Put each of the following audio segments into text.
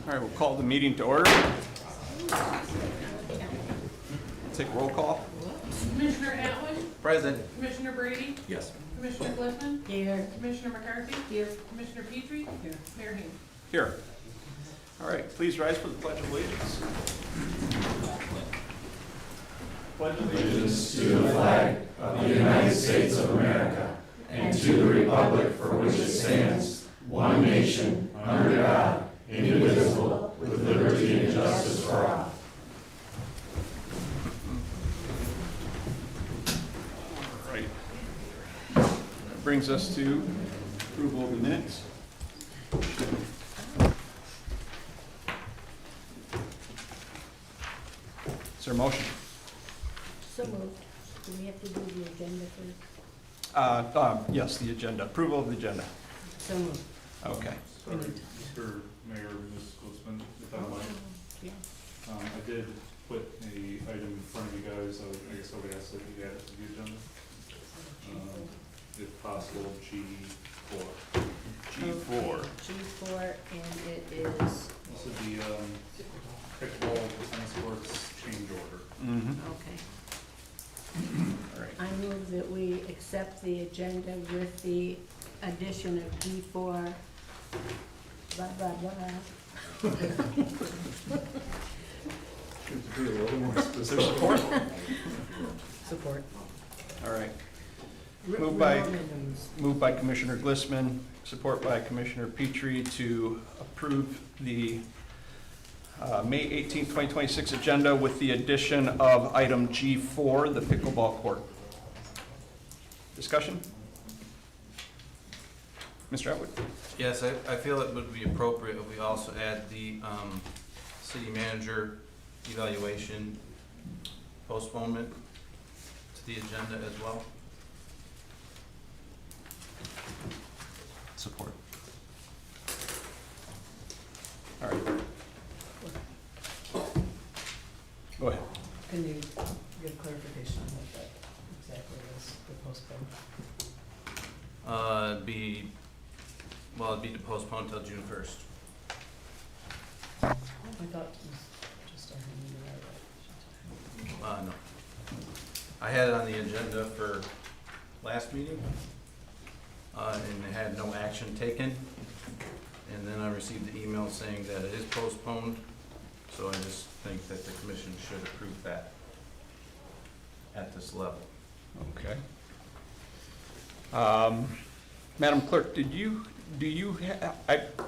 All right, we'll call the meeting to order. Take roll call. Commissioner Atwood, Present. Commissioner Brady, Yes. Commissioner Glissman, Here. Commissioner McCarthy, Here. Commissioner Petrie, Mayor Haynes. Here. All right, please rise for the Pledge of Allegiance. Pledge of Allegiance To the flag of the United States of America and to the republic for which it stands, one nation, under God, indivisible, with liberty and justice for all. All right. That brings us to approval of the minutes. Is there a motion? So moved. Do we have to do the agenda first? Yes, the agenda. Approval of the agenda. So moved. Okay. Sorry, Mr. Mayor, Ms. Goldsman, if I might. Yeah. I did put a item in front of you guys, I guess I would ask that you add it to the agenda. If possible, G4. G4. G4, and it is, This would be, pickleball tennis courts change order. Mm-hmm. okay. All right. I move that we accept the agenda with the addition of D4, blah, blah, blah. Should be a little more specific. Support? Support. All right. Moved by Commissioner Glissman, support by Commissioner Petrie to approve the May 18, 2026 agenda with the addition of item G4, the pickleball court. Discussion? Mr. Atwood? Yes, I feel it would be appropriate if we also add the city manager evaluation postponement to the agenda as well. Support. All right. Go ahead. Can you give clarification on what that exactly is, the postpone? It'd be to postpone till June 1st. I thought it was just a hand No. I had it on the agenda for last meeting, and it had no action taken. And then I received the email saying that it is postponed, so I just think that the commission should approve that at this level. Okay. Madam Clerk, do you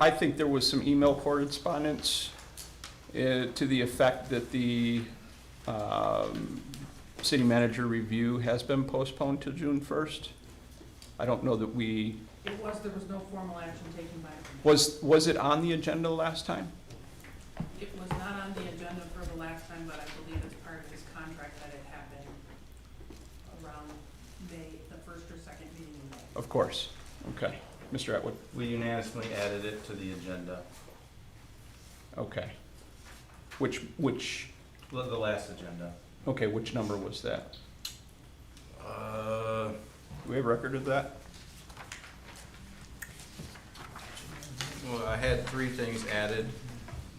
I think there was some email correspondence to the effect that the city manager review has been postponed to June 1st. I don't know that There was no formal action taken by. was it on the agenda last time? It was not on the agenda for the last time, but I believe as part of his contract that it happened around May, the first or second meeting in May. Of course. Okay. Mr. Atwood? We unanimously added it to the agenda, Okay. Which, the last agenda. okay, which number was that? Do we have record of that? Well, I had three things added.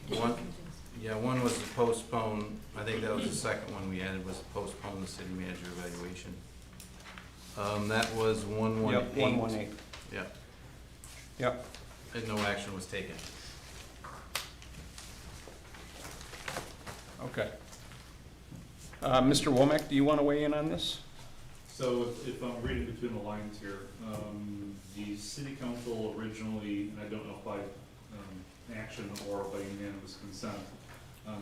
One was to postpone, I think that was the second one we added, was to postpone the city manager evaluation. That was 118. Yep, 118. Yeah, Yep. and no action was taken. Okay. Mr. Womack, do you want to weigh in on this? So if I'm reading between the lines here, the city council originally, and I don't know if by action or by unanimous consent,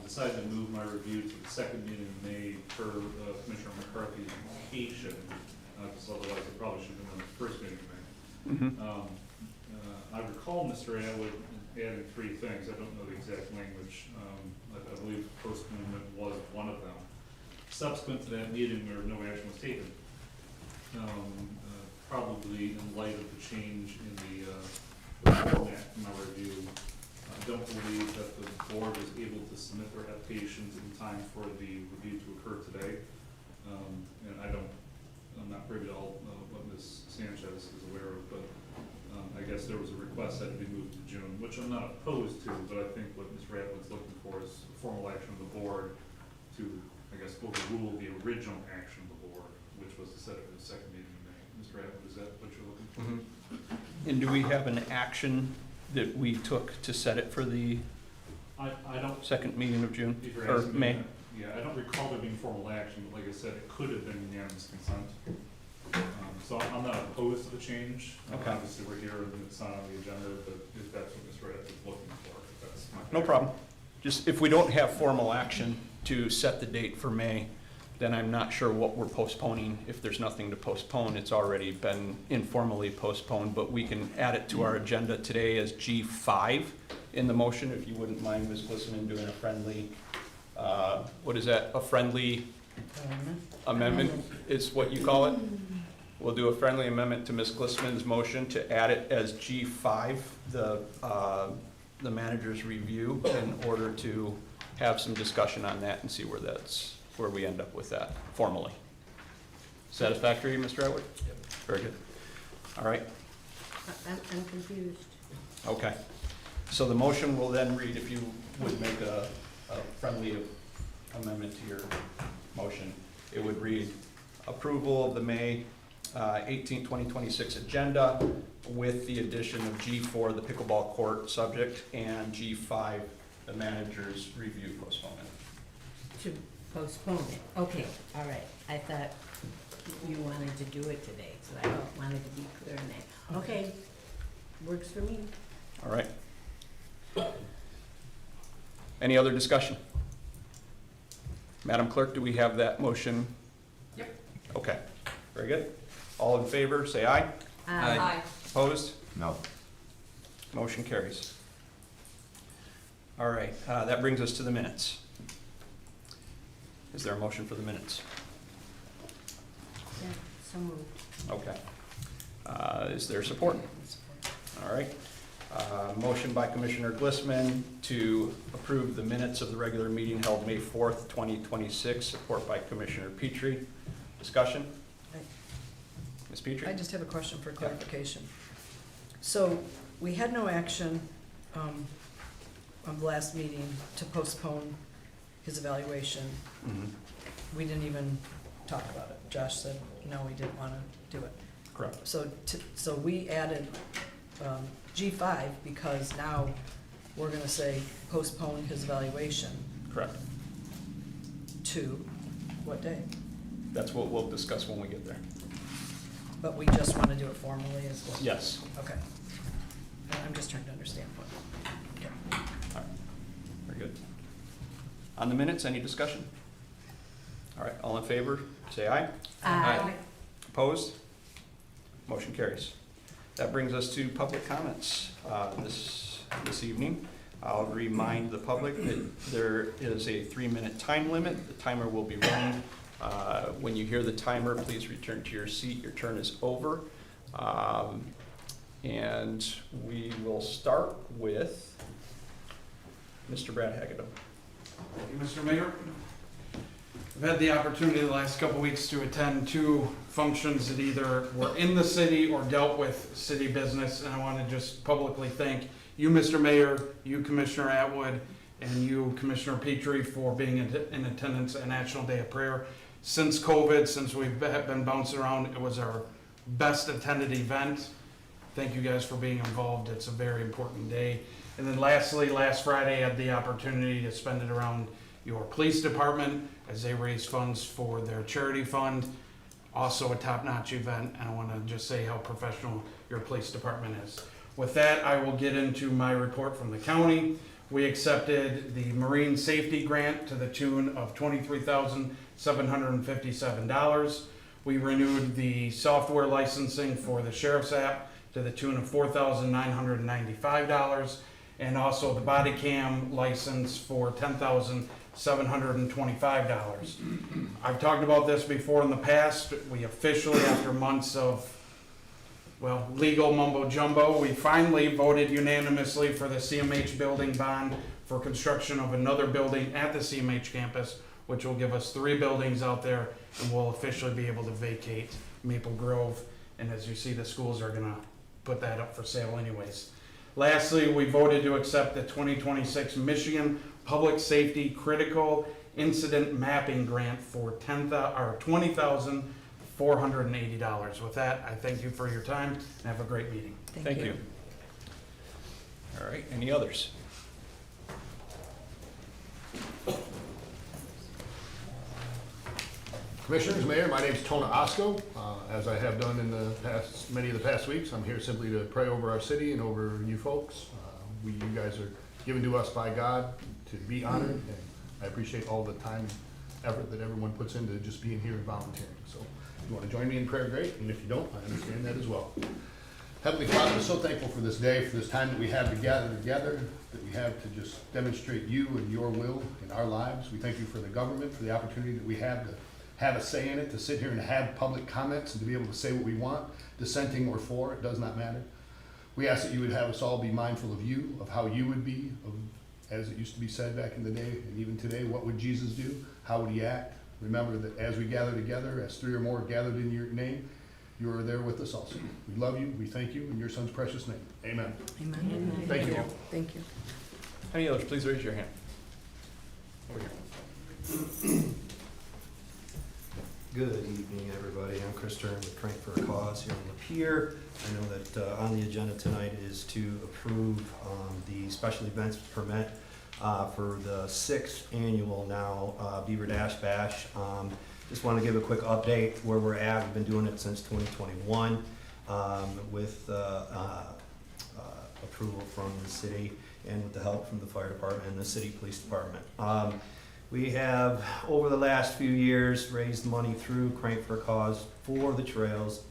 decided to move my review to the second meeting in May per Commissioner McCarthy's indication, because otherwise it probably should have been on the first meeting in May. Mm-hmm. I recall Mr. Atwood adding three things. I don't know the exact language. I believe postponement was one of them. Subsequent to that meeting, where no action was taken, probably in light of the change in the format in my review, I don't believe that the board was able to submit their applications in time for the review to occur today. And I'm not privy to all what Ms. Sanchez is aware of, but I guess there was a request that it be moved to June, which I'm not opposed to, but I think what Ms. Ratliff's looking for is formal action of the board to, I guess, overrule the original action of the board, which was to set it for the second meeting in May. Ms. Ratliff, is that what you're looking for? Mm-hmm. And do we have an action that we took to set it for the I don't, second meeting of June, if you're or asking me May? that, yeah, I don't recall there being formal action, but like I said, it could have been unanimous consent. So I'm not opposed to the change. Okay. Obviously, we're here and it's not on the agenda, but if that's what Ms. Ratliff is looking for, if that's my. No problem. Just if we don't have formal action to set the date for May, then I'm not sure what we're postponing. If there's nothing to postpone, it's already been informally postponed, but we can add it to our agenda today as G5 in the motion, if you wouldn't mind, Ms. Glisman, doing a friendly, what is that, a friendly amendment is what you call it? We'll do a friendly amendment to Ms. Glisman's motion to add it as G5, the manager's review, in order to have some discussion on that and see where we end up with that formally. Satisfactory, Mr. Atwood? Yep. Very good. All right, I'm confused. okay. So the motion will then read, if you would make a friendly amendment to your motion, it would read approval of the May 18, 2026 agenda with the addition of G4, the pickleball court subject, and G5, the manager's review postponement. To postpone it, okay, all right. I thought you wanted to do it today, so I wanted to be clear on that. Okay, works for me. All right. Any other discussion? Madam Clerk, do we have that motion? Yep. Okay, very good. All in favor, say aye. Aye. Opposed? No. Motion carries. All right, that brings us to the minutes. Is there a motion for the minutes? Yeah, so moved. Okay. Is there support? All right. Motion by Commissioner Glisman to approve the minutes of the regular meeting held May 4th, 2026. Support by Commissioner Petrie. Discussion? Ms. Petrie? I just have a question for clarification. So, we had no action, on the last meeting to postpone his evaluation. Mhm. We didn't even talk about it. Josh said, no, we didn't wanna do it. Correct. So we added, G5 because now we're gonna say postpone his evaluation Correct. to what day? That's what we'll discuss when we get there. But we just wanna do it formally as well? Yes. Okay. I'm just trying to understand what. Okay. All right. Very good. On the minutes, any discussion? All right, all in favor, say aye. Aye. Opposed? Motion carries. That brings us to public comments this evening. I'll remind the public that there is a 3-minute time limit. The timer will be running. When you hear the timer, please return to your seat. Your turn is over. And we will start with Mr. Brad Hagedorn. Thank you, Mr. Mayor. I've had the opportunity the last couple weeks to attend 2 functions that either were in the city or dealt with city business, and I want to just publicly thank you, Mr. Mayor, you, Commissioner Atwood, and you, Commissioner Petrie, for being in attendance at National Day of Prayer. Since COVID, since we've been bouncing around, it was our best attended event. Thank you guys for being involved. It's a very important day. And then lastly, last Friday, I had the opportunity to spend it around your police department as they raise funds for their charity fund. Also a top-notch event, and I want to just say how professional your police department is. With that, I will get into my report from the county. We accepted the Marine Safety Grant to the tune of $23,757. We renewed the software licensing for the Sheriff's app to the tune of $4,995, and also the body cam license for $10,725. I've talked about this before in the past. We officially, after months of, well, legal mumbo jumbo, we finally voted unanimously for the CMH building bond for construction of another building at the CMH campus, which will give us 3 buildings out there, and we'll officially be able to vacate Maple Grove. And as you see, the schools are gonna put that up for sale anyways. Lastly, we voted to accept the 2026 Michigan Public Safety Critical Incident Mapping Grant for $20,480. With that, I thank you for your time and have a great meeting. Thank you. All right, any others? Commissioners, Mayor, my name's Tona Osco. As I have done in the past, many of the past weeks, I'm here simply to pray over our city and over you folks. You guys are given to us by God to be honored, and I appreciate all the time and effort that everyone puts into just being here and volunteering. So if you want to join me in prayer, great, and if you don't, I understand that as well. Heavenly Father, we're so thankful for this day, for this time that we have to gather together, that we have to just demonstrate you and your will in our lives. We thank you for the government, for the opportunity that we have to have a say in it, to sit here and have public comments and to be able to say what we want, dissenting or for, it does not matter. We ask that you would have us all be mindful of you, of how you would be, of, as it used to be said back in the day, and even today, what would Jesus do? How would he act? Remember that as we gather together, as 3 or more gathered in your name, you are there with us also. We love you, we thank you, in your son's precious name. Amen. Amen. Thank you. Thank you. Any others? Please raise your hand. Over here. Good evening, everybody. I'm Chris Stern with Crank for a Cause here in Lapeer. I know that on the agenda tonight is to approve the special events permit for the 6th annual now Beaver Dash Bash. Just want to give a quick update where we're at. We've been doing it since 2021 with approval from the city and with the help from the fire department and the city police department. We have, over the last few years, raised money through Crank for a Cause for the trails,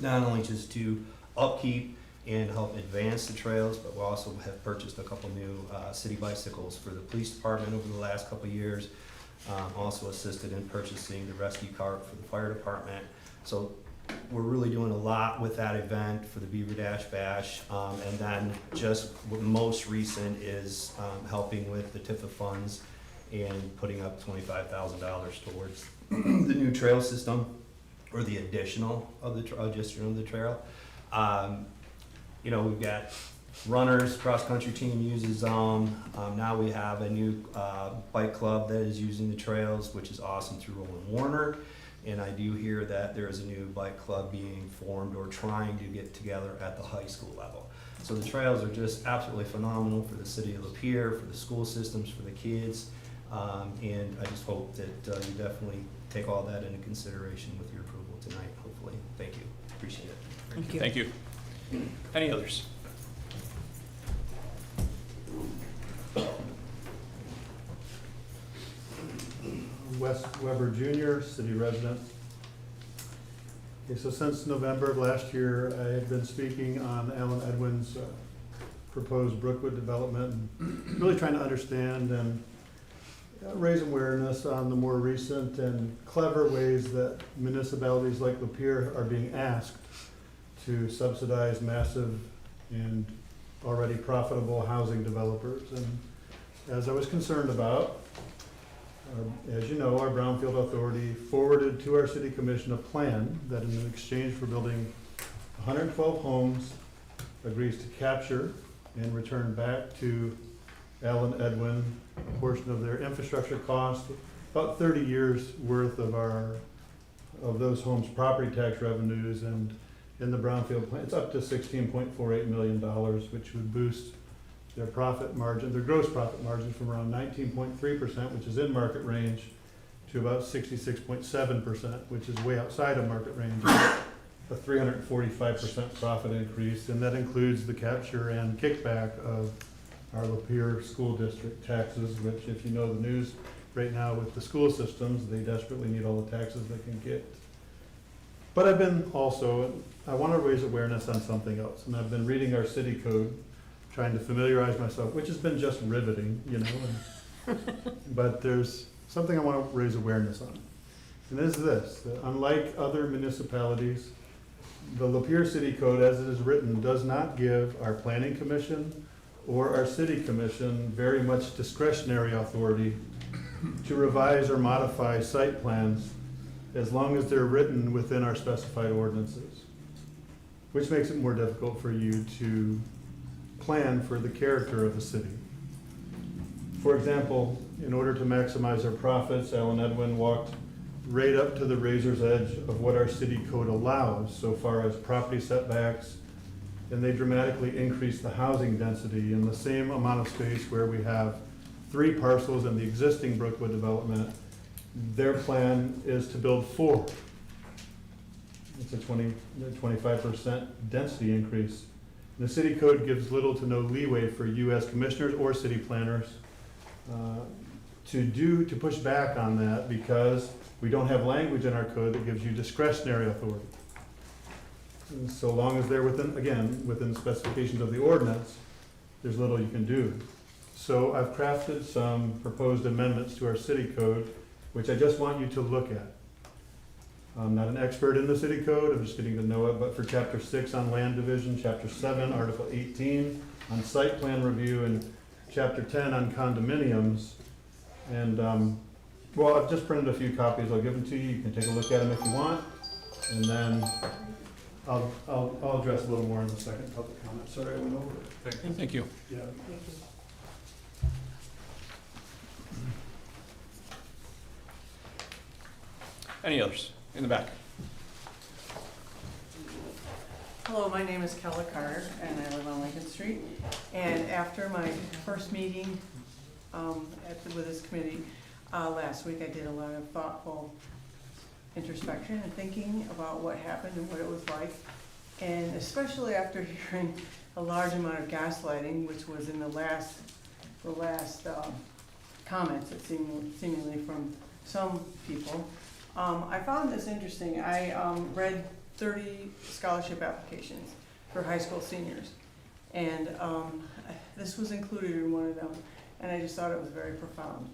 not only just to upkeep and help advance the trails, but we also have purchased a couple new city bicycles for the police department over the last couple of years. Also assisted in purchasing the rescue cart for the fire department. So we're really doing a lot with that event for the Beaver Dash Bash. And then just what most recent is helping with the TIFA funds and putting up $25,000 towards the new trail system, or the additional of the trail. You know, we've got runners, cross-country team uses them. Now we have a new bike club that is using the trails, which is awesome, through Roland Warner. And I do hear that there is a new bike club being formed or trying to get together at the high school level. So the trails are just absolutely phenomenal for the city of Lapeer, for the school systems, for the kids. And I just hope that you definitely take all that into consideration with your approval tonight, hopefully. Thank you. Appreciate it. Thank you. Thank you. Any others? Wes Weber Jr., city resident. Okay, so since November of last year, I had been speaking on Alan Edwin's proposed Brookwood development, and really trying to understand and raise awareness on the more recent and clever ways that municipalities like Lapeer are being asked to subsidize massive and already profitable housing developers. And as I was concerned about, as you know, our Brownfield Authority forwarded to our City Commission a plan that, in exchange for building 112 homes, agrees to capture and return back to Alan Edwin a portion of their infrastructure cost, about 30 years worth of those homes' property tax revenues, and in the Brownfield plan, it's up to $16.48 million, which would boost their profit margin, their gross profit margin, from around 19.3%, which is in market range, to about 66.7%, which is way outside of market range, a 345% profit increase, and that includes the capture and kickback of our Lapeer School District taxes, which, if you know the news right now with the school systems, they desperately need all the taxes they can get. But I've been also, I want to raise awareness on something else, and I've been reading our city code, trying to familiarize myself, which has been just riveting, you know, but there's something I want to raise awareness on. And it is this, that unlike other municipalities, the Lapeer City Code, as it is written, does not give our Planning Commission or our City Commission very much discretionary authority to revise or modify site plans as long as they're written within our specified ordinances. which makes it more difficult for you to plan for the character of the city. For example, in order to maximize our profits, Alan Edwin walked right up to the razor's edge of what our city code allows so far as property setbacks, and they dramatically increased the housing density in the same amount of space where we have 3 parcels in the existing Brookwood development. Their plan is to build 4. It's a 25% density increase. The city code gives little to no leeway for you as commissioners or city planners to push back on that, because we don't have language in our code that gives you discretionary authority. And so long as they're within, again, within the specifications of the ordinance, there's little you can do. So I've crafted some proposed amendments to our city code, which I just want you to look at. I'm not an expert in the city code, I'm just getting to know it, but for chapter 6 on land division, chapter 7, article 18 on site plan review, and chapter 10 on condominiums. And, well, I've just printed a few copies, I'll give them to you, you can take a look at them if you want, and then I'll address a little more in the second public comment. Sorry, I went over it. Thank you. Yeah. Any others? In the back. Hello, my name is Kella Carter, and I live on Lincoln Street. And after my first meeting with this committee last week, I did a lot of thoughtful introspection and thinking about what happened and what it was like. And especially after hearing a large amount of gaslighting, which was in the last comments, it seemingly from some people. I found this interesting. I read 30 scholarship applications for high school seniors, and this was included in one of them, and I just thought it was very profound.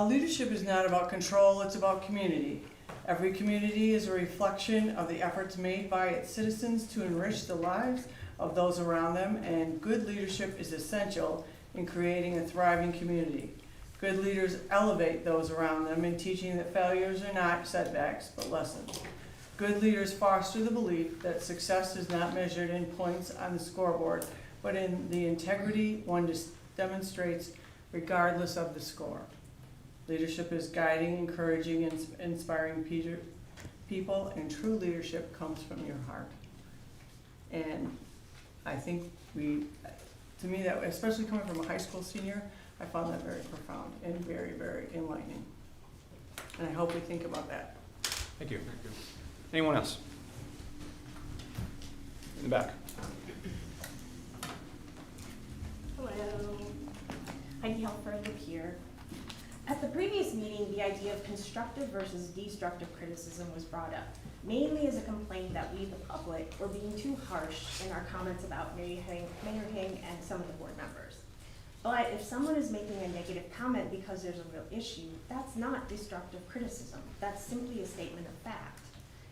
Leadership is not about control, it's about community. Every community is a reflection of the efforts made by its citizens to enrich the lives of those around them, and good leadership is essential in creating a thriving community. Good leaders elevate those around them in teaching that failures are not setbacks, but lessons. Good leaders foster the belief that success is not measured in points on the scoreboard, but in the integrity one demonstrates regardless of the score. Leadership is guiding, encouraging, and inspiring people, and true leadership comes from your heart. And I think to me, that, especially coming from a high school senior, I found that very profound and very, very enlightening. And I hope we think about that. Thank you. Anyone else? In the back. Hello. Heidi Helfer, live here. At the previous meeting, the idea of constructive versus destructive criticism was brought up, mainly as a complaint that we, the public, were being too harsh in our comments about Mayor Hing and some of the board members. But if someone is making a negative comment because there's a real issue, that's not destructive criticism. That's simply a statement of fact.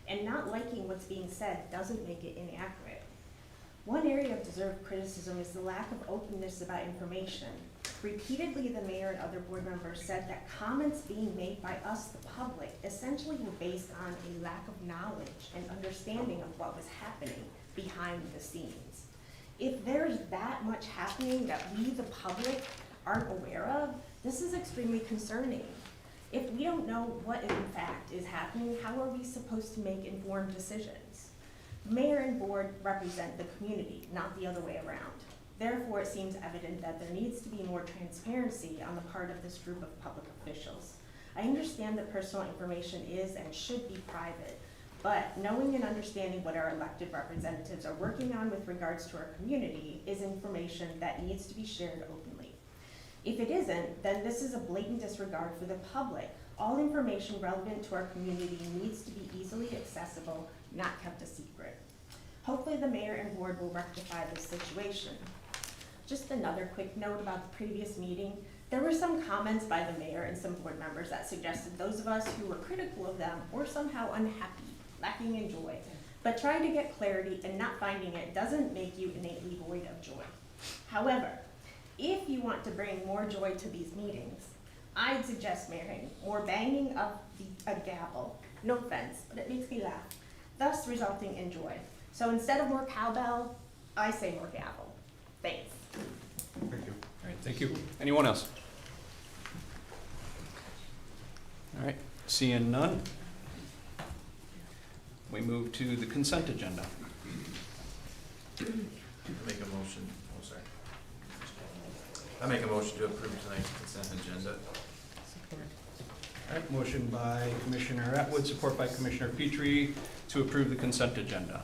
And not liking what's being said doesn't make it inaccurate. One area of deserved criticism is the lack of openness about information. Repeatedly, the mayor and other board members said that comments being made by us, the public, essentially were based on a lack of knowledge and understanding of what was happening behind the scenes. If there's that much happening that we, the public, aren't aware of, this is extremely concerning. If we don't know what in fact is happening, how are we supposed to make informed decisions? Mayor and board represent the community, not the other way around. Therefore, it seems evident that there needs to be more transparency on the part of this group of public officials. I understand that personal information is and should be private, but knowing and understanding what our elected representatives are working on with regards to our community is information that needs to be shared openly. If it isn't, then this is a blatant disregard for the public. All information relevant to our community needs to be easily accessible, not kept a secret. Hopefully the mayor and board will rectify this situation. Just another quick note about the previous meeting. There were some comments by the mayor and some board members that suggested those of us who were critical of them were somehow unhappy, lacking in joy. But trying to get clarity and not finding it doesn't make you innately void of joy. However, if you want to bring more joy to these meetings, I'd suggest, Mayor Hagan, more banging of a gavel, no offense, but it makes me laugh, thus resulting in joy. So instead of more cowbell, I say more gavel. Thanks. Thank you. All right, thank you. Anyone else? All right, seeing none. We move to the consent agenda. Make a motion, oh, sorry. I make a motion to approve tonight's consent agenda. All right, motion by Commissioner Atwood, support by Commissioner Petrie to approve the consent agenda.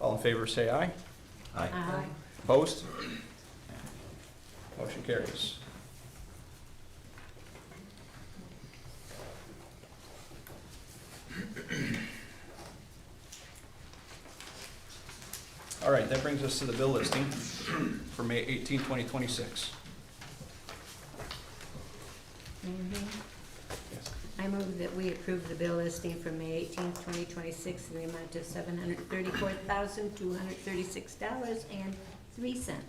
All in favor, say aye. Aye. Opposed? Motion carries. All right, that brings us to the bill listing for May 18, 2026. Yes. I move that we approve the bill listing for May 18th, 2026 in the amount of $734,236.03.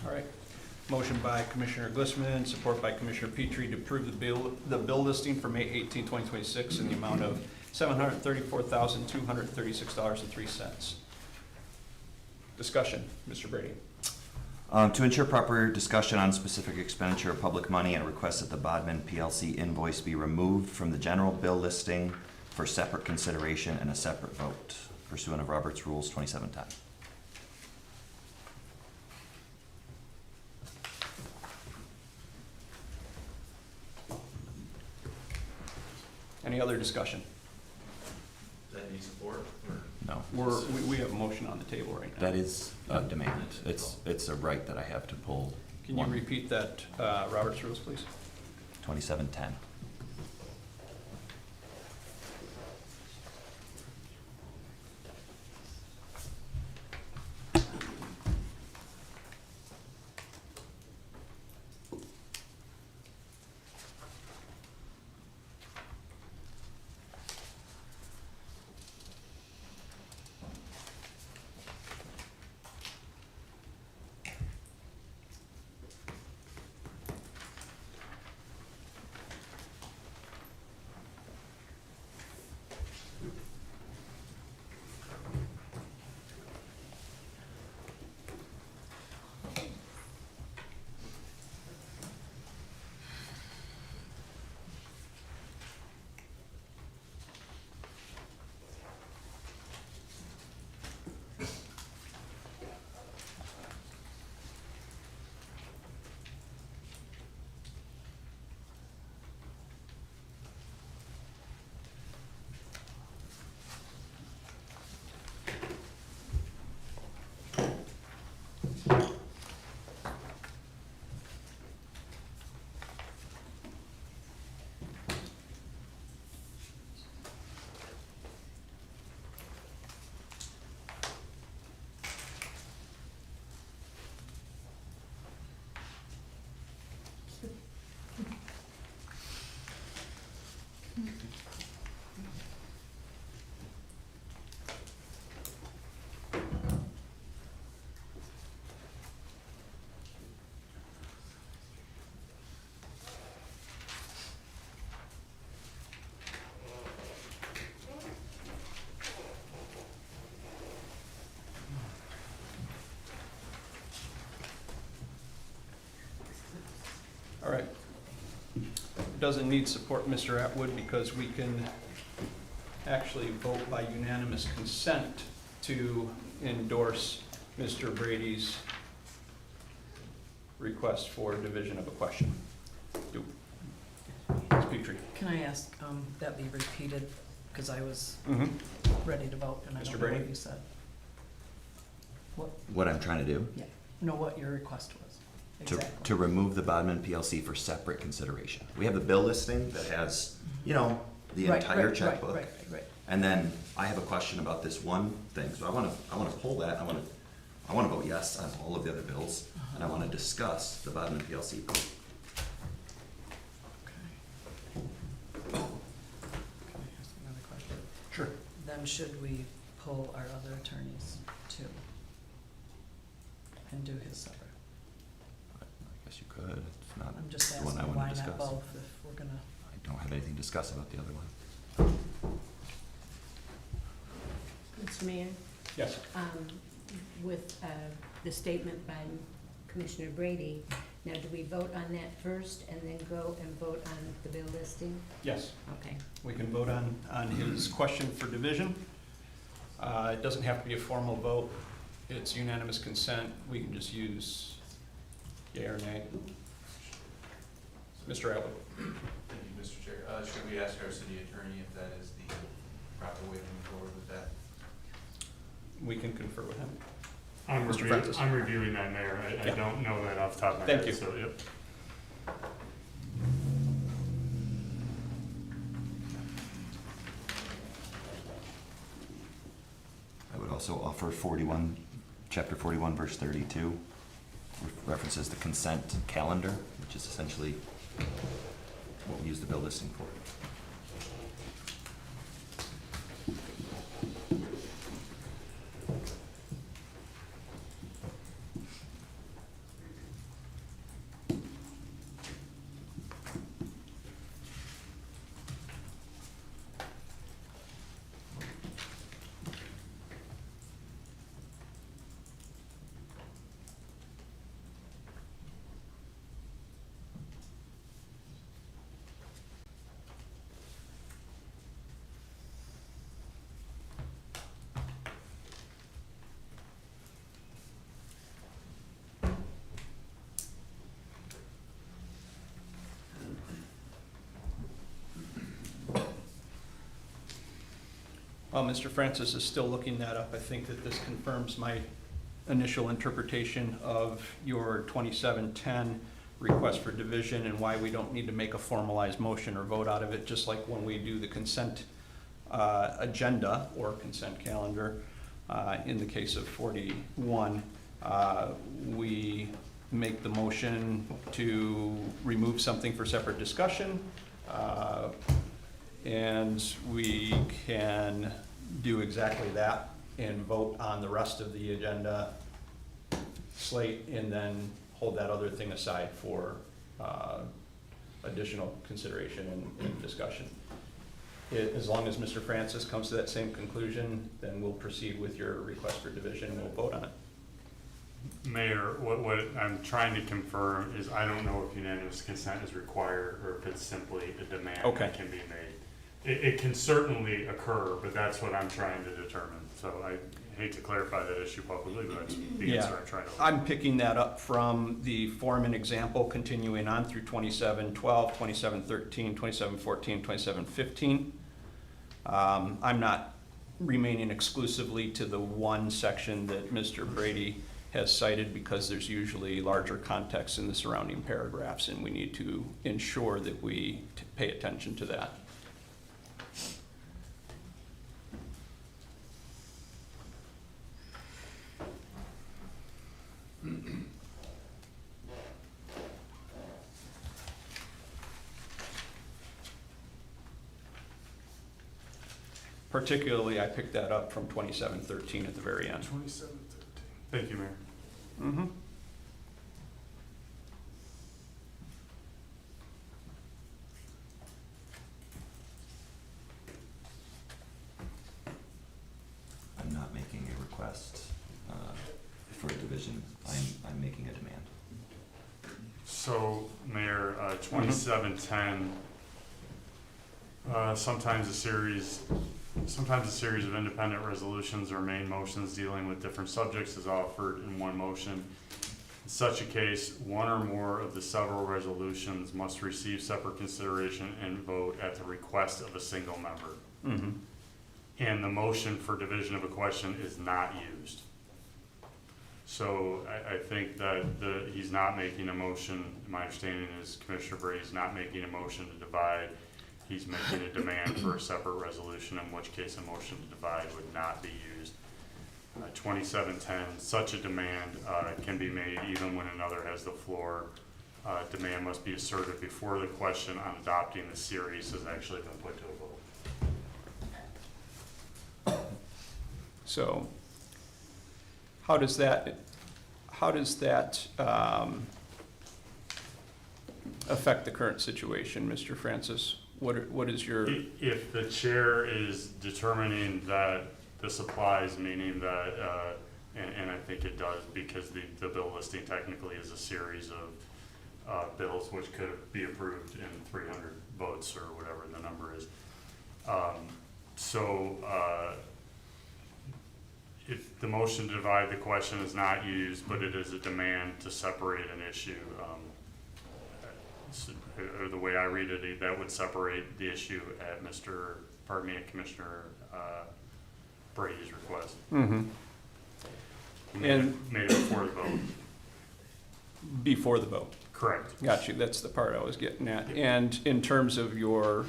All right. Motion by Commissioner Glissman, support by Commissioner Petrie to approve the bill listing for May 18, 2026 in the amount of $734,236.03. Discussion, Mr. Brady. To ensure proper discussion on specific expenditure of public money, I request that the Bodman PLC invoice be removed from the general bill listing for separate consideration and a separate vote pursuant of Robert's Rules 2710. Any other discussion? Does that need support, or? No. We have a motion on the table right now. That is a demand. It's a right that I have to pull. Can you repeat that, Robert's rules, please? 2710. All right. It doesn't need support, Mr. Atwood, because we can actually vote by unanimous consent to endorse Mr. Brady's request for division of a question. Ms. Petrie. Can I ask that be repeated, because I was ready to vote and I Mr. don't know Brady? what you said. What I'm trying to do? Yeah, know what your request was. Exactly. To remove the Bodman PLC for separate consideration. We have the bill listing that has, the Right, entire right, checkbook. Right. And then I have a question about this one thing, so I wanna pull that, I wanna vote yes on all of the other bills, and I wanna discuss the Bodman PLC. Okay. Can I ask another question? Sure. Then should we pull our other attorneys too? And do his separate? I guess you could, it's not I'm just the one I asking, wanna why discuss. not both if we're gonna, I don't have anything to discuss about the other one. Mr. Mayor, Yes. with the statement by Commissioner Brady, now do we vote on that first and then go and vote on the bill listing? Yes. Okay. We can vote on his question for division. It doesn't have to be a formal vote. It's unanimous consent. We can just use yea or nay. Mr. Atwood. Thank you, Mr. Chair. Should we ask our city attorney if that is the proper way to move forward with that? We can confer with him. Mr. Francis. I'm reviewing that, Mayor. I Yeah. don't know that off the top of my Thank head. you. So, yep. I would also offer 41, chapter 41, verse 32, references the consent calendar, which is essentially what we use the bill listing for. While Mr. Francis is still looking that up, I think that this confirms my initial interpretation of your 2710 request for division and why we don't need to make a formalized motion or vote out of it, just like when we do the consent agenda or consent calendar. In the case of 41, we make the motion to remove something for separate discussion, and we can do exactly that and vote on the rest of the agenda slate and then hold that other thing aside for additional consideration and discussion. As long as Mr. Francis comes to that same conclusion, then we'll proceed with your request for division and we'll vote on it. Mayor, what I'm trying to confirm is I don't know if unanimous consent is required or if it's simply a demand that can be made. It can certainly occur, but that's what I'm trying to determine. So I hate to clarify that issue publicly, but that's the answer I'm trying to. I'm picking that up from the foreman example continuing on through 2712, 2713, 2714, 2715. I'm not remaining exclusively to the one section that Mr. Brady has cited because there's usually larger context in the surrounding paragraphs and we need to ensure that we pay attention to that. Particularly, I picked that up from 2713 at the very end. 2713. Thank you, Mayor. Mm-hmm. I'm not making a request for a division. I'm making a demand. So, Mayor, 2710, sometimes a series of independent resolutions or main motions dealing with different subjects is offered in one motion. In such a case, one or more of the several resolutions must receive separate consideration and vote at the request of a single member. Mm-hmm. And the motion for division of a question is not used. So I think that he's not making a motion. My understanding is Commissioner Brady's not making a motion to divide. He's making a demand for a separate resolution, in which case a motion to divide would not be used. 2710, such a demand can be made even when another has the floor. Demand must be asserted before the question on adopting the series has actually been put to a vote. So how does that affect the current situation, Mr. Francis? What is your? If the chair is determining that this applies, meaning that, and I think it does, because the bill listing technically is a series of bills which could be approved in 300 votes or whatever the number is. If the motion to divide the question is not used, but it is a demand to separate an issue, or the way I read it, that would separate the issue at Commissioner Brady's request. Mm-hmm. Made it before the vote. Before the vote. Correct. Got you, that's the part I was getting at. And in terms of your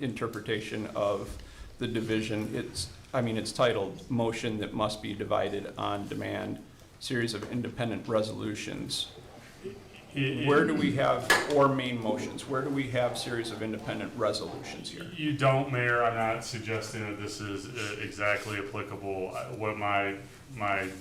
interpretation of the division, it's titled Motion That Must Be Divided on Demand, Series of Independent Resolutions. Where do we have, or main motions, where do we have series of independent resolutions here? You don't, Mayor. I'm not suggesting that this is exactly applicable. What my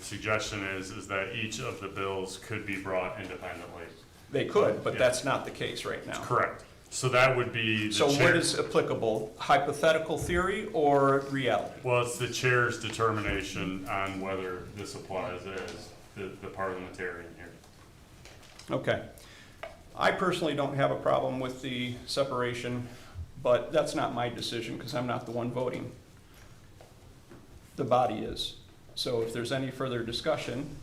suggestion is that each of the bills could be brought independently. They could, but that's not the case right now. Correct. So that would be the So chair. what is applicable, hypothetical theory or reality? Well, it's the chair's determination on whether this applies as the parliamentarian here. Okay. I personally don't have a problem with the separation, but that's not my decision because I'm not the one voting. The body is. So if there's any further discussion,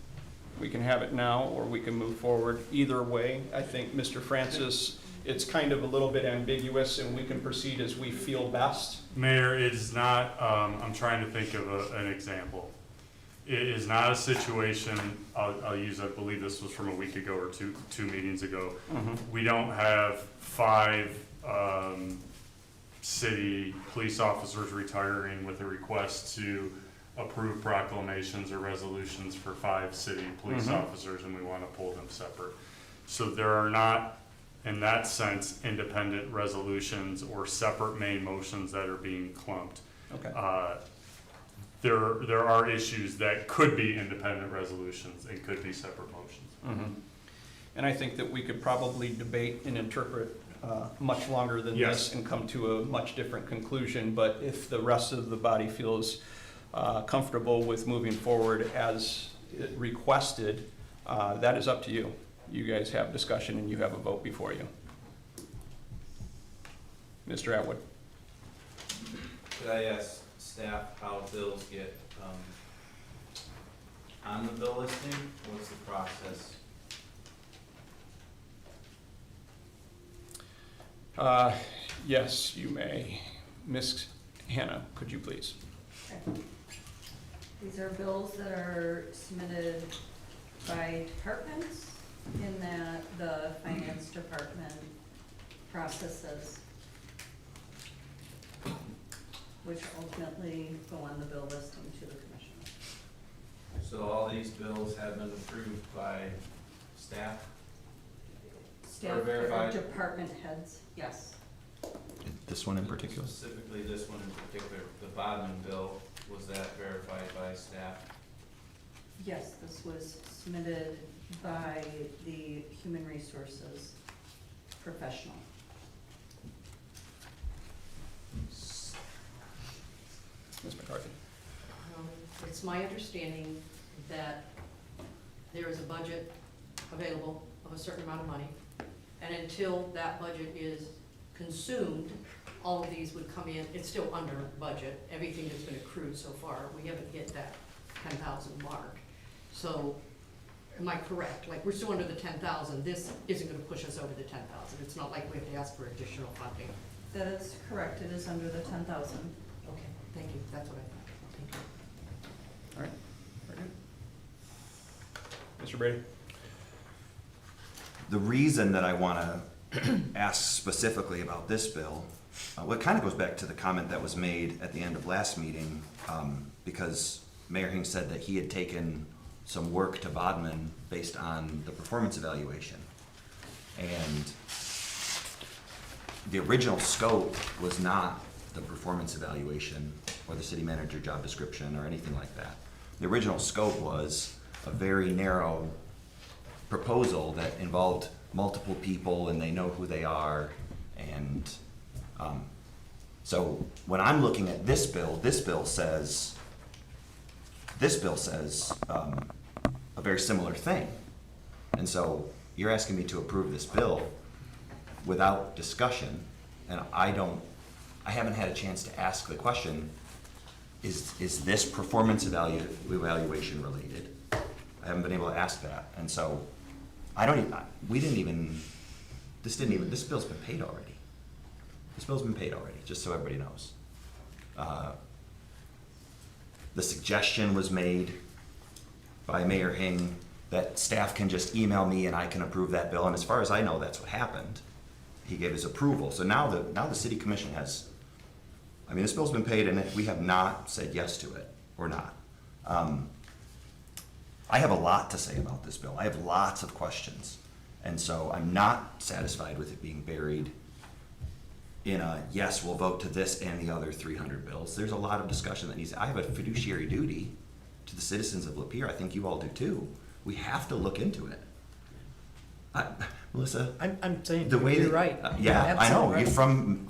we can have it now or we can move forward. Either way, I think, Mr. Francis, it's kind of a little bit ambiguous and we can proceed as we feel best. Mayor, it is not, I'm trying to think of an example. It is not a situation, I'll use, I believe this was from a week ago or two meetings ago. Mm-hmm. We don't have 5 city police officers retiring with a request to approve proclamations or resolutions for 5 city police Mhm. officers, and we want to pull them separate. So there are not, in that sense, independent resolutions or separate main motions that are being clumped. Okay. There are issues that could be independent resolutions and could be separate motions. Mm-hmm. And I think that we could probably debate and interpret much longer than Yes. this and come to a much different conclusion. But if the rest of the body feels comfortable with moving forward as requested, that is up to you. You guys have discussion and you have a vote before you. Mr. Atwood. Could I ask staff how bills get on the bill listing? What's the process? Yes, you may. Ms. Hannah, could you please? These are bills that are submitted by departments in that the finance department processes, which ultimately go on the bill listing to the commission. So all these bills have been approved by staff? Staff or verified? department heads, yes. This one in particular? Specifically this one in particular, the Bodman bill, was that verified by staff? Yes, this was submitted by the human resources professional. Ms. McCarthy. It's my understanding that there is a budget available of a certain amount of money, and until that budget is consumed, all of these would come in. It's still under budget. Everything has been accrued so far. We haven't hit that 10,000 mark. So, am I correct? Like, we're still under the 10,000. This isn't gonna push us over the 10,000. It's not like we have to ask for additional funding. That is correct, it is under the 10,000. Okay, thank you. That's what I thought. Thank you. All right, very good. Mr. Brady? The reason that I want to ask specifically about this bill, well, it kind of goes back to the comment that was made at the end of last meeting, because Mayor Hing said that he had taken some work to Bodman based on the performance evaluation. And the original scope was not the performance evaluation or the city manager job description or anything like that. The original scope was a very narrow proposal that involved multiple people and they know who they are. And so when I'm looking at this bill says This bill says a very similar thing. And so you're asking me to approve this bill without discussion, and I haven't had a chance to ask the question, is this performance evaluation related? I haven't been able to ask that, and so this bill's been paid already. This bill's been paid already, just so everybody knows. The suggestion was made by Mayor Hing that staff can just email me and I can approve that bill, and as far as I know, that's what happened. He gave his approval, so now the city commission has, I mean, this bill's been paid and we have not said yes to it, or not. I have a lot to say about this bill. I have lots of questions, and so I'm not satisfied with it being buried in a, yes, we'll vote to this and the other 300 bills. There's a lot of discussion that needs, I have a fiduciary duty to the citizens of Lapeer. I think you all do too. We have to look into it. Melissa? I'm saying, The way you're that- right. Yeah, You're I know. absolutely right.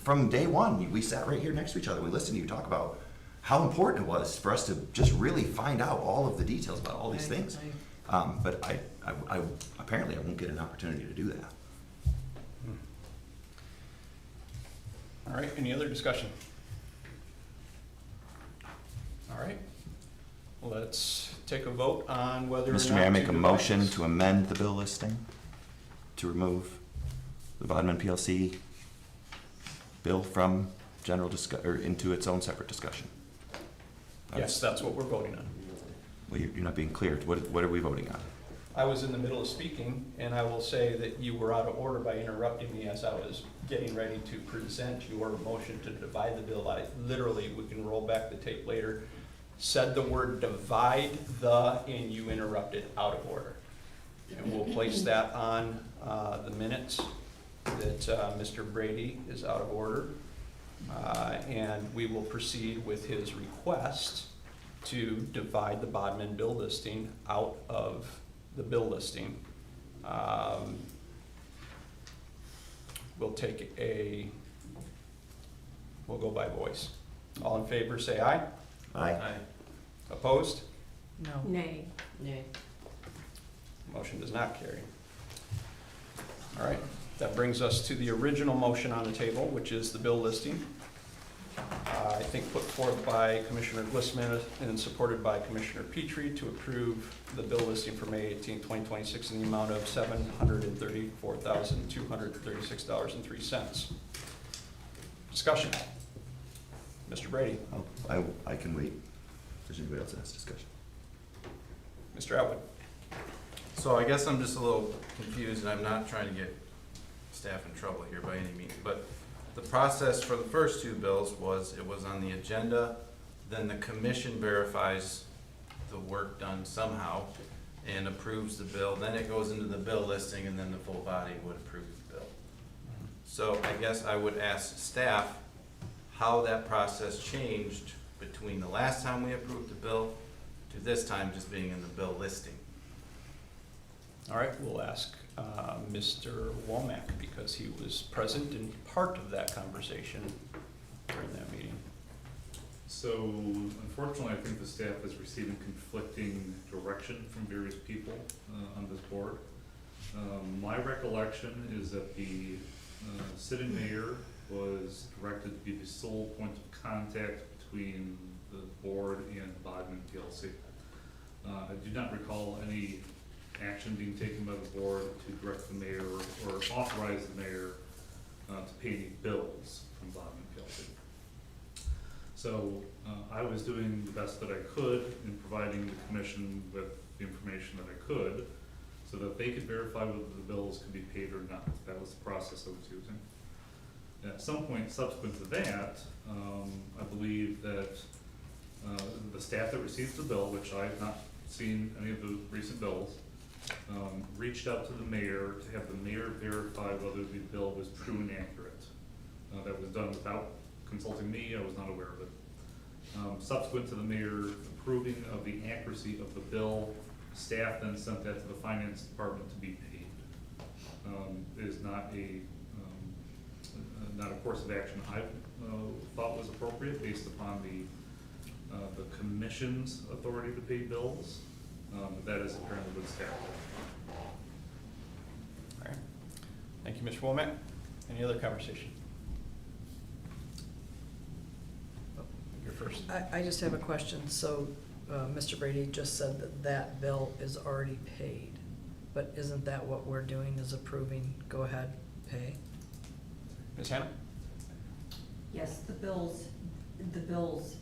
From day one, we sat right here next to each other. We listened to you talk about how important it was for us to just really find out all of the details about all these things. But I apparently I won't get an opportunity to do that. All right, any other discussion? All right, let's take a vote on whether or not Mr. Mayor, I make to a devise motion this. to amend the bill listing to remove the Bodman PLC bill from general or into its own separate discussion. Yes, that's what we're voting on. Well, you're not being clear. What are we voting on? I was in the middle of speaking, and I will say that you were out of order by interrupting me as I was getting ready to present your motion to divide the bill. I literally, we can roll back the tape later, said the word divide and you interrupted out of order. And we'll place that on the minutes that Mr. Brady is out of order. And we will proceed with his request to divide the Bodman bill listing out of the bill listing. We'll go by voice. All in favor, say aye. Aye. Opposed? No. Nay. Nay. Motion does not carry. All right, that brings us to the original motion on the table, which is the bill listing. I think put forth by Commissioner Glissman and supported by Commissioner Petrie to approve the bill listing for May 18, 2026 in the amount of $734,236.03. Discussion. Mr. Brady. I can wait. If there's anybody else that has discussion. Mr. Atwood. So I guess I'm just a little confused, and I'm not trying to get staff in trouble here by any means, but the process for the first two bills was, it was on the agenda, then the commission verifies the work done somehow and approves the bill, then it goes into the bill listing, and then the full body would approve the bill. So I guess I would ask staff how that process changed between the last time we approved the bill to this time just being in the bill listing. All right, we'll ask Mr. Womack because he was present and part of that conversation during that meeting. So unfortunately, I think the staff is receiving conflicting direction from various people on this board. My recollection is that the sitting mayor was directed to be the sole point of contact between the board and Bodman PLC. I do not recall any action being taken by the board to direct the mayor or authorize the mayor to pay any bills from Bodman PLC. So I was doing the best that I could in providing the commission with the information that I could so that they could verify whether the bills could be paid or not. That was the process I was using. At some point subsequent to that, I believe that the staff that receives the bill, which I have not seen any of the recent bills, reached out to the mayor to have the mayor verify whether the bill was true and accurate. That was done without consulting me. I was not aware of it. Subsequent to the mayor approving of the accuracy of the bill, staff then sent that to the finance department to be paid. It is not a course of action I thought was appropriate based upon the the commission's authority to pay bills, but that is apparently what's happening. All right. Thank you, Mr. Womack. Any other conversation? Oh, you're first. I just have a question. So, Mr. Brady just said that that bill is already paid, but isn't that what we're doing, is approving, go ahead, pay? Ms. Hannah? Yes, the bills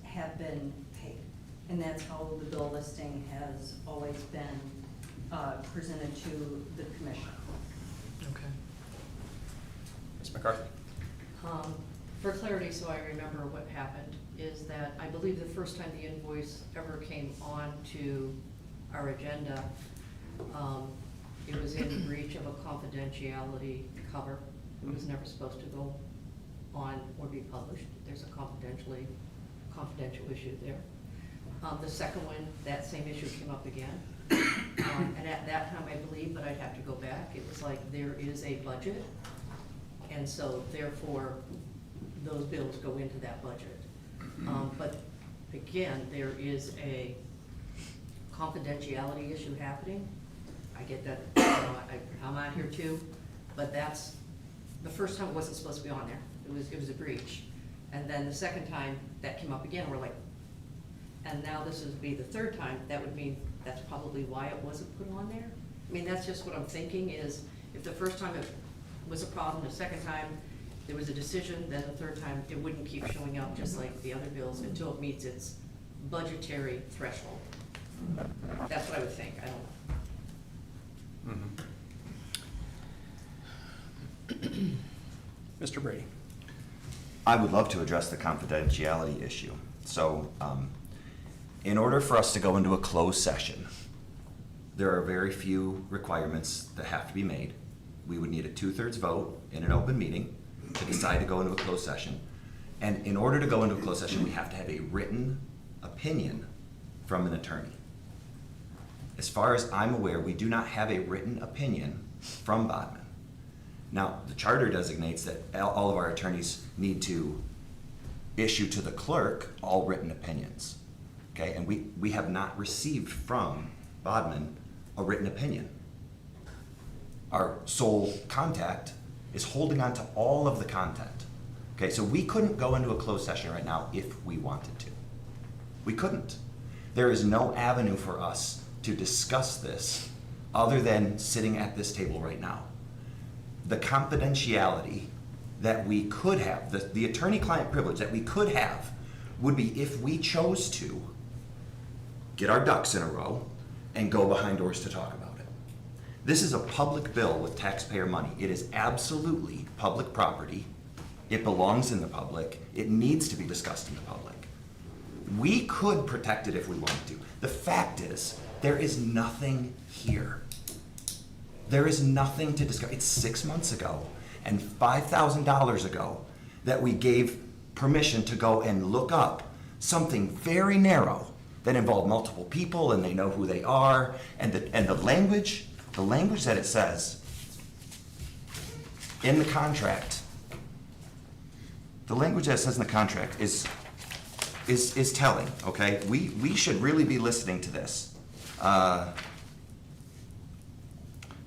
have been paid, and that's how the bill listing has always been presented to the commission. Okay. Ms. McCarthy? For clarity, so I remember what happened, is that I believe the first time the invoice ever came on to our agenda, it was in breach of a confidentiality cover. It was never supposed to go on or be published. There's a confidential issue there. The second one, that same issue came up again. And at that time, I believe, but I'd have to go back, it was like, there is a budget, and so therefore, those bills go into that budget. But again, there is a confidentiality issue happening. I get that, you know, I'm out here too, but that's, the first time it wasn't supposed to be on there. It was a breach. And then the second time, that came up again, we're like, and now this would be the third time, that would mean that's probably why it wasn't put on there. I mean, that's just what I'm thinking is, if the first time it was a problem, the second time there was a decision, then the third time it wouldn't keep showing up just like the other bills until it meets its budgetary threshold. That's what I would think, I don't know. Mr. Brady? I would love to address the confidentiality issue. So, in order for us to go into a closed session, there are very few requirements that have to be made. We would need a 2/3 vote in an open meeting to decide to go into a closed session. And in order to go into a closed session, we have to have a written opinion from an attorney. As far as I'm aware, we do not have a written opinion from Bodman. Now, the charter designates that all of our attorneys need to issue to the clerk all written opinions. Okay, and we have not received from Bodman a written opinion. Our sole contact is holding on to all of the content. Okay, so we couldn't go into a closed session right now if we wanted to. We couldn't. There is no avenue for us to discuss this other than sitting at this table right now. The confidentiality that we could have, the attorney-client privilege that we could have, would be if we chose to get our ducks in a row and go behind doors to talk about it. This is a public bill with taxpayer money. It is absolutely public property. It belongs in the public. It needs to be discussed in the public. We could protect it if we wanted to. The fact is, there is nothing here. There is nothing to discuss. It's 6 months ago and $5,000 ago that we gave permission to go and look up something very narrow that involved multiple people and they know who they are, and the language that it says in the contract, the language that it says in the contract is telling, okay? We should really be listening to this.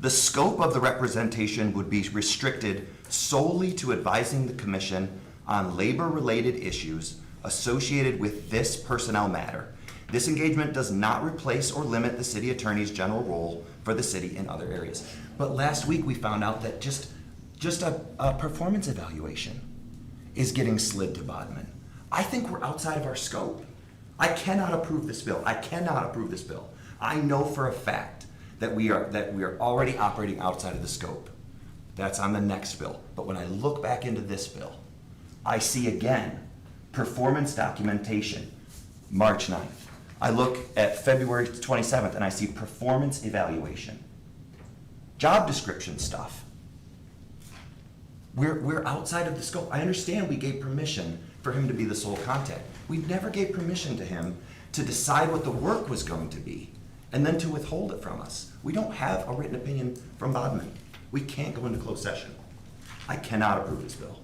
The scope of the representation would be restricted solely to advising the commission on labor-related issues associated with this personnel matter. This engagement does not replace or limit the city attorney's general role for the city in other areas. But last week we found out that just a performance evaluation is getting slid to Bodman. I think we're outside of our scope. I cannot approve this bill. I cannot approve this bill. I know for a fact that we are already operating outside of the scope. That's on the next bill. But when I look back into this bill, I see again performance documentation, March 9th. I look at February 27th and I see performance evaluation. Job description stuff. We're outside of the scope. I understand we gave permission for him to be the sole contact. We never gave permission to him to decide what the work was going to be and then to withhold it from us. We don't have a written opinion from Bodman. We can't go into closed session. I cannot approve this bill.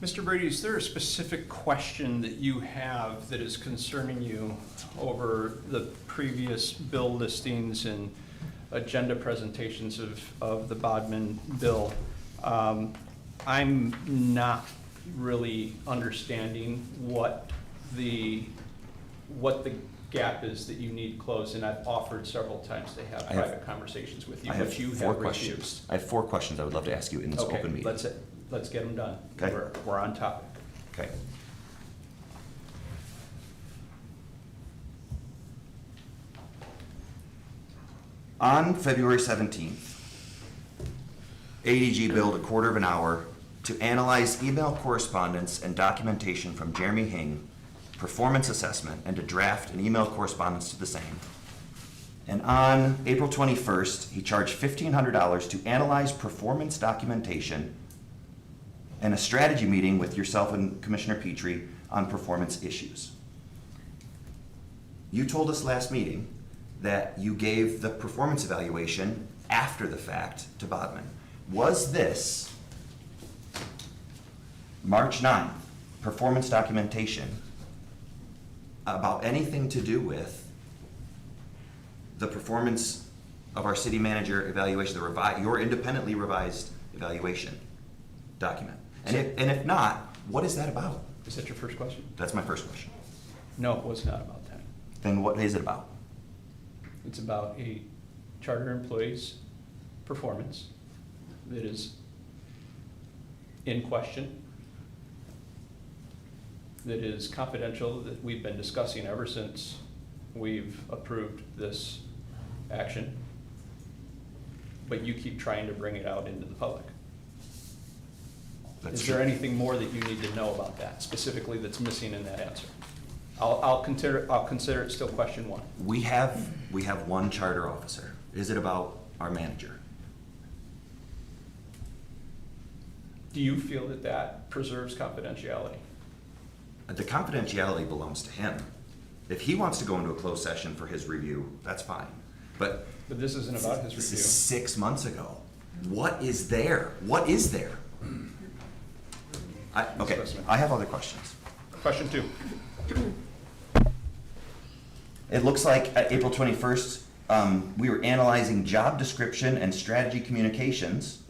Mr. Brady, is there a specific question that you have that is concerning you over the previous bill listings and agenda presentations of the Bodman bill? I'm not really understanding what the gap is that you need closed, and I've offered several times to have private conversations with you, which you have refused. I have 4 questions I would love to ask you in this open meeting. Okay, let's get them done. Okay. We're on topic. Okay. On February 17th, ADG billed a quarter of an hour to analyze email correspondence and documentation from Jeremy Hing, performance assessment, and to draft an email correspondence to the same. And on April 21st, he charged $1,500 to analyze performance documentation and a strategy meeting with yourself and Commissioner Petrie on performance issues. You told us last meeting that you gave the performance evaluation after the fact to Bodman. Was this March 9th performance documentation about anything to do with the performance of our city manager evaluation, your independently revised evaluation document? And if not, what is that about? Is that your first question? That's my first question. No, it was not about that. Then what is it about? It's about a charter employee's performance that is in question, that is confidential, that we've been discussing ever since we've approved this action, but you keep trying to bring it out into the public. Is there anything more that you need to know about that, specifically that's missing in that answer? I'll consider it still question 1. We have one charter officer. Is it about our manager? Do you feel that that preserves confidentiality? The confidentiality belongs to him. If he wants to go into a closed session for his review, that's fine. But this isn't about his this review. is 6 months ago. What is there? What is there? Okay, I have other questions. Question 2. It looks like at April 21st, we were analyzing job description and strategy communications,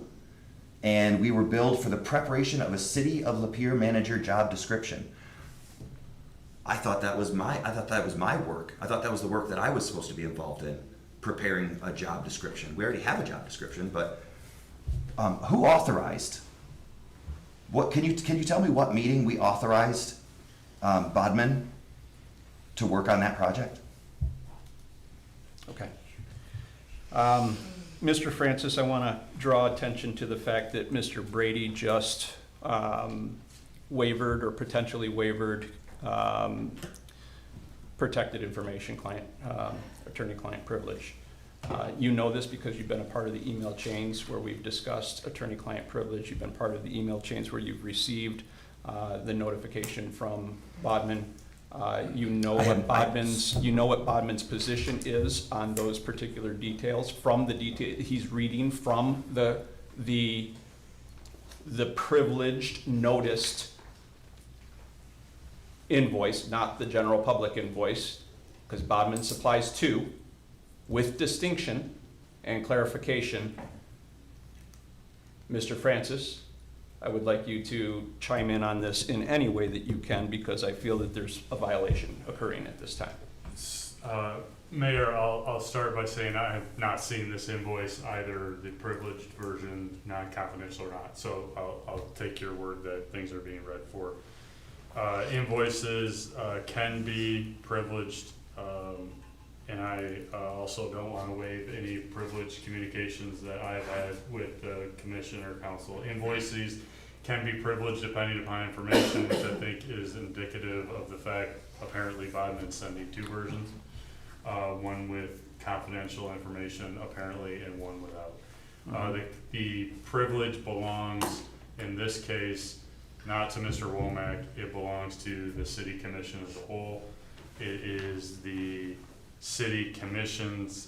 and we were billed for the preparation of a City of Lapeer manager job description. I thought that was my work. I thought that was the work that I was supposed to be involved in, preparing a job description. We already have a job description, but who authorized? What can you tell me what meeting we authorized Bodman to work on that project? Okay. Mr. Francis, I want to draw attention to the fact that Mr. Brady just wavered or potentially wavered protected information attorney-client privilege. You know this because you've been a part of the email chains where we've discussed attorney-client privilege. You've been part of the email chains where you've received the notification from Bodman. You know what Bodman's position is on those particular details. From the detail, he's reading from the privileged, noticed invoice, not the general public invoice, because Bodman supplies 2 with distinction and clarification. Mr. Francis, I would like you to chime in on this in any way that you can, because I feel that there's a violation occurring at this time. Mayor, I'll start by saying I have not seen this invoice, either the privileged version, non-confidential or not, so I'll take your word that things are being read for. Invoices can be privileged, and I also don't want to waive any privileged communications that I've had with the commission or council. Invoices can be privileged depending upon information, which I think is indicative of the fact apparently Bodman's sending 2 versions, one with confidential information apparently and one without. The privilege belongs in this case not to Mr. Womack, it belongs to the city commission as a whole. It is the city commission's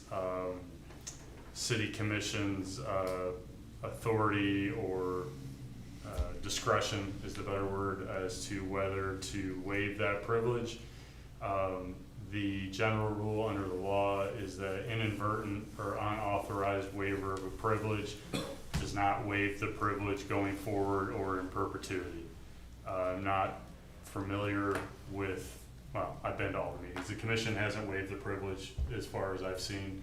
authority or discretion is the better word as to whether to waive that privilege. The general rule under the law is that inadvertent or unauthorized waiver of a privilege does not waive the privilege going forward or in perpetuity. I'm not familiar with, well, I've been to all the meetings. The commission hasn't waived the privilege as far as I've seen.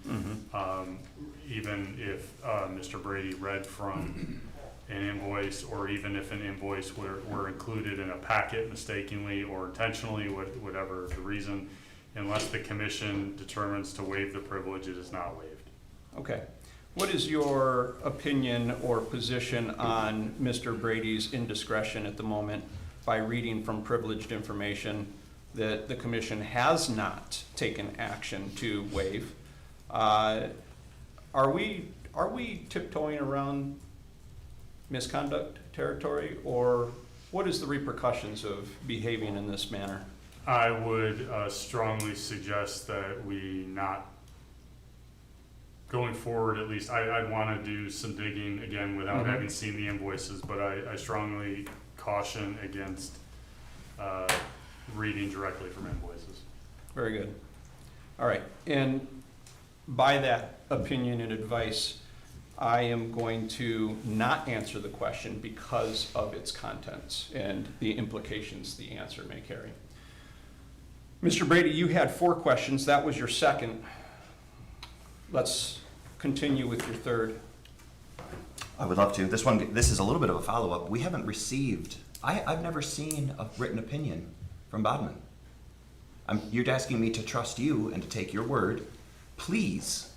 Even if Mr. Brady read from an invoice, or even if an invoice were included in a packet mistakenly or intentionally, whatever the reason, unless the commission determines to waive the privilege, it is not waived. Okay. What is your opinion or position on Mr. Brady's indiscretion at the moment by reading from privileged information that the commission has not taken action to waive? Are we tiptoeing around misconduct territory, or what is the repercussions of behaving in this manner? I would strongly suggest that we not, going forward at least, I'd want to do some digging again without having seen the invoices, but I strongly caution against reading directly from invoices. Very good. All right, and by that opinion and advice, I am going to not answer the question because of its contents and the implications the answer may carry. Mr. Brady, you had 4 questions. That was your second. Let's continue with your third. I would love to. This is a little bit of a follow-up. We haven't received, I've never seen a written opinion from Bodman. You're asking me to trust you and to take your word. Please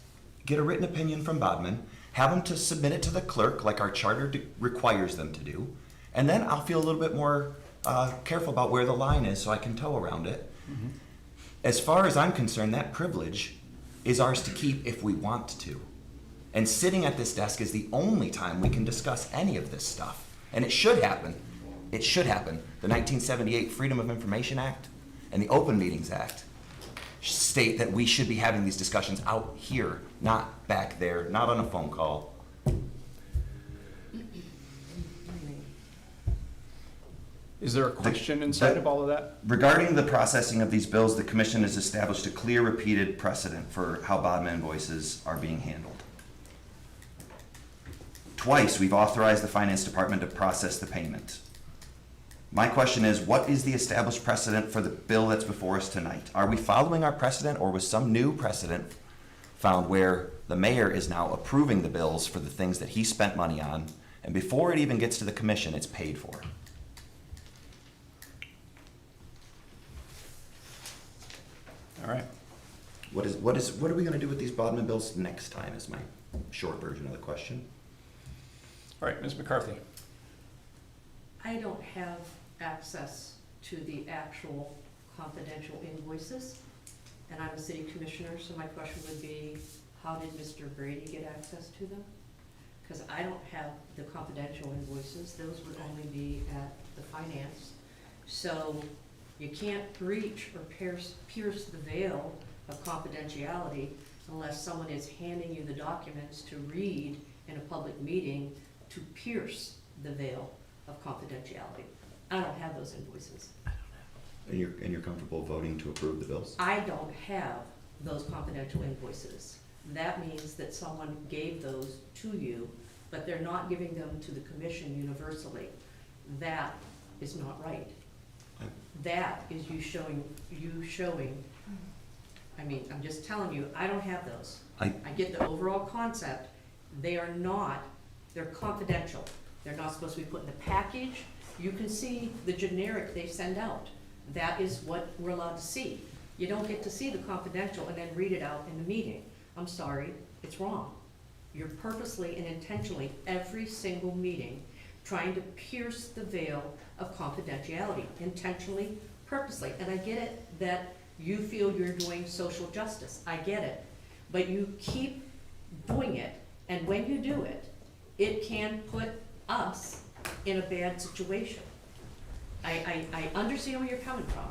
get a written opinion from Bodman. Have them to submit it to the clerk like our charter requires them to do. And then I'll feel a little bit more careful about where the line is so I can toe around it. As far as I'm concerned, that privilege is ours to keep if we want to. And sitting at this desk is the only time we can discuss any of this stuff. And it should happen. It should happen. The 1978 Freedom of Information Act and the Open Meetings Act state that we should be having these discussions out here, not back there, not on a phone call. Is there a question inside of all of that? Regarding the processing of these bills, the commission has established a clear, repeated precedent for how Bodman invoices are being handled. Twice, we've authorized the finance department to process the payment. My question is, what is the established precedent for the bill that's before us tonight? Are we following our precedent, or was some new precedent found where the mayor is now approving the bills for the things that he spent money on, and before it even gets to the commission, it's paid for? All right. What are we going to do with these Bodman bills next time is my short version of the question. All right, Ms. McCarthy. I don't have access to the actual confidential invoices, and I'm a city commissioner, so my question would be, how did Mr. Brady get access to them? Because I don't have the confidential invoices, those would only be at the finance. So you can't breach or pierce the veil of confidentiality unless someone is handing you the documents to read in a public meeting to pierce the veil of confidentiality. I don't have those invoices. And you're comfortable voting to approve the bills? I don't have those confidential invoices. That means that someone gave those to you, but they're not giving them to the commission universally. That is not right. That is you showing, I mean, I'm just telling you, I don't have those. I get the overall concept. They are not, they're confidential. They're not supposed to be put in the package. You can see the generic they send out. That is what we're allowed to see. You don't get to see the confidential and then read it out in the meeting. I'm sorry, it's wrong. You're purposely and intentionally, every single meeting, trying to pierce the veil of confidentiality, intentionally, purposely. And I get it that you feel you're doing social justice. I get it. But you keep doing it, and when you do it, it can put us in a bad situation. I understand where you're coming from,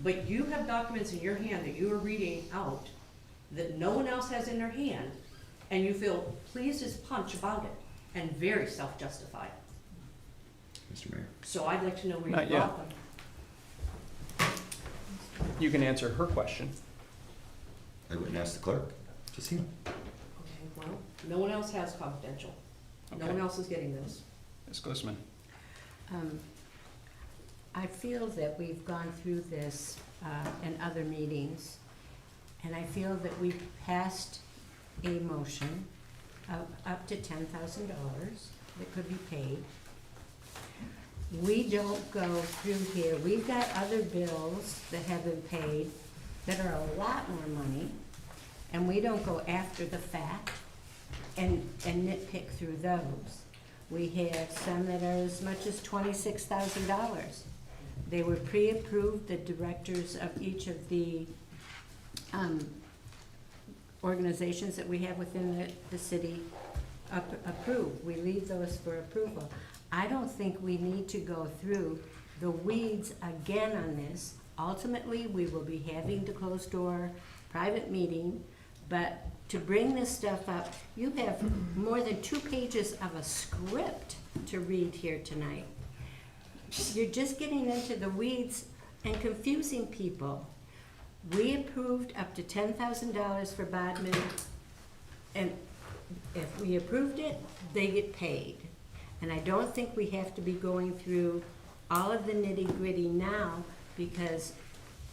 but you have documents in your hand that you are reading out that no one else has in their hand, and you feel pleased as punch about it, and very self-justified. Mr. Mayor. So I'd like to know where you Not yet. brought them. You can answer her question. I wouldn't ask the clerk, just him. Okay, well, no one else has confidential. No Okay. one else is getting this. Ms. Glissman. I feel that we've gone through this in other meetings, and I feel that we've passed a motion of up to $10,000 that could be paid. We don't go through here, we've got other bills that have been paid that are a lot more money, and we don't go after the fact and nitpick through those. We have some that are as much as $26,000. They were pre-approved, the directors of each of the organizations that we have within the city approved. We leave those for approval. I don't think we need to go through the weeds again on this. Ultimately, we will be having the closed door private meeting, but to bring this stuff up, you have more than 2 pages of a script to read here tonight. You're just getting into the weeds and confusing people. We approved up to $10,000 for Bodman, and if we approved it, they get paid. And I don't think we have to be going through all of the nitty-gritty now, because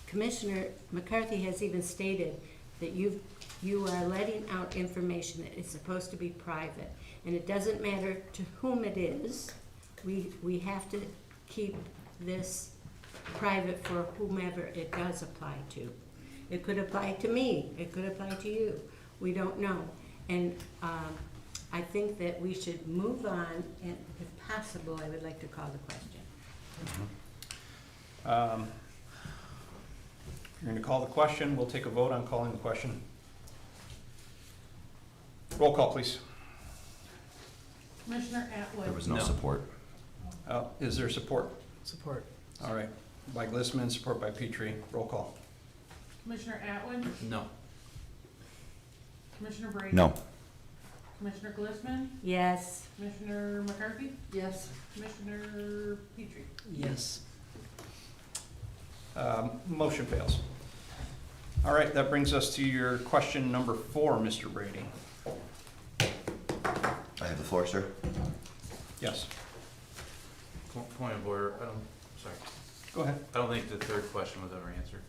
Commissioner McCarthy has even stated that you are letting out information that is supposed to be private. And it doesn't matter to whom it is, we have to keep this private for whomever it does apply to. It could apply to me, it could apply to you, we don't know. And I think that we should move on, and if possible, I would like to call the question. You're going to call the question. We'll take a vote on calling the question. Roll call, please. Commissioner Atwood. There was no No. support. Is there support? Support. All right. By Glissman, support by Petrie. Roll call. Commissioner Atwood, No. Commissioner Brady. No. Commissioner Glissman, Yes. Commissioner McCarthy, Yes. Commissioner Petrie. Yes. Motion fails. All right, that brings us to your question number 4, Mr. Brady. I have the floor, sir. Yes, Point of order, sorry. go ahead. I don't think the third question was ever answered.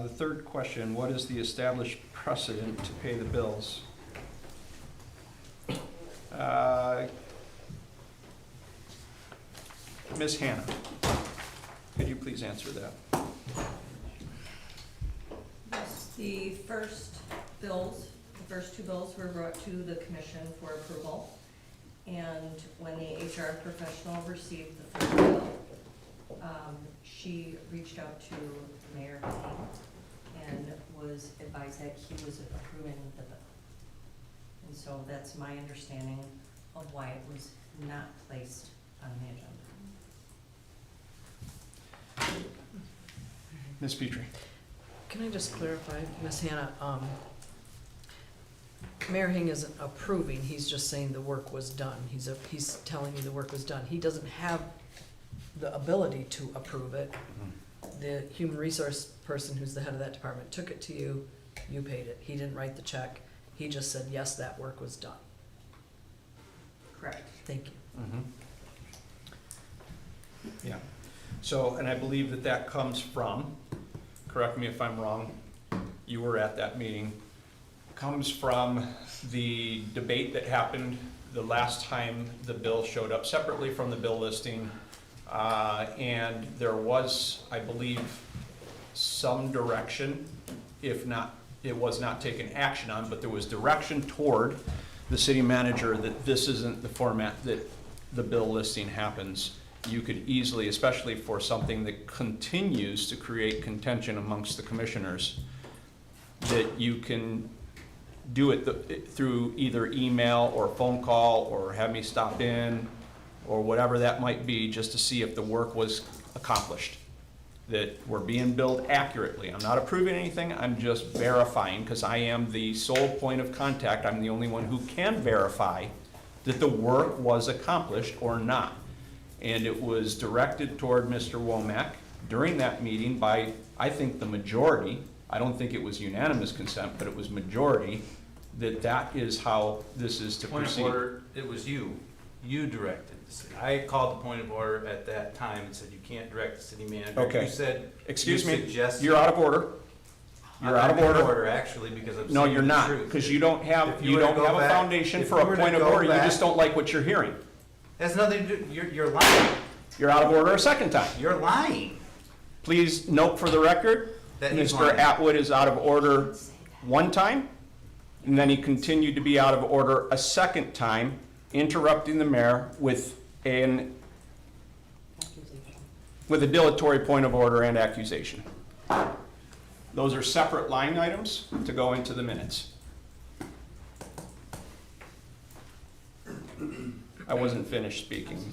The third question, what is the established precedent to pay the bills? Ms. Hannah, could you please answer that? The first bills, the first 2 bills were brought to the commission for approval. And when the HR professional received the first bill, she reached out to Mayor King and was advised that he was approving the bill. And so that's my understanding of why it was not placed on the agenda. Ms. Petrie? Can I just clarify, Ms. Hannah, Mayor Hing isn't approving, he's just saying the work was done. He's telling you the work was done. He doesn't have the ability to approve it. The human resource person who's the head of that department took it to you, you paid it. He didn't write the check. He just said, yes, that work was done. Correct. Thank you. Yeah. So, and I believe that that comes from, correct me if I'm wrong, you were at that meeting, comes from the debate that happened the last time the bill showed up separately from the bill listing. And there was, I believe, some direction, if not, it was not taken action on, but there was direction toward the city manager that this isn't the format that the bill listing happens. You could easily, especially for something that continues to create contention amongst the commissioners, that you can do it through either email or phone call or have me stop in or whatever that might be, just to see if the work was accomplished, that we're being billed accurately. I'm not approving anything, I'm just verifying, because I am the sole point of contact. I'm the only one who can verify that the work was accomplished or not. and it was directed toward Mr. Womack during that meeting by, I think, the majority. I don't think it was unanimous consent, but it was majority, that is how this is to Point of proceed. order, it was you. You directed the city. I called the point of order at that time and said you can't direct the city manager. Okay. You said, Excuse you me, suggested- you're out of order. You're out of I'm in order. actually, because I'm No, saying you're the not, truth. because you don't If have, you you were to don't go have a back- foundation if for you a were to point of go order, you back- just don't like what you're hearing. Has nothing to do, you're lying. You're out of order a second time. You're lying. Please note for the record, That he's Mr. lying. Atwood is out of order one time, and then he continued to be out of order a second time, interrupting the mayor with a dilatory point of order and accusation. Those are separate line items to go into the minutes. I wasn't finished speaking,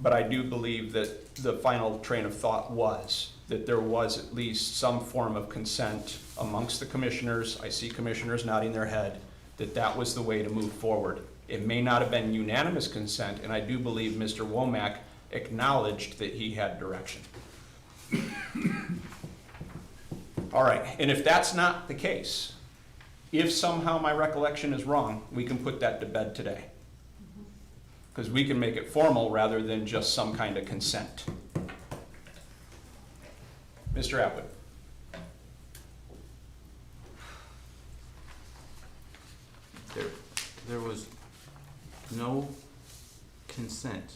but I do believe that the final train of thought was that there was at least some form of consent amongst the commissioners. I see commissioners nodding their head, that was the way to move forward. It may not have been unanimous consent, and I do believe Mr. Womack acknowledged that he had direction. All right, and if that's not the case, if somehow my recollection is wrong, we can put that to bed today. Because we can make it formal rather than just some kind of consent. Mr. Atwood. There was no consent.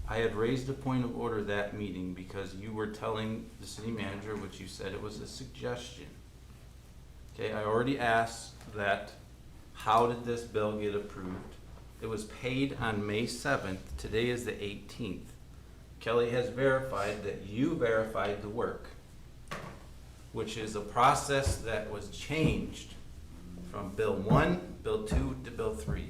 I had raised a point of order that meeting because you were telling the city manager, which you said it was a suggestion. Okay, I already asked that, how did this bill get approved? It was paid on May 7th. Today is the 18th. Kelly has verified that you verified the work, which is a process that was changed from Bill 1, Bill 2 to Bill 3.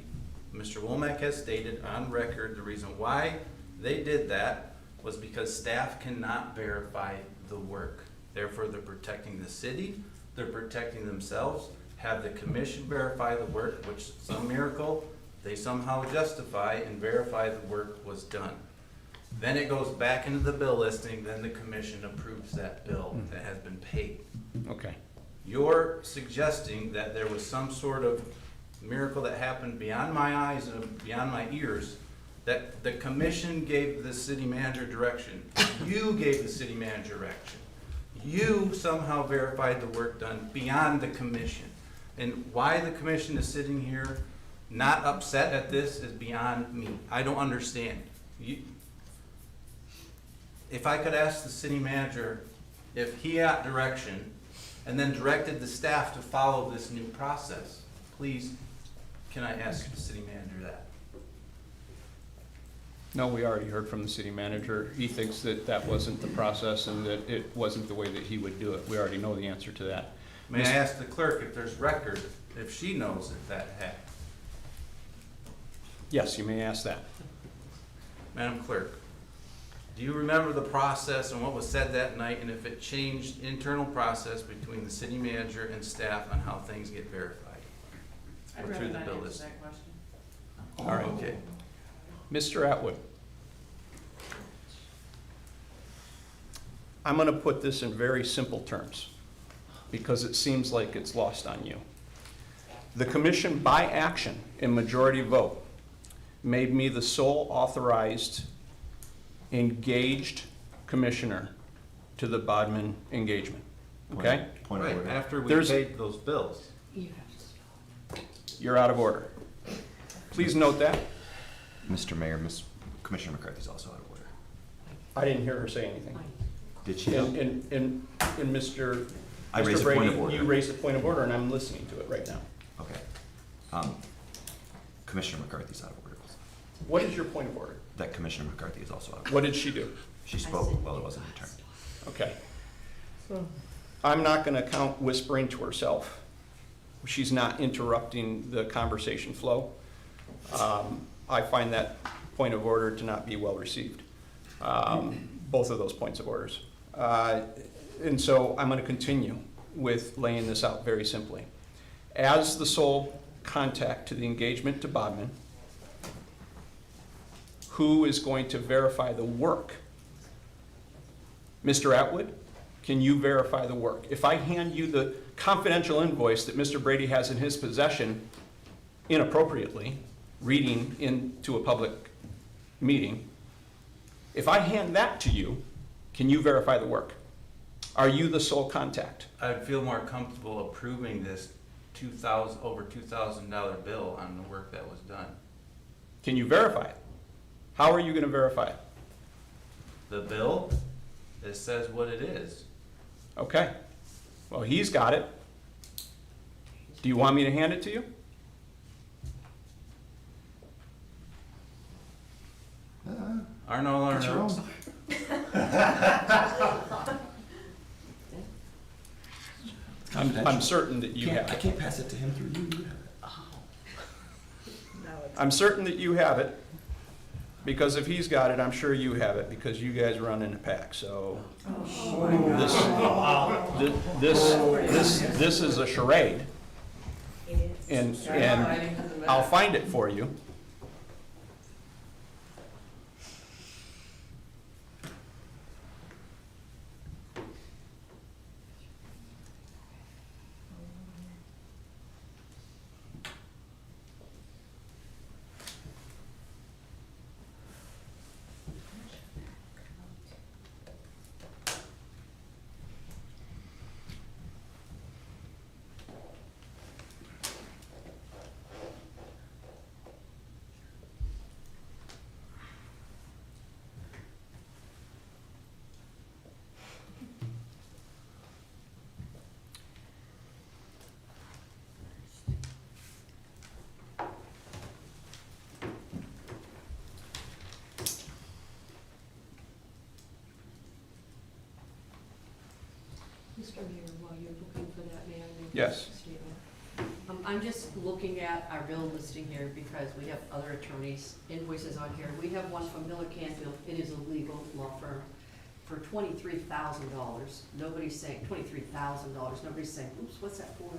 Mr. Womack has stated on record the reason why they did that was because staff cannot verify the work. Therefore, they're protecting the city, they're protecting themselves, have the commission verify the work, which some miracle, they somehow justify and verify the work was done. Then it goes back into the bill listing, then the commission approves that bill that has been paid. Okay. You're suggesting that there was some sort of miracle that happened beyond my eyes and beyond my ears, that the commission gave the city manager direction. You gave the city manager direction. You somehow verified the work done beyond the commission. And why the commission is sitting here not upset at this is beyond me. I don't understand. If I could ask the city manager if he got direction and then directed the staff to follow this new process, please, can I ask the city manager that? No, we already heard from the city manager. He thinks that that wasn't the process and that it wasn't the way that he would do it. We already know the answer to that. May I ask the clerk if there's record, if she knows if that happened? Yes, you may ask that. Madam Clerk, do you remember the process and what was said that night, and if it changed internal process between the city manager and staff on how things get verified? I'd Or rather through the not bill answer listing? that question. All right. Okay. Mr. Atwood. I'm going to put this in very simple terms because it seems like it's lost on you. The commission, by action and majority vote, made me the sole authorized engaged commissioner to the Bodman engagement. Okay? Point of Right, order. after we There's- paid those bills. You're out of order. Please note that. Mr. Mayor, Commissioner McCarthy's also out of order. I didn't hear her say anything. Did she? And Mr. I raised Mr. a point Brady, of order. you raised a point of order, and I'm listening to it right now. Okay. Commissioner McCarthy's out of order. What is your point of order? That Commissioner McCarthy is also out of order. What did she do? She spoke while it wasn't her turn. Okay. I'm not going to count whispering to herself. She's not interrupting the conversation flow. I find that point of order to not be well received. Both of those points of orders. And so I'm going to continue with laying this out very simply. As the sole contact to the engagement to Bodman, who is going to verify the work? Mr. Atwood, can you verify the work? If I hand you the confidential invoice that Mr. Brady has in his possession inappropriately, reading into a public meeting, if I hand that to you, can you verify the work? Are you the sole contact? I'd feel more comfortable approving this over $2,000 bill on the work that was done. Can you verify it? How are you going to verify it? The bill, it says what it is. Okay. Well, he's got it. Do you want me to hand it to you? Arno Larno. I'm certain that you have I it. can't pass it to him through you. I'm certain that you have it, because if he's got it, I'm sure you have it, because you guys run in a pack, so. This is a charade. And I'll find it for you. Mr. Mayor, while you're looking for that, may I make Yes. a statement? I'm just looking at our bill listing here because we have other attorneys' invoices on here. We have one from Miller Canfield, it is a legal law firm, for $23,000. Nobody's saying, $23,000, nobody's saying, oops, what's that for?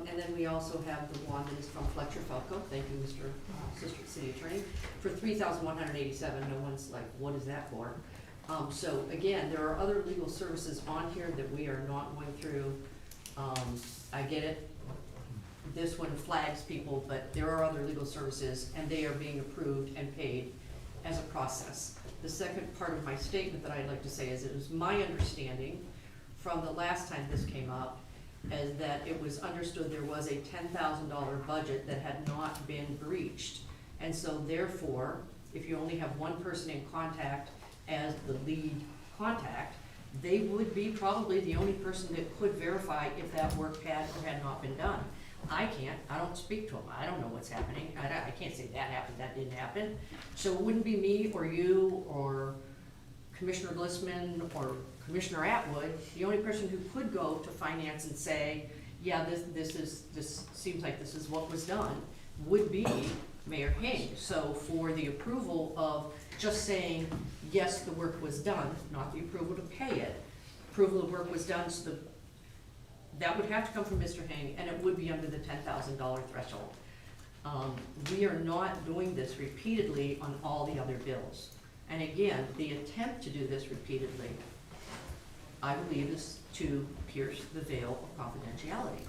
And then we also have the one that is from Fletcher Falco, thank you, Mr. Assistant City Attorney, for $3,187. No one's like, what is that for? So again, there are other legal services on here that we are not going through. I get it, this one flags people, but there are other legal services and they are being approved and paid as a process. The second part of my statement that I'd like to say is it was my understanding from the last time this came up is that it was understood there was a $10,000 budget that had not been breached. And so therefore, if you only have one person in contact as the lead contact, they would be probably the only person that could verify if that work had or had not been done. I can't, I don't speak to them, I don't know what's happening, I can't say that happened, that didn't happen. So it wouldn't be me or you or Commissioner Glissman or Commissioner Atwood. The only person who could go to finance and say, yeah, this seems like this is what was done, would be Mayor Hing. So for the approval of just saying, yes, the work was done, not the approval to pay it, approval of work was done, so that would have to come from Mr. Hing, and it would be under the $10,000 threshold. We are not doing this repeatedly on all the other bills. And again, the attempt to do this repeatedly, I believe, is to pierce the veil of confidentiality.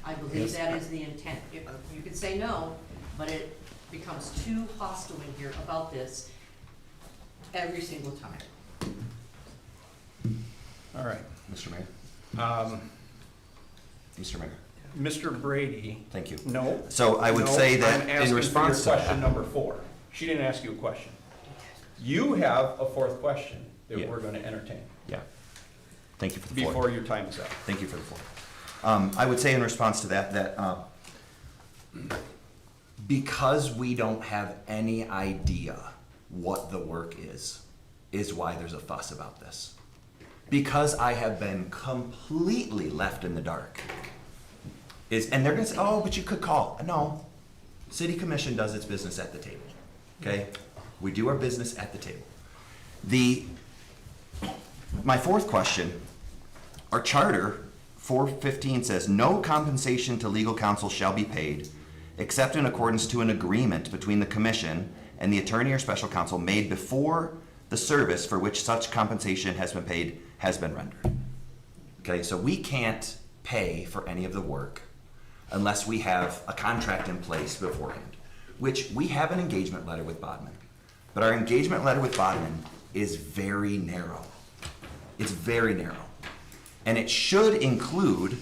I believe that is the intent. You could say no, but it becomes too hostile in here about this every single time. All right. Mr. Mayor? Mr. Mayor? Mr. Brady. Thank you. No. So I would No, say that I'm in asking response for to your question that. number 4. She didn't ask you a question. You have a 4th question that Yeah. we're going to entertain Yeah. Thank you for the floor. before your time is up. Thank you for the floor. I would say in response to that because we don't have any idea what the work is why there's a fuss about this. Because I have been completely left in the dark. And they're gonna say, oh, but you could call. No, City Commission does its business at the table, okay? We do our business at the table. My 4th question, our charter, 415 says, no compensation to legal counsel shall be paid except in accordance to an agreement between the commission and the attorney or special counsel made before the service for which such compensation has been paid has been rendered. Okay, so we can't pay for any of the work unless we have a contract in place beforehand, which we have an engagement letter with Bodman. But our engagement letter with Bodman is very narrow. It's very narrow. And it should include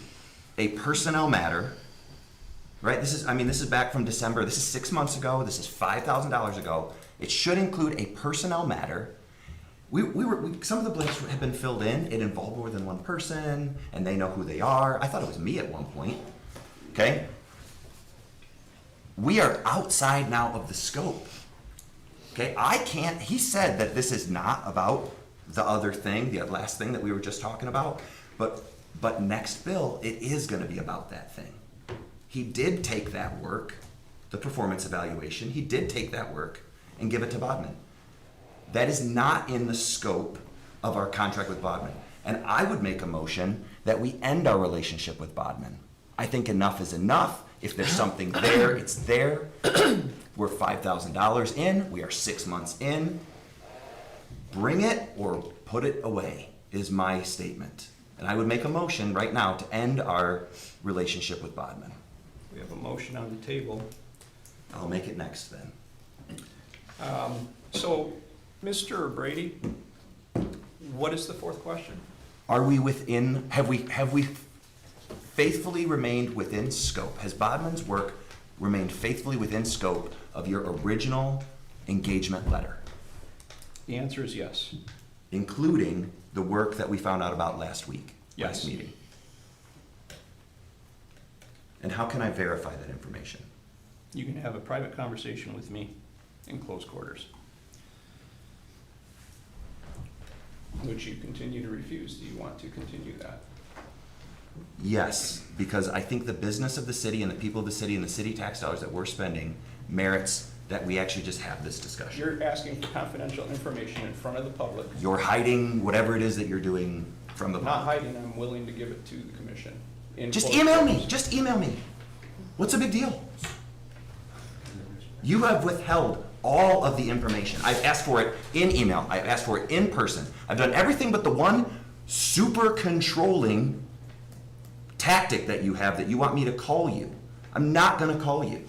a personnel matter, right? This is back from December. This is 6 months ago. This is $5,000 ago. It should include a personnel matter. Some of the blanks have been filled in. It involved more than one person, and they know who they are. I thought it was me at one point. Okay? We are outside now of the scope. Okay? He said that this is not about the other thing, the last thing that we were just talking about, but next bill, it is going to be about that thing. He did take that work, the performance evaluation, he did take that work and give it to Bodman. That is not in the scope of our contract with Bodman. And I would make a motion that we end our relationship with Bodman. I think enough is enough. If there's something there, it's there. We're $5,000 in, we are 6 months in. Bring it or put it away is my statement. And I would make a motion right now to end our relationship with Bodman. We have a motion on the table. I'll make it next then. So, Mr. Brady, what is the fourth question? Are we within, have we faithfully remained within scope? Has Bodman's work remained faithfully within scope of your original engagement letter? The answer is yes. Including the work that we found out about last Yes. meeting. And how can I verify that information? You can have a private conversation with me in close quarters, which you continue to refuse. Do you want to continue that? Yes, because I think the business of the city and the people of the city and the city tax dollars that we're spending merits that we actually just have this discussion. You're asking for confidential information in front of the public. You're hiding whatever it is that you're doing from the I'm not public. hiding, I'm willing to give it to the commission. in Just close email me, quarters. just email me. What's the big deal? You have withheld all of the information. I've asked for it in email, I've asked for it in person. I've done everything but the one super controlling tactic that you have that you want me to call you. I'm not gonna call you.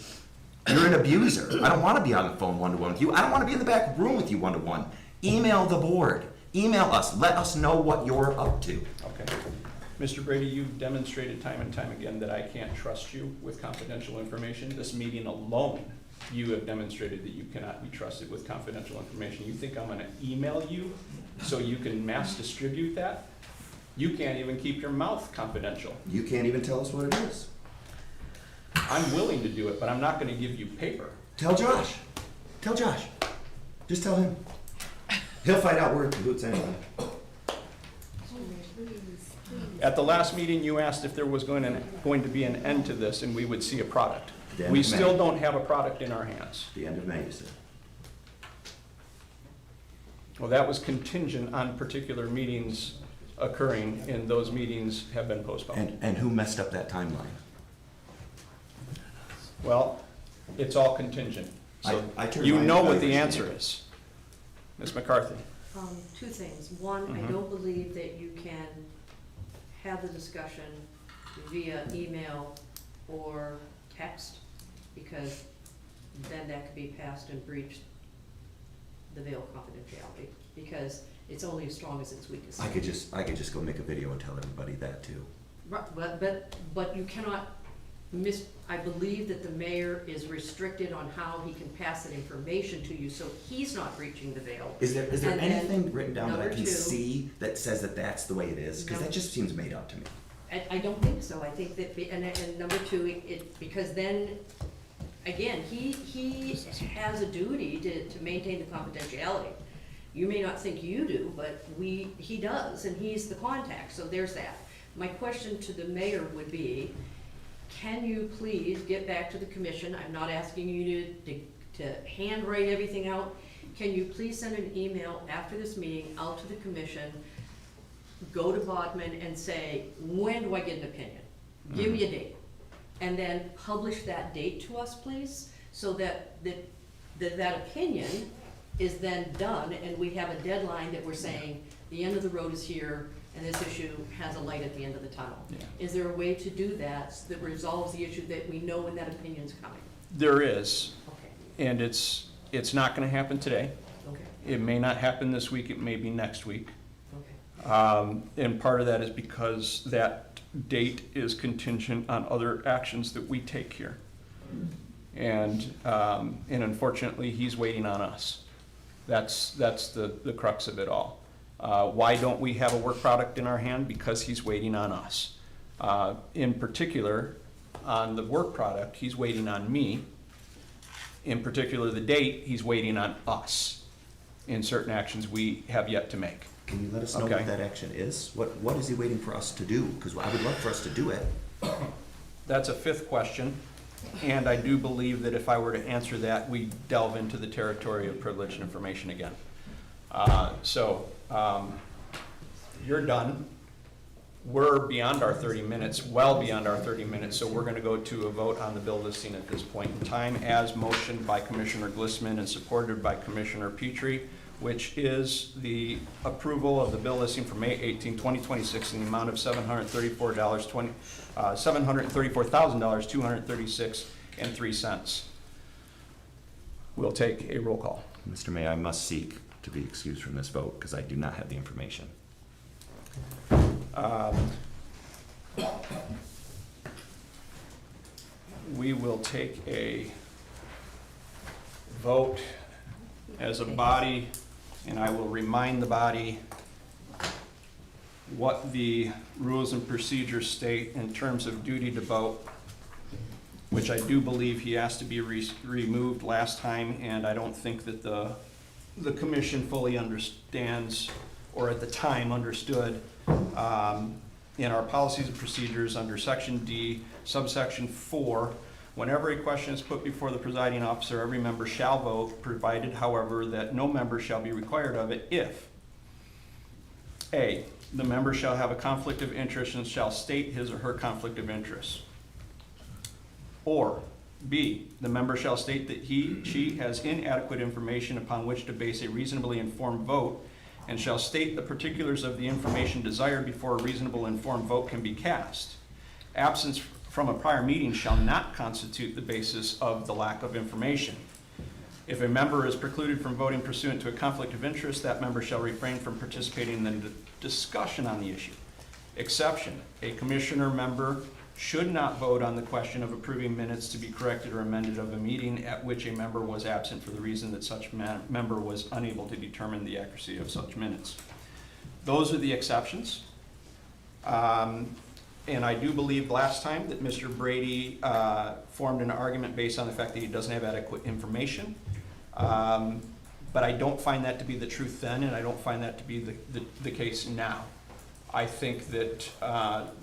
You're an abuser. I don't wanna be on the phone one-to-one with you. I don't wanna be in the back room with you one-to-one. Email the board. Email us. Let us know what you're up to. Okay. Mr. Brady, you've demonstrated time and time again that I can't trust you with confidential information. This meeting alone, you have demonstrated that you cannot be trusted with confidential information. You think I'm gonna email you so you can mass distribute that? You can't even keep your mouth confidential. You can't even tell us what it is. I'm willing to do it, but I'm not gonna give you paper. Tell Josh. Tell Josh. Just tell him. He'll find out where it cahoots anyway. At the last meeting, you asked if there was going to be an end to this and we would see a product. The end We of May. still don't have a product in our hands. The end of May, you said. Well, that was contingent on particular meetings occurring, and those meetings have been postponed. And who messed up that timeline? Well, it's all contingent. So I turned you my know what the evaluation answer in. is. Ms. McCarthy? Two things. One, I Mhm. don't believe that you can have the discussion via email or text, because then that could be passed and breached the veil of confidentiality, because it's only as strong as its weakest. I could just go make a video and tell everybody that too. Right, but you cannot I believe that the mayor is restricted on how he can pass that information to you, so he's not breaching the veil. Is there And then, anything written down that I number can two- see that says that that's the way it is? Because No. that just seems made up to me. I don't think so. I think that, and number two, because then, again, he has a duty to maintain the confidentiality. You may not think you do, but he does, and he's the contact, so there's that. My question to the mayor would be, can you please get back to the commission? I'm not asking you to handwrite everything out. Can you please send an email after this meeting out to the commission, go to Bodman and say, when do I get an opinion? Give me a date. And then publish that date to us, please, so that that opinion is then done, and we have a deadline that we're saying, the end of the road is here, and this issue has a light at the end of the tunnel. Yeah. Is there a way to do that that resolves the issue that we know when that opinion's coming? There is, Okay, and it's not gonna happen today. okay, It may not happen this week, it may be next week. okay. And part of that is because that date is contingent on other actions that we take here. And unfortunately, he's waiting on us. That's the crux of it all. Why don't we have a work product in our hand? Because he's waiting on us. In particular, on the work product, he's waiting on me. In particular, the date, he's waiting on us in certain actions we have yet to make. Can you let us know Okay. what that action is? What is he waiting for us to do? Because I would love for us to do it. That's a fifth question, and I do believe that if I were to answer that, we delve into the territory of privileged information again. You're done. We're beyond our 30 minutes, well beyond our 30 minutes, so we're gonna go to a vote on the bill listing at this point in time, as motioned by Commissioner Glissman and supported by Commissioner Petrie, which is the approval of the bill listing for May 18, 2026 in the amount of $734,236.03. We'll take a roll call. Mr. Mayor, I must seek to be excused from this vote because I do not have the information. We will take a vote as a body, and I will remind the body what the rules and procedures state in terms of duty to vote, which I do believe he asked to be removed last time, and I don't think that the commission fully understands, or at the time understood, in our policies and procedures under section D, subsection 4, whenever a question is put before the presiding officer, every member shall vote, provided, however, that no member shall be required of it if A, the member shall have a conflict of interest and shall state his or her conflict of interest. Or B, the member shall state that she has inadequate information upon which to base a reasonably informed vote and shall state the particulars of the information desired before a reasonable informed vote can be cast. Absence from a prior meeting shall not constitute the basis of the lack of information. If a member is precluded from voting pursuant to a conflict of interest, that member shall refrain from participating in the discussion on the issue. Exception, a commissioner member should not vote on the question of approving minutes to be corrected or amended of a meeting at which a member was absent for the reason that such member was unable to determine the accuracy of such minutes. Those are the exceptions. And I do believe last time that Mr. Brady formed an argument based on the fact that he doesn't have adequate information. But I don't find that to be the truth then, and I don't find that to be the case now. I think that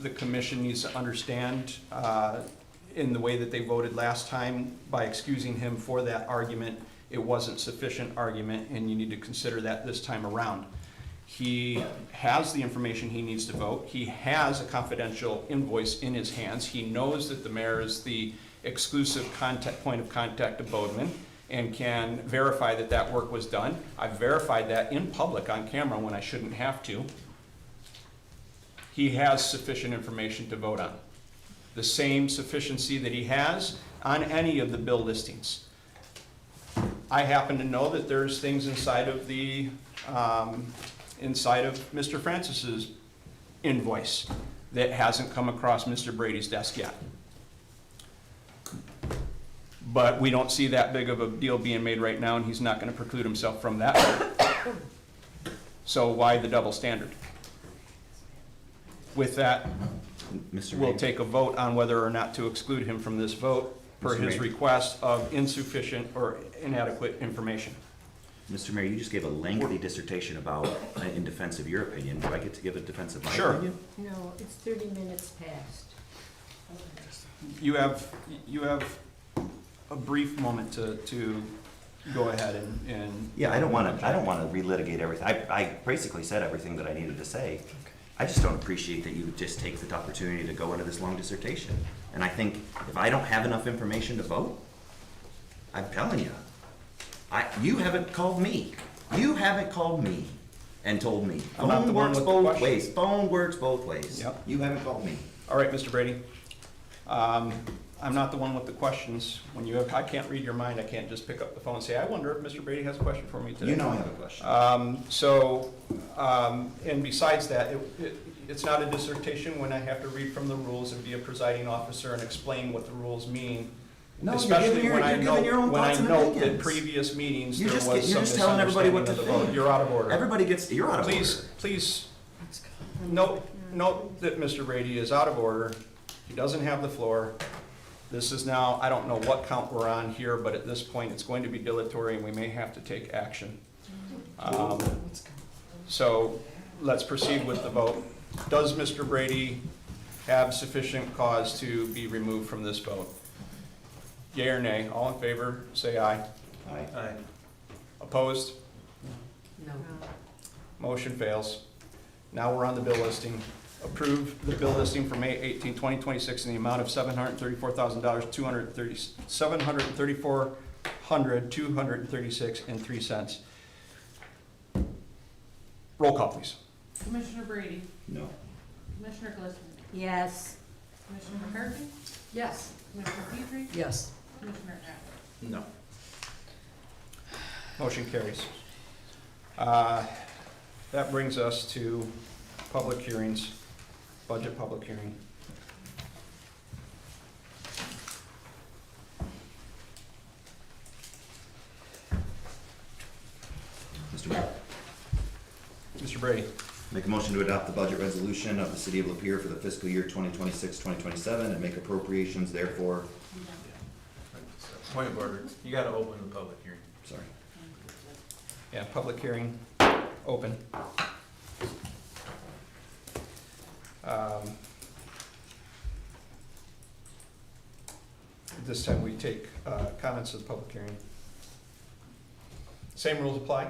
the commission needs to understand in the way that they voted last time, by excusing him for that argument, it wasn't sufficient argument, and you need to consider that this time around. He has the information he needs to vote. He has a confidential invoice in his hands. He knows that the mayor is the exclusive point of contact of Bodeman and can verify that that work was done. I've verified that in public on camera when I shouldn't have to. He has sufficient information to vote on. The same sufficiency that he has on any of the bill listings. I happen to know that there's things inside of the inside of Mr. Francis's invoice that hasn't come across Mr. Brady's desk yet. But we don't see that big of a deal being made right now, and he's not going to preclude himself from that. So why the double standard? With that, we'll take a vote on whether or not to exclude him from this vote per his request of insufficient or inadequate information. Mr. Mayor, you just gave a lengthy dissertation about, in defense of your opinion. Do I get to give a defense of my opinion? No, it's 30 minutes past. You have a brief moment to go ahead and. Yeah, I don't want to relitigate everything. I basically said everything that I needed to say. I just don't appreciate that you just take the opportunity to go into this long dissertation. And I think if I don't have enough information to vote, I'm telling you, You haven't called me. You haven't called me and told me. I'm not the Phone one works with the both question. ways. Phone works both ways. Yep. You haven't called me. All right, Mr. Brady. I'm not the one with the questions. When you have, I can't read your mind, I can't just pick up the phone and say, I wonder if Mr. Brady has a question for me today. You know I have a question. And besides that, it's not a dissertation when I have to read from the rules and be a presiding officer and explain what the rules mean. No, you're Especially giving your- when I you're giving your own know, when I thoughts and know that opinions. previous meetings, You're there just was get- you're some just telling everybody what misunderstanding to of the vote. think. You're out of order. Everybody gets, you're out of order. Please, note that Mr. Brady is out of order. He doesn't have the floor. This is now, I don't know what count we're on here, but at this point, it's going to be dilatory and we may have to take action. So let's proceed with the vote. Does Mr. Brady have sufficient cause to be removed from this vote? Yea or nay? All in favor, say aye. Aye. Opposed? No. Motion fails. Now we're on the bill listing. Approve the bill listing for May 18, 2026 in the amount of $734,000, $236.03. Roll call, please. Commissioner Brady, No. Commissioner Glistman, Yes. Commissioner McCarthy, Yes. Commissioner Petrie, Yes. Commissioner Atwood. No. Motion carries. That brings us to public hearings, budget public hearing. Mr. Mayor. Mr. Brady. Make a motion to adopt the budget resolution of the City of Lapeer for the fiscal year 2026-2027 and make appropriations therefore. Point of order, you gotta open the public hearing. Sorry. Yeah, public hearing, open. This time we take comments of the public hearing. Same rules apply?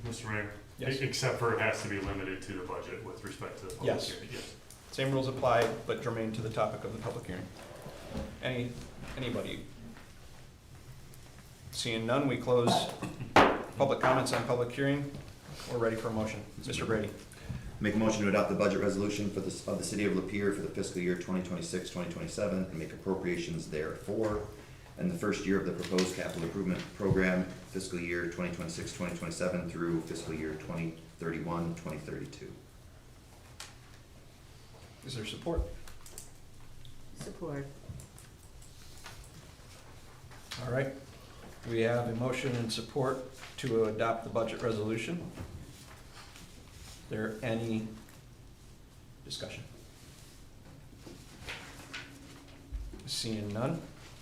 Mr. Mayor? Yes. Except for it has to be limited to the budget with respect to the public Yes. hearing. Yes. Same rules apply, but germane to the topic of the public hearing. Anybody? Seeing none, we close public comments on public hearing. We're ready for a motion. Mr. Brady. Make a motion to adopt the budget resolution of the City of Lapeer for the fiscal year 2026-2027 and make appropriations therefore. And the first year of the proposed capital improvement program, fiscal year 2026-2027 through fiscal year 2031-2032. Is there support? Support. All right. We have a motion and support to adopt the budget resolution. Is there any discussion? Seeing none,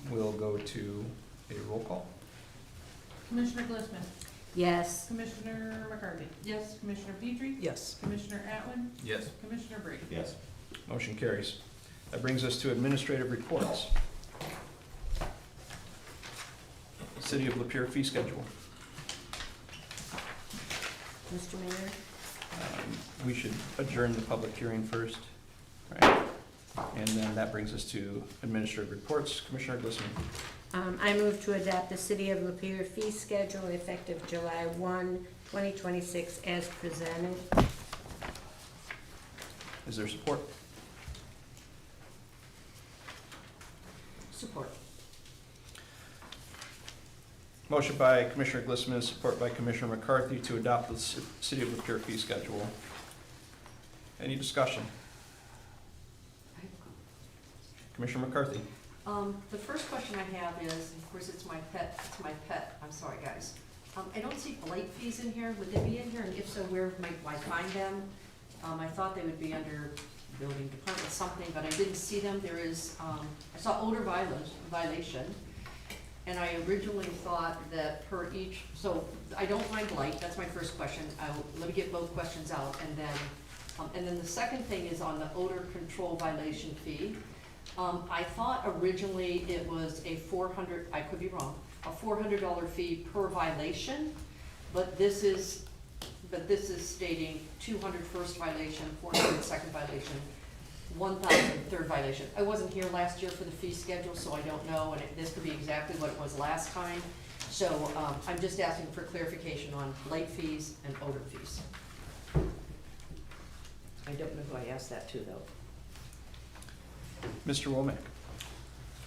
we'll go to a roll call. Commissioner Glistman, Yes. Commissioner McCarthy, Yes. Commissioner Petrie, Yes. Commissioner Atwood, Yes. Commissioner Brady. Yes. Motion carries. That brings us to administrative reports. City of Lapeer fee schedule. Mr. Mayor? We should adjourn the public hearing first, right? And then that brings us to administrative reports. Commissioner Glistman. I move to adopt the City of Lapeer fee schedule effective July 1, 2026 as presented. Is there support? Support. Motion by Commissioner Glistman, support by Commissioner McCarthy to adopt the City of Lapeer fee schedule. Any discussion? Commissioner McCarthy. The first question I have is, of course, it's my pet, I'm sorry, guys. I don't see blight fees in here. Would they be in here? And if so, where might I find them? I thought they would be under building department something, but I didn't see them. There is, I saw odor violation. And I originally thought that per each, so I don't mind blight, that's my first question. Let me get both questions out, and then the second thing is on the odor control violation fee. I thought originally it was a $400, I could be wrong, a $400 fee per violation, but this is stating 200 first violation, 400 second violation. 1,003rd violation. I wasn't here last year for the fee schedule, so I don't know, and this could be exactly what it was last time. So I'm just asking for clarification on late fees and odor fees. I don't know who I asked that to, though. Mr. Womack?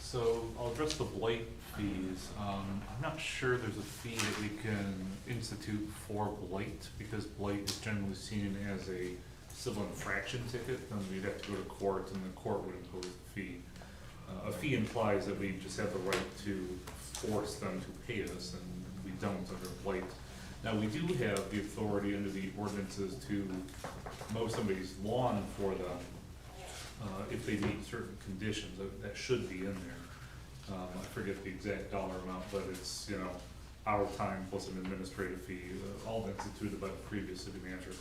So I'll address the blight fees. I'm not sure there's a fee that we can institute for blight, because blight is generally seen as a civil infraction ticket, and we'd have to go to court, and the court would impose the fee. A fee implies that we just have the right to force them to pay us, and we don't under blight. Now, we do have the authority under the ordinances to mow somebody's lawn for them, if they meet certain conditions. That should be in there. I forget the exact dollar amount, but it's, you know, our time plus an administrative fee, all instituted by the previous city manager.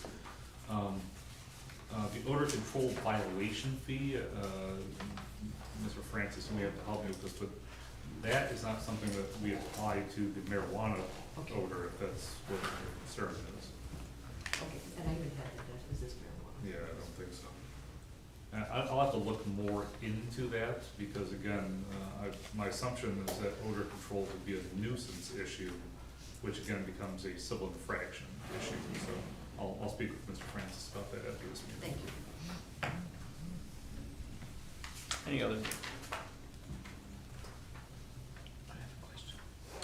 The odor control violation fee, Mr. Francis, you may have to help me with this, but that is not something that we apply to the marijuana odor, if that's what your concern is. Okay, and I even had that, is this marijuana? Yeah, I don't think so. I'll have to look more into that, because again, my assumption is that odor control would be a nuisance issue, which again becomes a civil infraction issue. So I'll speak with Mr. Francis about that after this meeting. Thank you. Any other?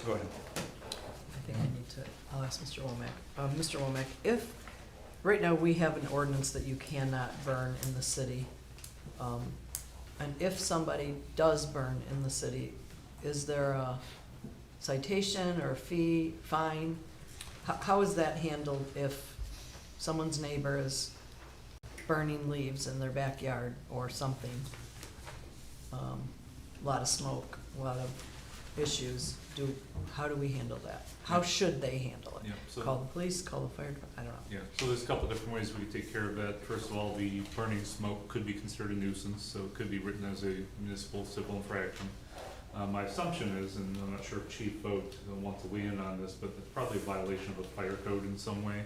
Go ahead. I think I need to, I'll ask Mr. Womack. Mr. Womack, if, right now, we have an ordinance that you cannot burn in the city, and if somebody does burn in the city, is there a citation or a fee, fine? How is that handled if someone's neighbor is burning leaves in their backyard or something? A lot of smoke, a lot of issues. How do we handle that? How should they handle it? Yeah, so- Call the police, call the fire department, I don't know. Yeah, so there's a couple different ways we could take care of that. First of all, the burning smoke could be considered a nuisance, so it could be written as a municipal civil infraction. My assumption is, and I'm not sure if Chief Vogt wants to weigh in on this, but it's probably a violation of the fire code in some way.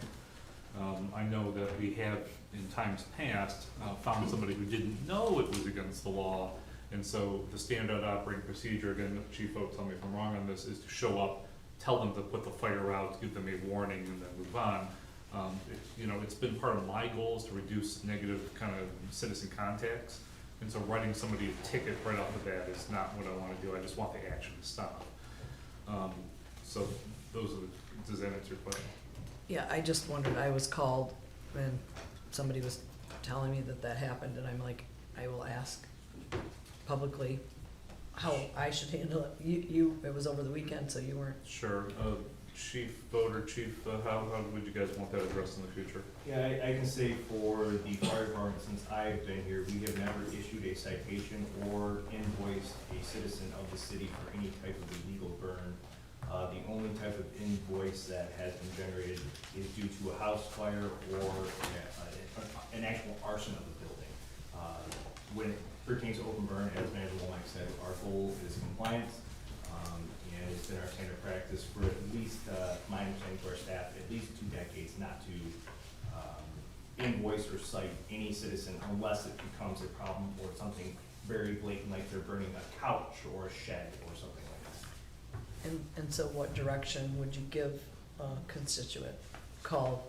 I know that we have, in times past, found somebody who didn't know it was against the law, and so the standard operating procedure, again, Chief Vogt, tell me if I'm wrong on this, is to show up, tell them to put the fire out, give them a warning, and then move on. You know, it's been part of my goals to reduce negative kind of citizen contacts, and so writing somebody a ticket right off the bat is not what I want to do. I just want the action to stop. So those are does that answer your question? Yeah, I just wondered, I was called and somebody was telling me that that happened, and I'm like, I will ask publicly how I should handle it. It was over the weekend, so you weren't. Sure. Chief Vogt, Chief, how would you guys want that addressed in the future? Yeah, I can say for the fire department, since I've been here, we have never issued a citation or invoiced a citizen of the city for any type of illegal burn. The only type of invoice that has been generated is due to a house fire or an actual arson of the building. When it pertains to open burn, as Manager Womack said, our goal is compliance. And it's been our standard practice for at least, my understanding to our staff, at least 2 decades, not to invoice or cite any citizen unless it becomes a problem or something very blatant, like they're burning a couch or a shed or something like that. And so what direction would you give a constituent? Call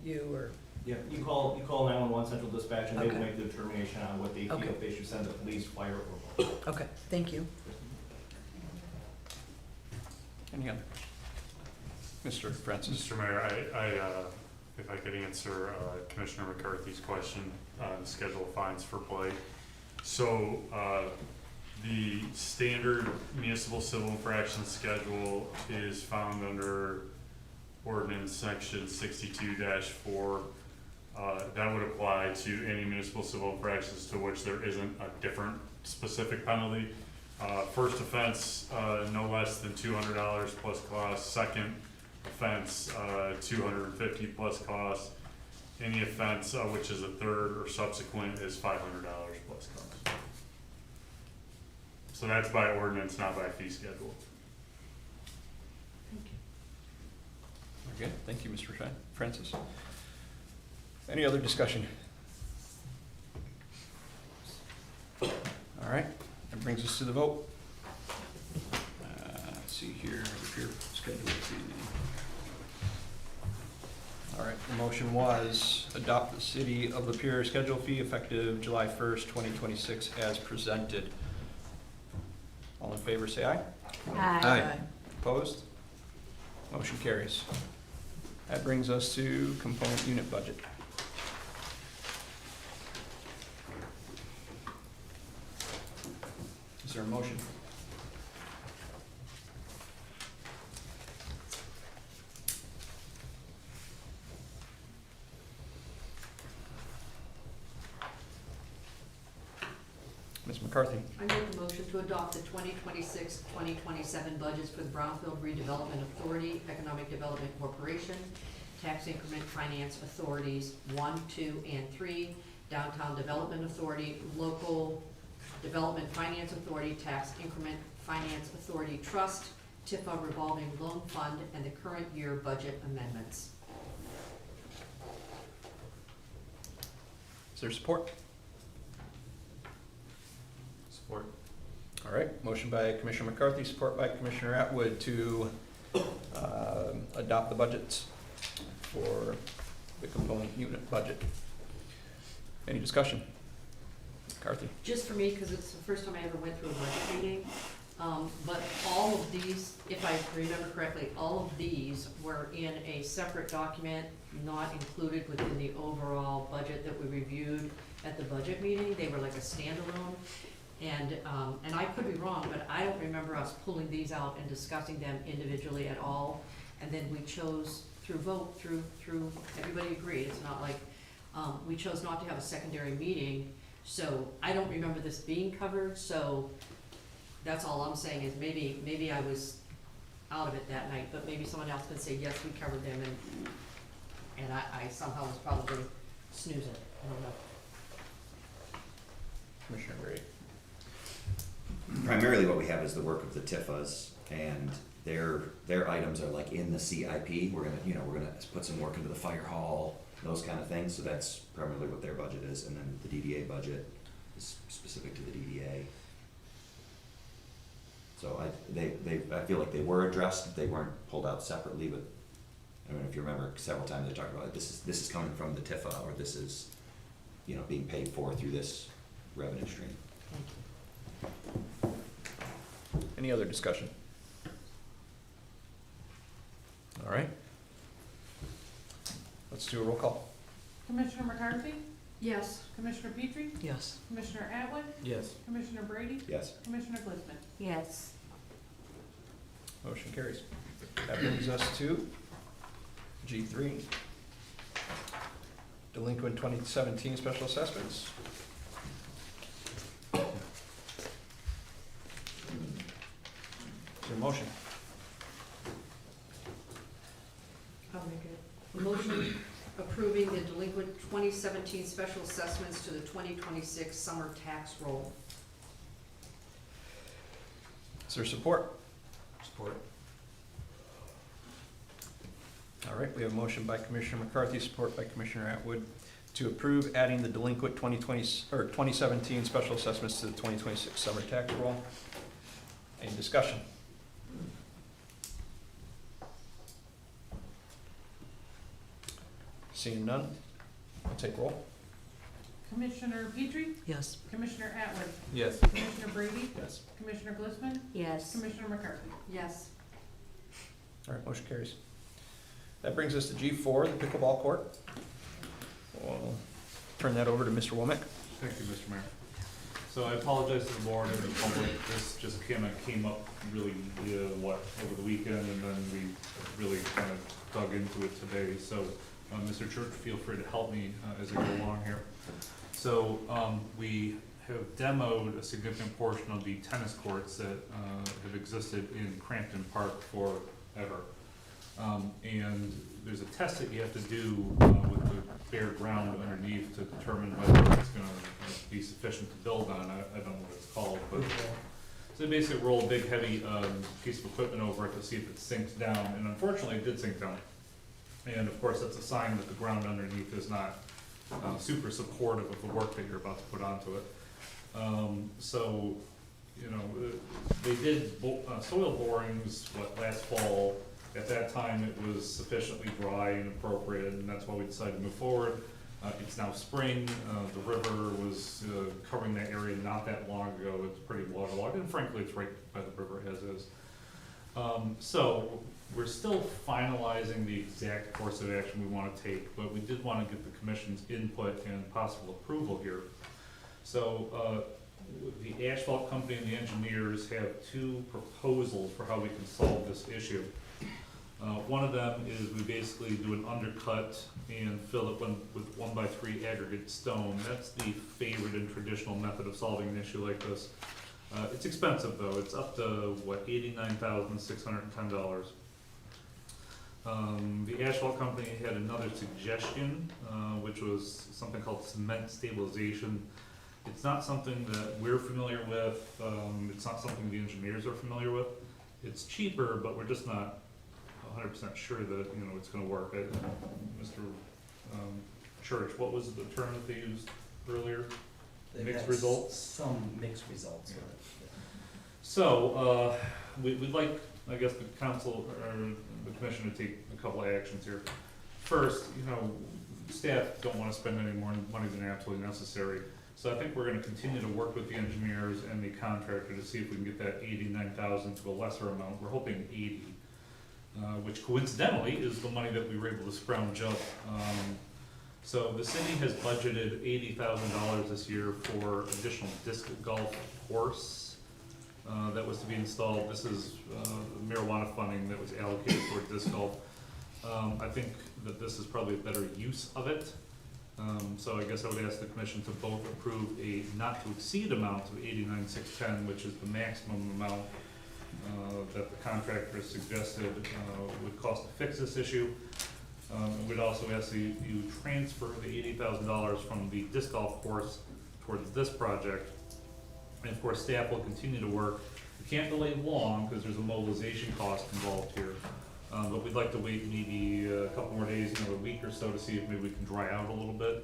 you or? Yeah, you call 911 central dispatch and they will Okay. make the determination on what they feel Okay. if they should send the police, fire, or both. Okay, thank you. Any other? Mr. Francis? Mr. Mayor, if I could answer Commissioner McCarthy's question on schedule of fines for blight. So the standard municipal civil infraction schedule is found under ordinance section 62-4. That would apply to any municipal civil infractions to which there isn't a different specific penalty. First offense, no less than $200 plus cost. Second offense, $250 plus cost. Any offense which is a third or subsequent is $500 plus cost. So that's by ordinance, not by fee schedule. Okay, thank you, Mr. Francis. Any other discussion? All right, that brings us to the vote. Let's see here, if your schedule this evening. All right, the motion was adopt the City of Lapeer schedule fee effective July 1st, 2026 as presented. All in favor, say aye. Aye. Opposed? Motion carries. That brings us to component unit budget. Is there a motion? Ms. McCarthy? I make the motion to adopt the 2026-2027 budgets for the Brownfield Redevelopment Authority, Economic Development Corporation, Tax Increment Finance Authorities 1, 2, and 3, Downtown Development Authority, Local Development Finance Authority, Tax Increment Finance Authority Trust, TIFA Revolving Loan Fund, and the current year budget amendments. Is there support? Support. All right, motion by Commissioner McCarthy, support by Commissioner Atwood to adopt the budgets for the component unit budget. Any discussion? McCarthy? Just for me, because it's the first time I ever went through a budget meeting, but all of these, if I remember correctly, all of these were in a separate document, not included within the overall budget that we reviewed at the budget meeting. They were like a standalone. And I could be wrong, but I don't remember us pulling these out and discussing them individually at all. And then we chose through vote, through everybody agreed. It's not like, we chose not to have a secondary meeting. So I don't remember this being covered, so that's all I'm saying is maybe I was out of it that night, but maybe someone else can say, yes, we covered them, and I somehow was probably snoozing. I don't know. Commissioner Brady? Primarily what we have is the work of the TIFAs, and their items are like in the CIP. We're gonna put some work into the fire hall, those kind of things, so that's primarily what their budget is, and then the DDA budget is specific to the DDA. So I feel like they were addressed, they weren't pulled out separately, but I mean, if you remember, several times they talked about it, this is coming from the TIFA, or this is, being paid for through this revenue stream. Any other discussion? All right. Let's do a roll call. Commissioner McCarthy? Yes. Commissioner Petrie? Yes. Commissioner Atwood? Yes. Commissioner Brady? Yes. Commissioner Glistman? Yes. Motion carries. That brings us to G3. Delinquent 2017 special assessments. Is there a motion? I'll make it. Motion approving the delinquent 2017 special assessments to the 2026 summer tax roll. Is there support? Support. All right, we have a motion by Commissioner McCarthy, support by Commissioner Atwood to approve adding the delinquent 2017 special assessments to the 2026 summer tax roll. Any discussion? Seeing none, I'll take roll. Commissioner Petrie? Yes. Commissioner Atwood? Yes. Commissioner Brady? Yes. Commissioner Glistman? Yes. Commissioner McCarthy? Yes. All right, motion carries. That brings us to G4, the pickleball court. We'll turn that over to Mr. Womack. Thank you, Mr. Mayor. So I apologize to the board and the public, this just came up really, over the weekend, and then we really kind of dug into it today. So, Mr. Church, feel free to help me as I go along here. So, we have demoed a significant portion of the tennis courts that have existed in Crampton Park forever. And there's a test that you have to do with the bare ground underneath to determine whether it's gonna be sufficient to build on. I don't know what it's called, but so basically roll a big heavy piece of equipment over it to see if it sinks down, and unfortunately it did sink down. And of course, that's a sign that the ground underneath is not super supportive of the work that you're about to put onto it. So, they did soil borings, last fall. At that time, it was sufficiently dry and appropriate, and that's why we decided to move forward. It's now spring, the river was covering that area not that long ago, it's pretty waterlogged, and frankly, it's right by the river as is. So, we're still finalizing the exact course of action we want to take, but we did want to get the commission's input and possible approval here. So, the asphalt company and the engineers have two proposals for how we can solve this issue. One of them is we basically do an undercut and fill it with 1x3 aggregate stone. That's the favorite and traditional method of solving an issue like this. It's expensive though. It's up to, $89,610. The asphalt company had another suggestion, which was something called cement stabilization. It's not something that we're familiar with. It's not something the engineers are familiar with. It's cheaper, but we're just not 100% sure that it's going to work. Mr. Church, what was the term that they used earlier? Mixed results? Some mixed results of it. So, we'd like, I guess, the council or the commission to take a couple of actions here. First, staff don't want to spend any more money than absolutely necessary. So I think we're going to continue to work with the engineers and the contractor to see if we can get that 89,000 to a lesser amount. We're hoping 80, which coincidentally is the money that we were able to scrounge up. So the city has budgeted $80,000 this year for additional disc golf course that was to be installed. This is marijuana funding that was allocated for disc golf. I think that this is probably a better use of it. So I guess I would ask the commission to both approve a not to exceed amount of $89,610, which is the maximum amount that the contractor suggested would cost to fix this issue. We'd also ask that you transfer the $80,000 from the disc golf course towards this project. And of course, staff will continue to work. We can't delay long because there's a mobilization cost involved here. But we'd like to wait maybe a couple more days, a week or so, to see if maybe we can dry out a little bit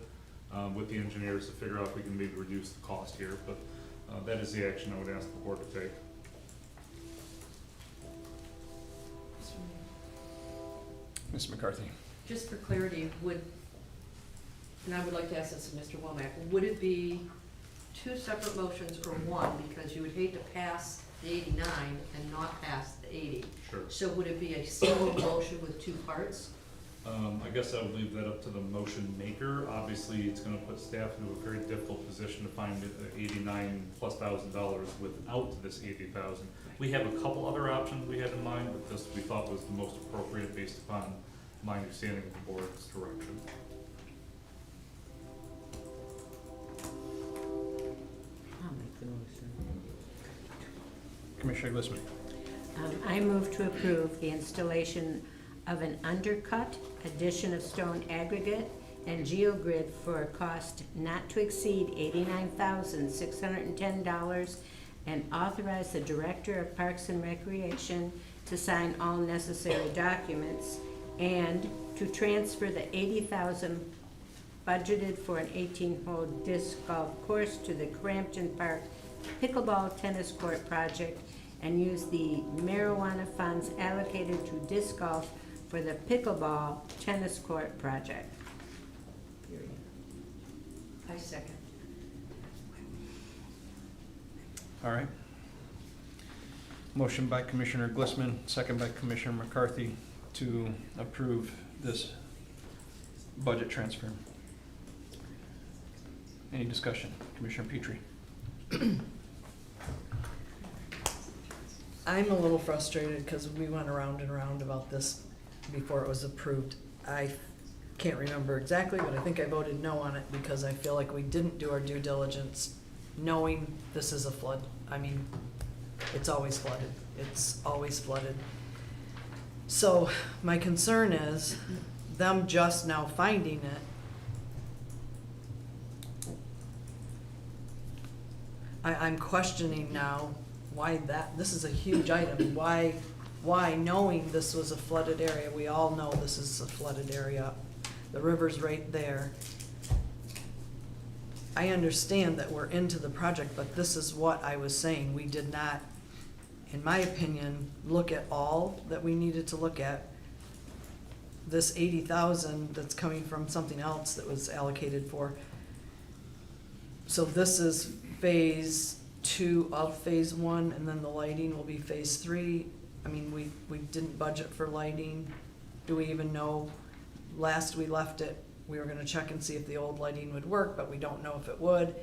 with the engineers to figure out if we can maybe reduce the cost here. But that is the action I would ask the board to take. Ms. McCarthy. Just for clarity, and I would like to ask this of Mr. Womack, would it be two separate motions or one? Because you would hate to pass the 89 and not pass the 80. Sure. So would it be a single motion with two parts? I guess I would leave that up to the motion maker. Obviously, it's gonna put staff into a very difficult position to find $89,000+ without this 80,000. We have a couple other options we had in mind, but this we thought was the most appropriate based upon my understanding of the board's direction. I'll make the motion. Commissioner Glissman. I move to approve the installation of an undercut, addition of stone aggregate, and geogrid for a cost not to exceed $89,610, and authorize the Director of Parks and Recreation to sign all necessary documents, and to transfer the $80,000 budgeted for an 18-hole disc golf course to the Crampton Park Pickleball Tennis Court project, and use the marijuana funds allocated to disc golf for the pickleball tennis court project. Period. I second. All right. Motion by Commissioner Glissman, second by Commissioner McCarthy to approve this budget transfer. Any discussion? Commissioner Petrie. I'm a little frustrated because we went around and around about this before it was approved. I can't remember exactly, but I think I voted no on it because I feel like we didn't do our due diligence knowing this is a flood. I mean, it's always flooded. It's always flooded. So my concern is them just now finding it. I'm questioning now why this is a huge item. Why knowing this was a flooded area, we all know this is a flooded area. The river's right there. I understand that we're into the project, but this is what I was saying. We did not, in my opinion, look at all that we needed to look at. This 80,000 that's coming from something else that was allocated for. So this is phase 2 of phase 1, and then the lighting will be phase 3. I mean, we didn't budget for lighting. Do we even know? Last we left it, we were gonna check and see if the old lighting would work, but we don't know if it would.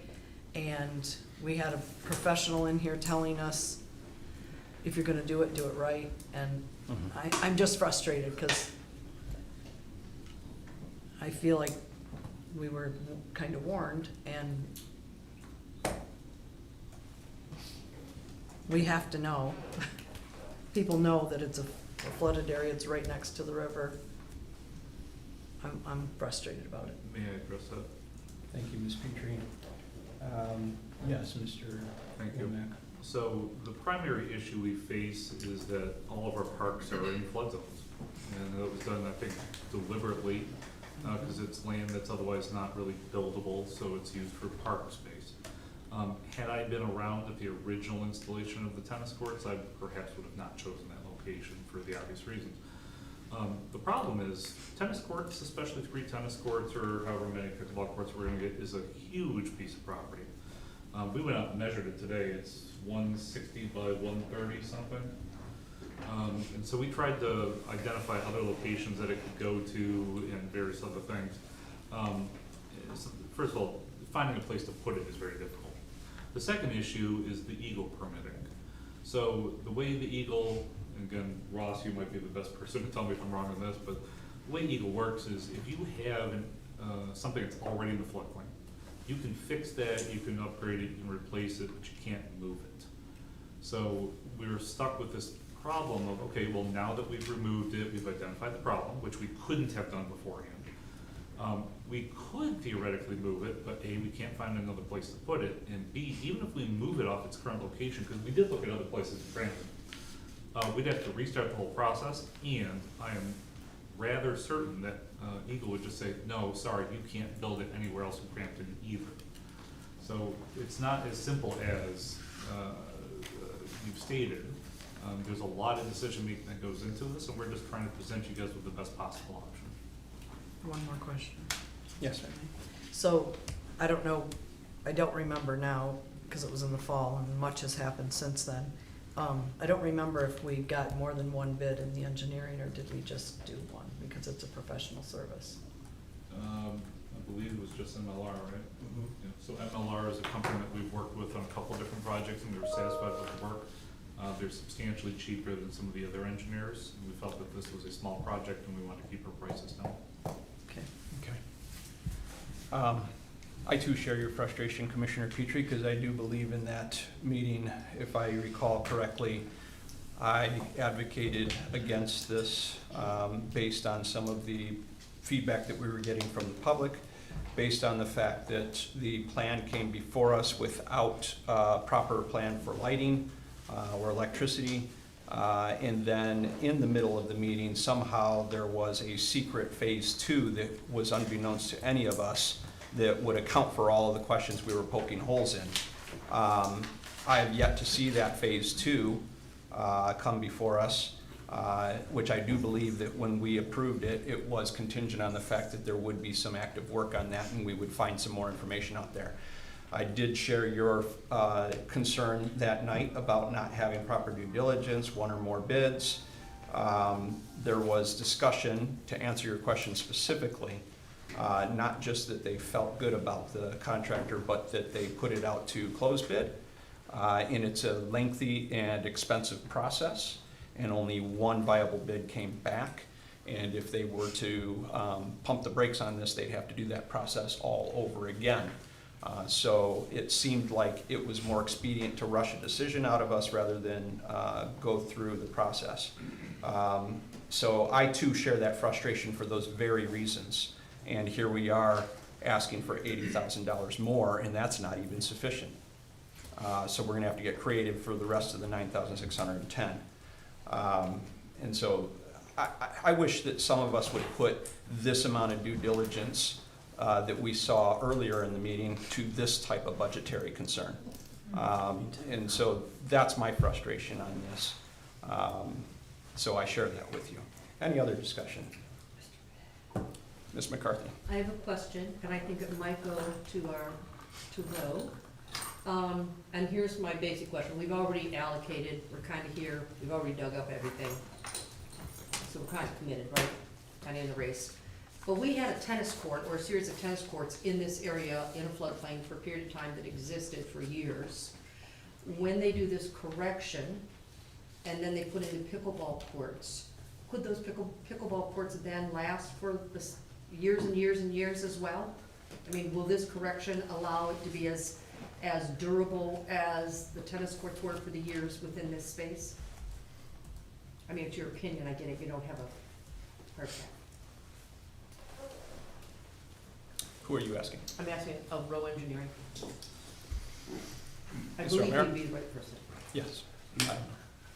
And we had a professional in here telling us, if you're gonna do it right. And I'm just frustrated, because I feel like we were kind of warned, and we have to know. People know that it's a flooded area, it's right next to the river. I'm frustrated about it. May I address that? Thank you, Ms. Petrie. Yes, Mr. Thank you. Womack. So the primary issue we face is that all of our parks are in flood zones. And that was done, I think, deliberately, because it's land that's otherwise not really buildable, so it's used for park space. Had I been around at the original installation of the tennis courts, I perhaps would have not chosen that location for the obvious reasons. The problem is tennis courts, especially 3 tennis courts or however many pickleball courts we're gonna get, is a huge piece of property. We went out and measured it today. It's 160 by 130 something. And so we tried to identify other locations that it could go to and various other things. First of all, finding a place to put it is very difficult. The second issue is the Eagle permitting. So the way the Eagle, and again, Ross, you might be the best person to tell me if I'm wrong on this, but the way Eagle works is if you have something that's already in the floodplain, you can fix that, you can upgrade it, you can replace it, but you can't move it. So we were stuck with this problem of, okay, well, now that we've removed it, we've identified the problem, which we couldn't have done beforehand. We could theoretically move it, but A, we can't find another place to put it, and B, even if we move it off its current location, because we did look at other places in Cranston, we'd have to restart the whole process, and I am rather certain that Eagle would just say, no, sorry, you can't build it anywhere else in Crampton either. So it's not as simple as you've stated. There's a lot of decision making that goes into this, and we're just trying to present you guys with the best possible option. One more question. Yes, ma'am. So, I don't know, I don't remember now, because it was in the fall and much has happened since then. I don't remember if we got more than one bid in the engineering, or did we just do one, because it's a professional service? I believe it was just MLR, right? Yeah. So MLR is a company that we've worked with on a couple different projects, and we were satisfied with the work. They're substantially cheaper than some of the other engineers, and we felt that this was a small project and we wanted to keep our prices down. Okay. Okay. I too share your frustration, Commissioner Petrie, because I do believe in that meeting, if I recall correctly, I advocated against this based on some of the feedback that we were getting from the public, based on the fact that the plan came before us without a proper plan for lighting or electricity. And then in the middle of the meeting, somehow there was a secret phase 2 that was unbeknownst to any of us that would account for all of the questions we were poking holes in. I have yet to see that phase 2 come before us, which I do believe that when we approved it, it was contingent on the fact that there would be some active work on that and we would find some more information out there. I did share your concern that night about not having proper due diligence, one or more bids. There was discussion, to answer your question specifically, not just that they felt good about the contractor, but that they put it out to close bid. And it's a lengthy and expensive process, and only one viable bid came back. And if they were to pump the brakes on this, they'd have to do that process all over again. So it seemed like it was more expedient to rush a decision out of us rather than go through the process. So I too share that frustration for those very reasons. And here we are asking for $80,000 more, and that's not even sufficient. So we're gonna have to get creative for the rest of the $9,610. And so I wish that some of us would put this amount of due diligence that we saw earlier in the meeting to this type of budgetary concern. And so that's my frustration on this. So I share that with you. Any other discussion? Ms. McCarthy? I have a question, and I think it might go to Bo. And here's my basic question. We've already allocated, we're kind of here, we've already dug up everything. So we're kind of committed, right? Kind of in the race. But we had a tennis court, or a series of tennis courts in this area in a floodplain for a period of time that existed for years. When they do this correction, and then they put in the pickleball courts, could those pickleball courts then last for the years and years and years as well? I mean, will this correction allow it to be as durable as the tennis courts were for the years within this space? I mean, it's your opinion, I get it, you don't have a hard cap. Who are you asking? I'm asking of Rowe Engineering. I Mr. believe O'Meara? you'd be the right person. Yes.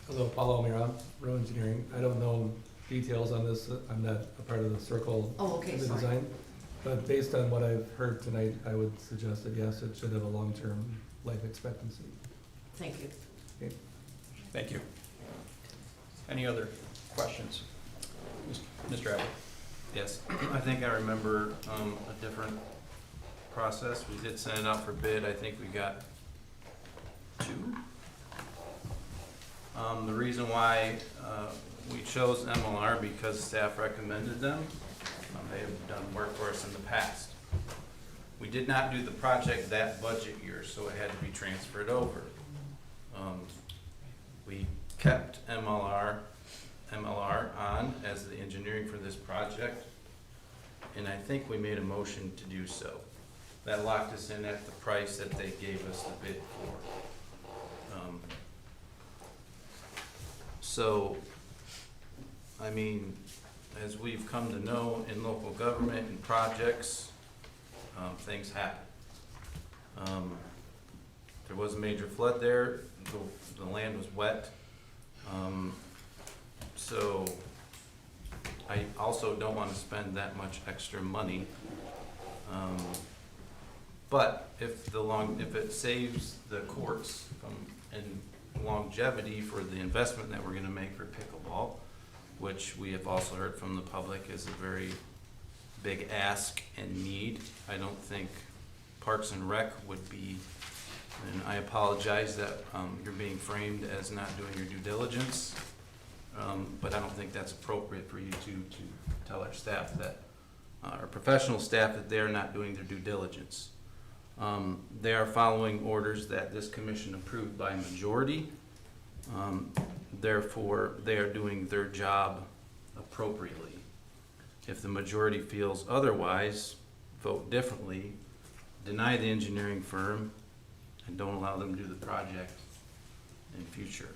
Hello, Paulo Almirón, Rowe Engineering. I don't know details on this. I'm not a part of the circle Oh, okay, of the sorry. design. But based on what I've heard tonight, I would suggest that yes, it should have a long-term life expectancy. Thank you. Okay. Thank you. Any other questions? Mr. Abbott? Yes, I think I remember a different process. We did send it out for bid. I think we got 2. The reason why we chose MLR because staff recommended them. They have done work for us in the past. We did not do the project that budget year, so it had to be transferred over. We kept MLR on as the engineering for this project, and I think we made a motion to do so. That locked us in at the price that they gave us the bid for. So, I mean, as we've come to know in local government and projects, things happen. There was a major flood there, the land was wet. So I also don't want to spend that much extra money. But if it saves the courts from longevity for the investment that we're gonna make for pickleball, which we have also heard from the public is a very big ask and need, I don't think Parks and Rec would be, and I apologize that you're being framed as not doing your due diligence, but I don't think that's appropriate for you to tell our staff that, our professional staff, that they're not doing their due diligence. They are following orders that this commission approved by majority. Therefore, they are doing their job appropriately. If the majority feels otherwise, vote differently, deny the engineering firm, and don't allow them to do the project in future.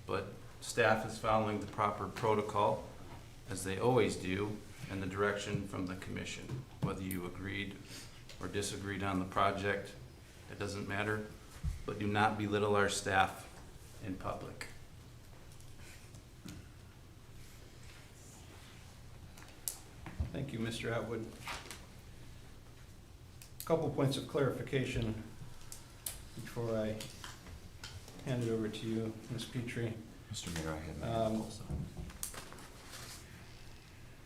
But staff is following the proper protocol, as they always do, and the direction from the commission. Whether you agreed or disagreed on the project, it doesn't matter, but do not belittle our staff in public. Thank you, Mr. Atwood. A couple points of clarification before I hand it over to you, Ms. Petrie. Mr. Mayor, I have my also.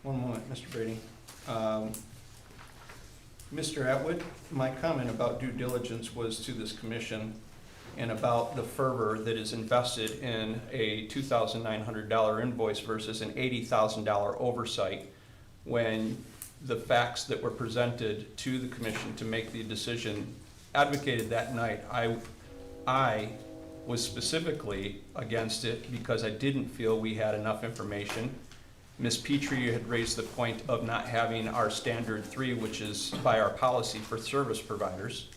One moment, Mr. Brady. Mr. Atwood, my comment about due diligence was to this commission and about the fervor that is invested in a $2,900 invoice versus an $80,000 oversight, when the facts that were presented to the commission to make the decision advocated that night, I was specifically against it because I didn't feel we had enough information. Ms. Petrie had raised the point of not having our standard 3, which is by our policy for service providers,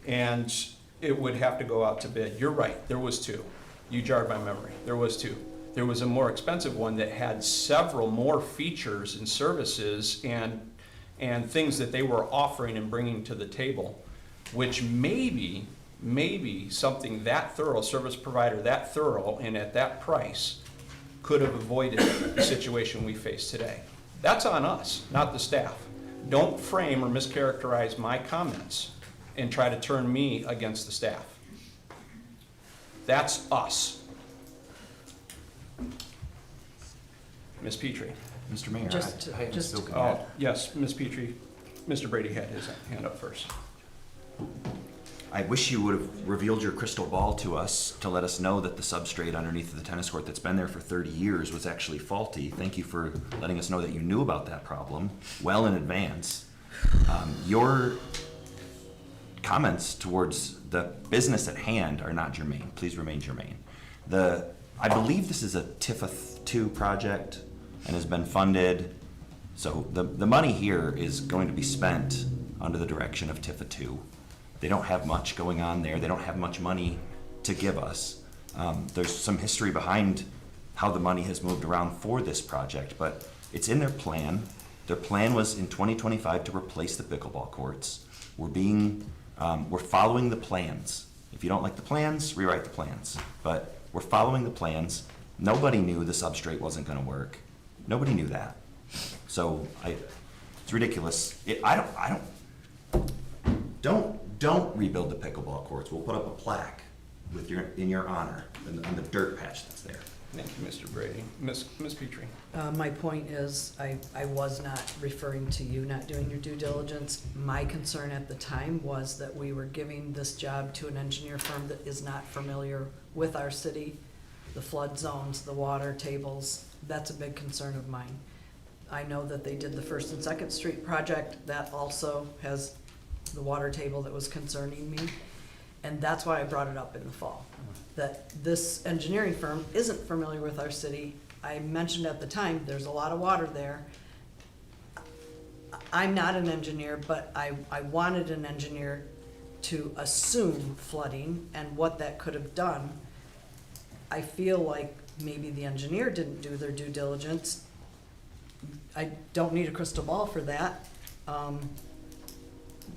and it would have to go out to bid. You're right, there was 2. You jarred my memory. There was 2. There was a more expensive one that had several more features and services and things that they were offering and bringing to the table, which maybe something that thorough, service provider that thorough and at that price could have avoided the situation we face today. That's on us, not the staff. Don't frame or mischaracterize my comments and try to turn me against the staff. That's us. Ms. Petrie. Mr. Mayor, Just to- I have just to- spoken Oh, yet. yes, Ms. Petrie. Mr. Brady had his hand up first. I wish you would have revealed your crystal ball to us to let us know that the substrate underneath the tennis court that's been there for 30 years was actually faulty. Thank you for letting us know that you knew about that problem well in advance. Your comments towards the business at hand are not germane. Please remain germane. I believe this is a TIFA 2 project and has been funded. So the money here is going to be spent under the direction of TIFA 2. They don't have much going on there. They don't have much money to give us. There's some history behind how the money has moved around for this project, but it's in their plan. Their plan was in 2025 to replace the pickleball courts. We're following the plans. If you don't like the plans, rewrite the plans. But we're following the plans. Nobody knew the substrate wasn't gonna work. Nobody knew that. So it's ridiculous. Don't rebuild the pickleball courts. We'll put up a plaque in your honor on the dirt patch that's there. Thank you, Mr. Brady. Ms. Petrie. My point is, I was not referring to you not doing your due diligence. My concern at the time was that we were giving this job to an engineer firm that is not familiar with our city, the flood zones, the water tables. That's a big concern of mine. I know that they did the First and Second Street project. That also has the water table that was concerning me. And that's why I brought it up in the fall, that this engineering firm isn't familiar with our city. I mentioned at the time, there's a lot of water there. I'm not an engineer, but I wanted an engineer to assume flooding and what that could have done. I feel like maybe the engineer didn't do their due diligence. I don't need a crystal ball for that.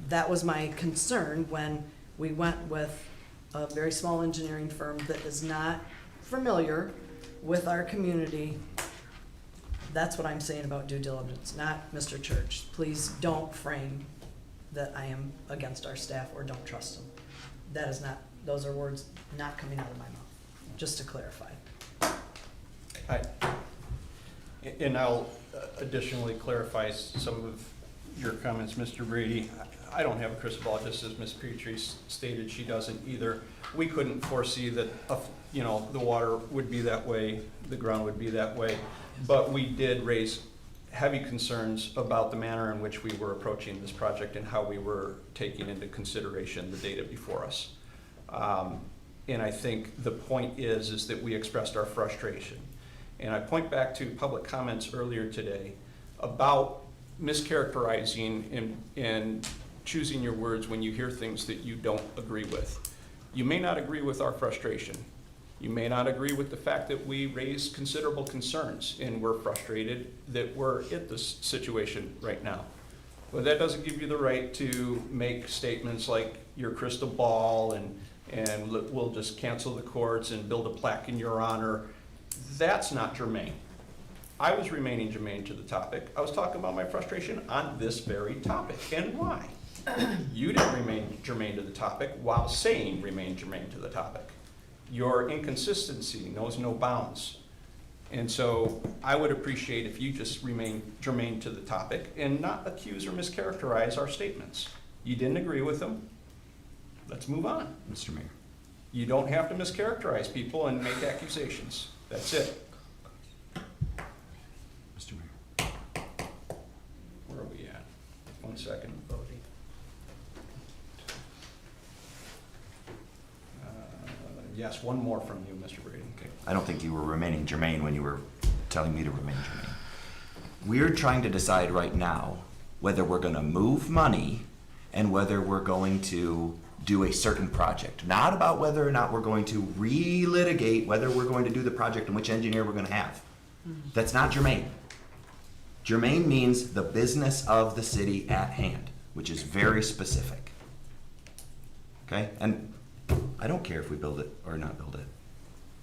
That was my concern when we went with a very small engineering firm that is not familiar with our community. That's what I'm saying about due diligence, not Mr. Church. Please don't frame that I am against our staff or don't trust them. That is not, those are words not coming out of my mouth, just to clarify. And I'll additionally clarify some of your comments, Mr. Brady. I don't have a crystal ball, just as Ms. Petrie stated, she doesn't either. We couldn't foresee that, the water would be that way, the ground would be that way, but we did raise heavy concerns about the manner in which we were approaching this project and how we were taking into consideration the data before us. And I think the point is that we expressed our frustration. And I point back to public comments earlier today about mischaracterizing and choosing your words when you hear things that you don't agree with. You may not agree with our frustration. You may not agree with the fact that we raise considerable concerns and we're frustrated that we're at this situation right now. But that doesn't give you the right to make statements like your crystal ball and we'll just cancel the courts and build a plaque in your honor. That's not germane. I was remaining germane to the topic. I was talking about my frustration on this very topic and why. You didn't remain germane to the topic while saying remain germane to the topic. Your inconsistency knows no bounds. And so I would appreciate if you just remain germane to the topic and not accuse or mischaracterize our statements. You didn't agree with them. Let's move on. Mr. Mayor. You don't have to mischaracterize people and make accusations. That's it. Mr. Mayor. Where are we at? 1 second. Yes, one more from you, Mr. Brady. Okay. I don't think you were remaining germane when you were telling me to remain germane. We're trying to decide right now whether we're gonna move money and whether we're going to do a certain project. Not about whether or not we're going to relitigate whether we're going to do the project and which engineer we're gonna have. That's not germane. Germane means the business of the city at hand, which is very specific. Okay? And I don't care if we build it or not build it.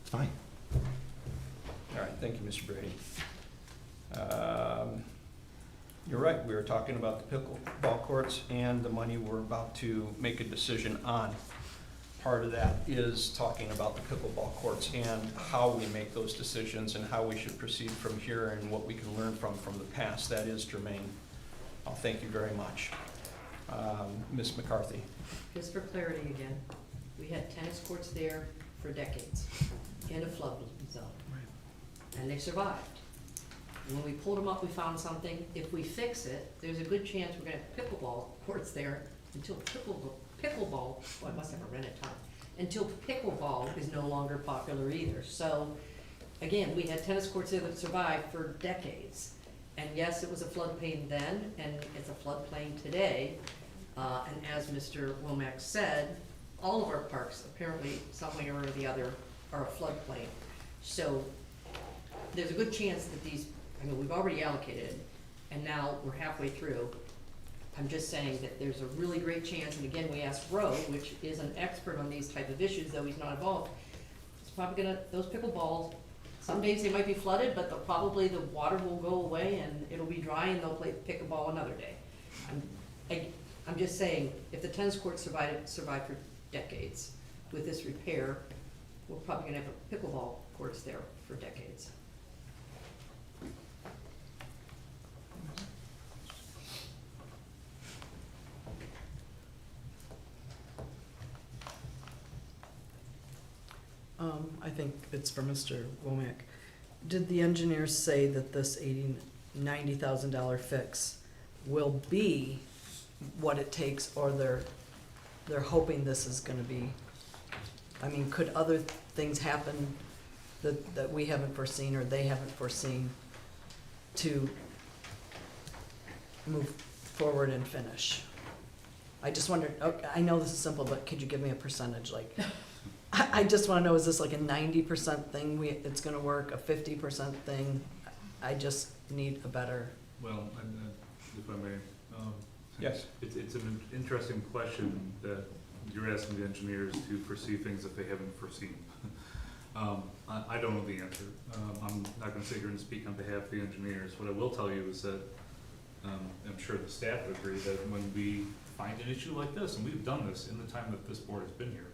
It's fine. All right, thank you, Mr. Brady. You're right, we were talking about the pickleball courts and the money we're about to make a decision on. Part of that is talking about the pickleball courts and how we make those decisions and how we should proceed from here and what we can learn from the past. That is germane. I'll thank you very much. Ms. McCarthy. Just for clarity again, we had tennis courts there for decades in a flood zone. And they survived. And when we pulled them up, we found something. If we fix it, there's a good chance we're gonna have pickleball courts there until pickleball, well, I must have a rented time, until pickleball is no longer popular either. So, again, we had tennis courts there that survived for decades. And yes, it was a floodplain then, and it's a floodplain today. And as Mr. Womack said, all of our parks, apparently, some way or the other, are a floodplain. So, there's a good chance that these, I mean, we've already allocated, and now we're halfway through. I'm just saying that there's a really great chance, and again, we asked Roe, which is an expert on these type of issues, though he's not involved. It's probably gonna, those pickleballs, some days they might be flooded, but probably the water will go away and it'll be dry and they'll play pickleball another day. I'm just saying, if the tennis court survived for decades with this repair, we're probably gonna have a pickleball courts there for decades. I think it's for Mr. Womack. Did the engineers say that this $90,000 fix will be what it takes, or they're hoping this is gonna be? I mean, could other things happen that we haven't foreseen or they haven't foreseen to move forward and finish? I just wondered, okay, I know this is simple, but could you give me a percentage, like? I just wanna know, is this like a 90% thing it's gonna work, a 50% thing? I just need a better. Well, if I may. Yes. It's an interesting question that you're asking the engineers to foresee things that they haven't foreseen. I don't know the answer. I'm not gonna sit here and speak on behalf of the engineers. What I will tell you is that I'm sure the staff would agree that when we find an issue like this, and we've done this in the time that this board has been here,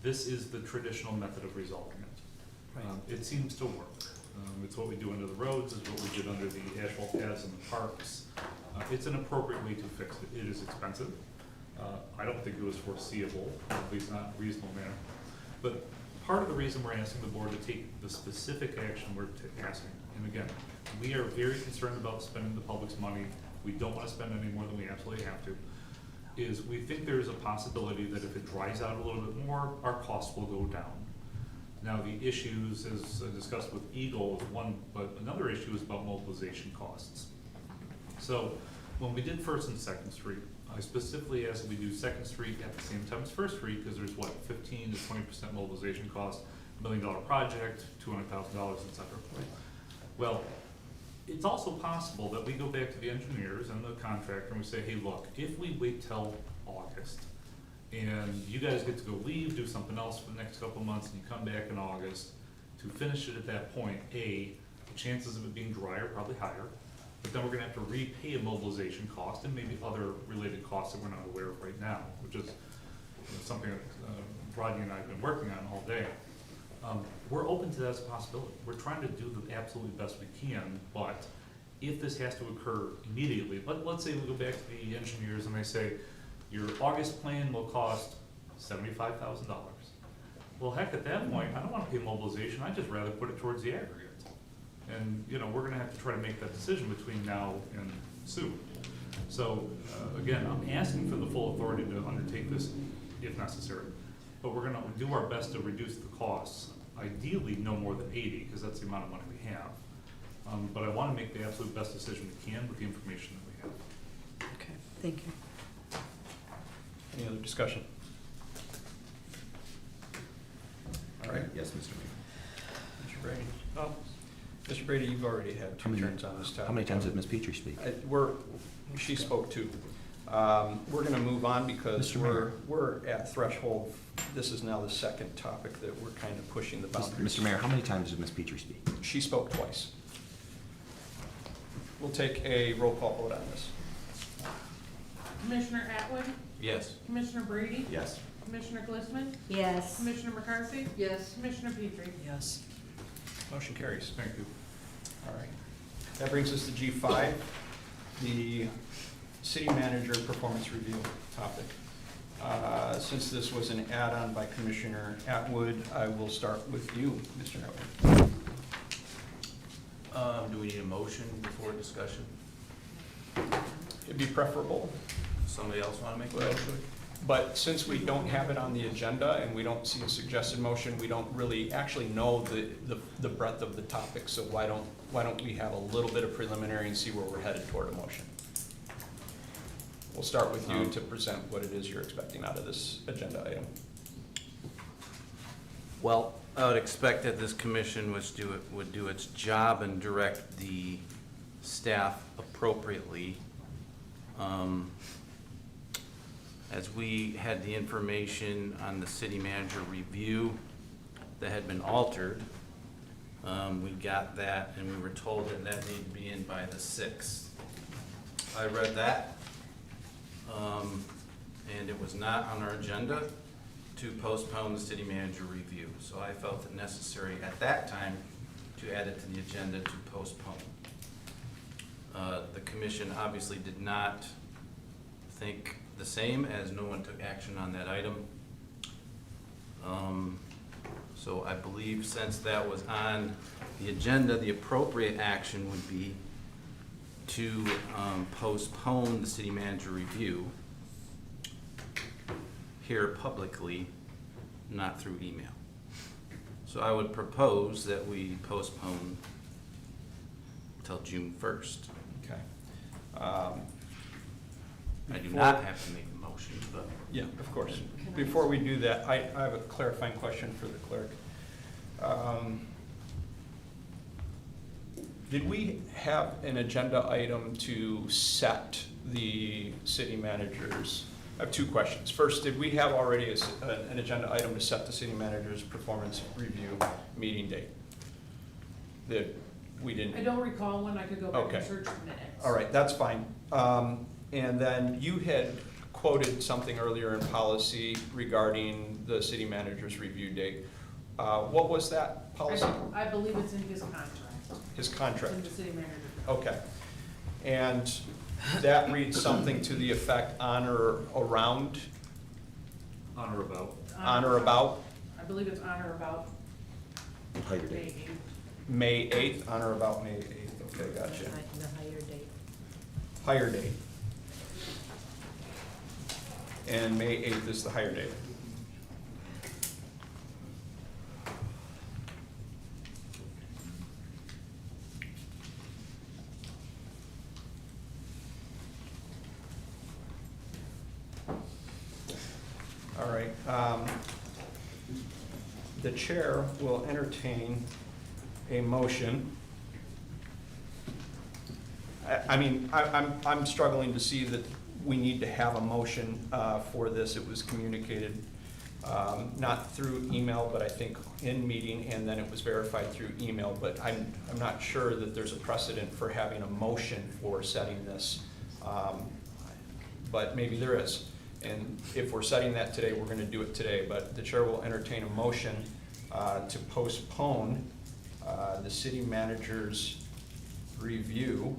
this is the traditional method of resolving it. It seems to work. It's what we do under the roads, it's what we did under the asphalt paths in the parks. It's an appropriate way to fix it. It is expensive. I don't think it was foreseeable, at least not in a reasonable manner. But part of the reason we're asking the board to take the specific action we're asking, and again, we are very concerned about spending the public's money. We don't want to spend any more than we absolutely have to. Is we think there's a possibility that if it dries out a little bit more, our costs will go down. Now, the issues, as discussed with Eagle, is one, but another issue is about mobilization costs. So, when we did First and Second Street, I specifically asked that we do Second Street at the same time as First Street, because there's what, 15 to 20% mobilization cost, $1 million project, $200,000, et cetera. Well, it's also possible that we go back to the engineers and the contractor and we say, hey, look, if we wait till August and you guys get to go leave, do something else for the next couple of months, and you come back in August to finish it at that point, the chances of it being dry are probably higher, but then we're gonna have to repay a mobilization cost and maybe other related costs that we're not aware of right now, which is something that Rodney and I have been working on all day. We're open to that as a possibility. We're trying to do the absolutely best we can, but if this has to occur immediately, let's say we go back to the engineers and they say, your August plan will cost $75,000. Well, heck, at that point, I don't want to pay mobilization, I'd just rather put it towards the aggregate. And, we're gonna have to try to make that decision between now and soon. So, again, I'm asking for the full authority to undertake this if necessary, but we're gonna do our best to reduce the costs, ideally no more than 80, because that's the amount of money we have. But I wanna make the absolute best decision we can with the information that we have. Okay, thank you. Any other discussion? All right. Yes, Mr. Mayor. Mr. Brady. Oh, Mr. Brady, you've already had two turns on this topic. How many times did Ms. Petrie speak? She spoke too. We're gonna move on because we're at threshold. This is now the second topic that we're kind of pushing the boundaries. Mr. Mayor, how many times did Ms. Petrie speak? She spoke twice. We'll take a roll call vote on this. Commissioner Atwood, Yes. Commissioner Brady, Yes. Commissioner Glistman, Yes. Commissioner McCarthy, Yes. Commissioner Petrie. Yes. Motion carries. Thank you. All right. That brings us to G5, the city manager performance review topic. Since this was an add-on by Commissioner Atwood, I will start with you, Mr. Atwood. Do we need a motion before discussion? It'd be preferable, Somebody else want to make a motion? but since we don't have it on the agenda and we don't see a suggested motion, we don't really actually know the breadth of the topic, so why don't we have a little bit of preliminary and see where we're headed toward a motion? We'll start with you to present what it is you're expecting out of this agenda item. Well, I would expect that this commission would do its job and direct the staff appropriately. As we had the information on the city manager review that had been altered, we got that and we were told that that needed to be in by the 6th. I read that, and it was not on our agenda to postpone the city manager review. So I felt it necessary at that time to add it to the agenda to postpone. The commission obviously did not think the same, as no one took action on that item. So I believe since that was on the agenda, the appropriate action would be to postpone the city manager review here publicly, not through email. So I would propose that we postpone till June 1st. Okay. I do not have to make a motion, but. Yeah, of course. Before we do that, I have a clarifying question for the clerk. Did we have an agenda item to set the city managers? I have two questions. First, did we have already an agenda item to set the city manager's performance review meeting date? That we didn't? I don't recall one, I could go back Okay. and search the minutes. All right, that's fine. And then you had quoted something earlier in policy regarding the city manager's review date. What was that policy? I believe it's in his contract. His contract? In the city manager. Okay. And that reads something to the effect on or around? On or about. On or about? I believe it's on or about Higher May date. 8th. May 8th, on or about May 8th. Okay, gotcha. The higher date. Higher date. And May 8th is the higher date. All right. The chair will entertain a motion. I'm struggling to see that we need to have a motion for this. It was communicated not through email, but I think in meeting, and then it was verified through email. But I'm not sure that there's a precedent for having a motion for setting this. But maybe there is. And if we're setting that today, we're going to do it today. But the chair will entertain a motion to postpone the city manager's review,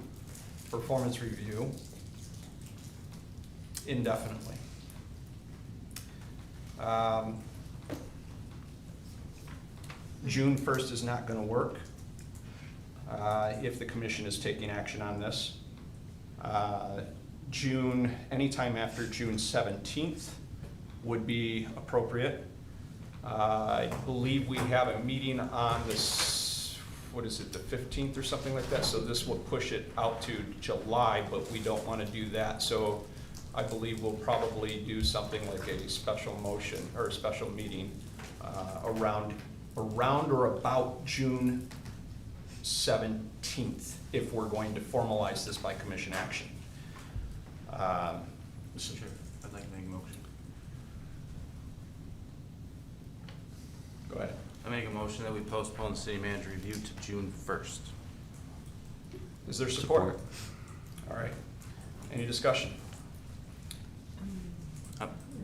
performance review, indefinitely. June 1st is not going to work if the commission is taking action on this. Anytime after June 17th would be appropriate. I believe we have a meeting on this, what is it, the 15th or something like that, so this will push it out to July, but we don't want to do that, so I believe we'll probably do something like a special motion, or a special meeting around or about June 17th, if we're going to formalize this by commission action. Mr. Chair, I'd like to make a motion. Go ahead. I make a motion that we postpone the city manager review to June 1st. Is there support? All right. Any discussion?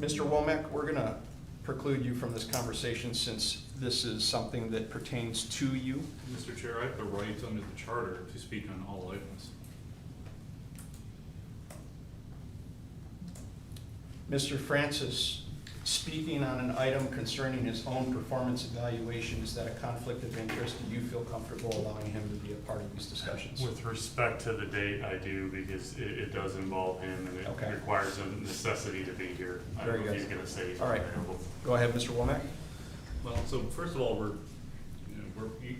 Mr. Womack, we're going to preclude you from this conversation since this is something that pertains to you. Mr. Chair, I have the right under the charter to speak on all items. Mr. Francis, speaking on an item concerning his own performance evaluation, is that a conflict of interest? Do you feel comfortable allowing him to be a part of these discussions? With respect to the date, I do, because it does involve him, and it Okay. requires a necessity to be here. I Very don't know if good. he's gonna say he's All right. available. Go ahead, Mr. Womack. Well, so first of all,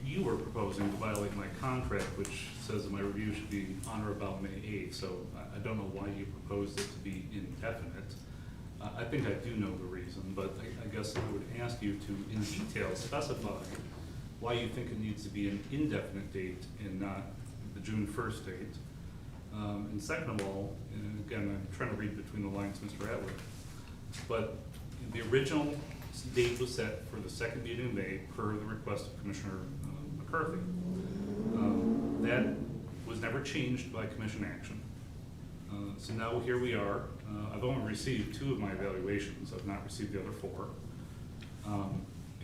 you were proposing to violate my contract, which says that my review should be on or about May 8th, so I don't know why you proposed it to be indefinite. I think I do know the reason, but I guess I would ask you to, in detail, specify why you think it needs to be an indefinite date and not the June 1st date. And second of all, and again, I'm trying to read between the lines, Mr. Atwood, but the original date was set for the second meeting in May per the request of Commissioner McCarthy. That was never changed by commission action. So now here we are. I've only received 2 of my evaluations. I've not received the other 4.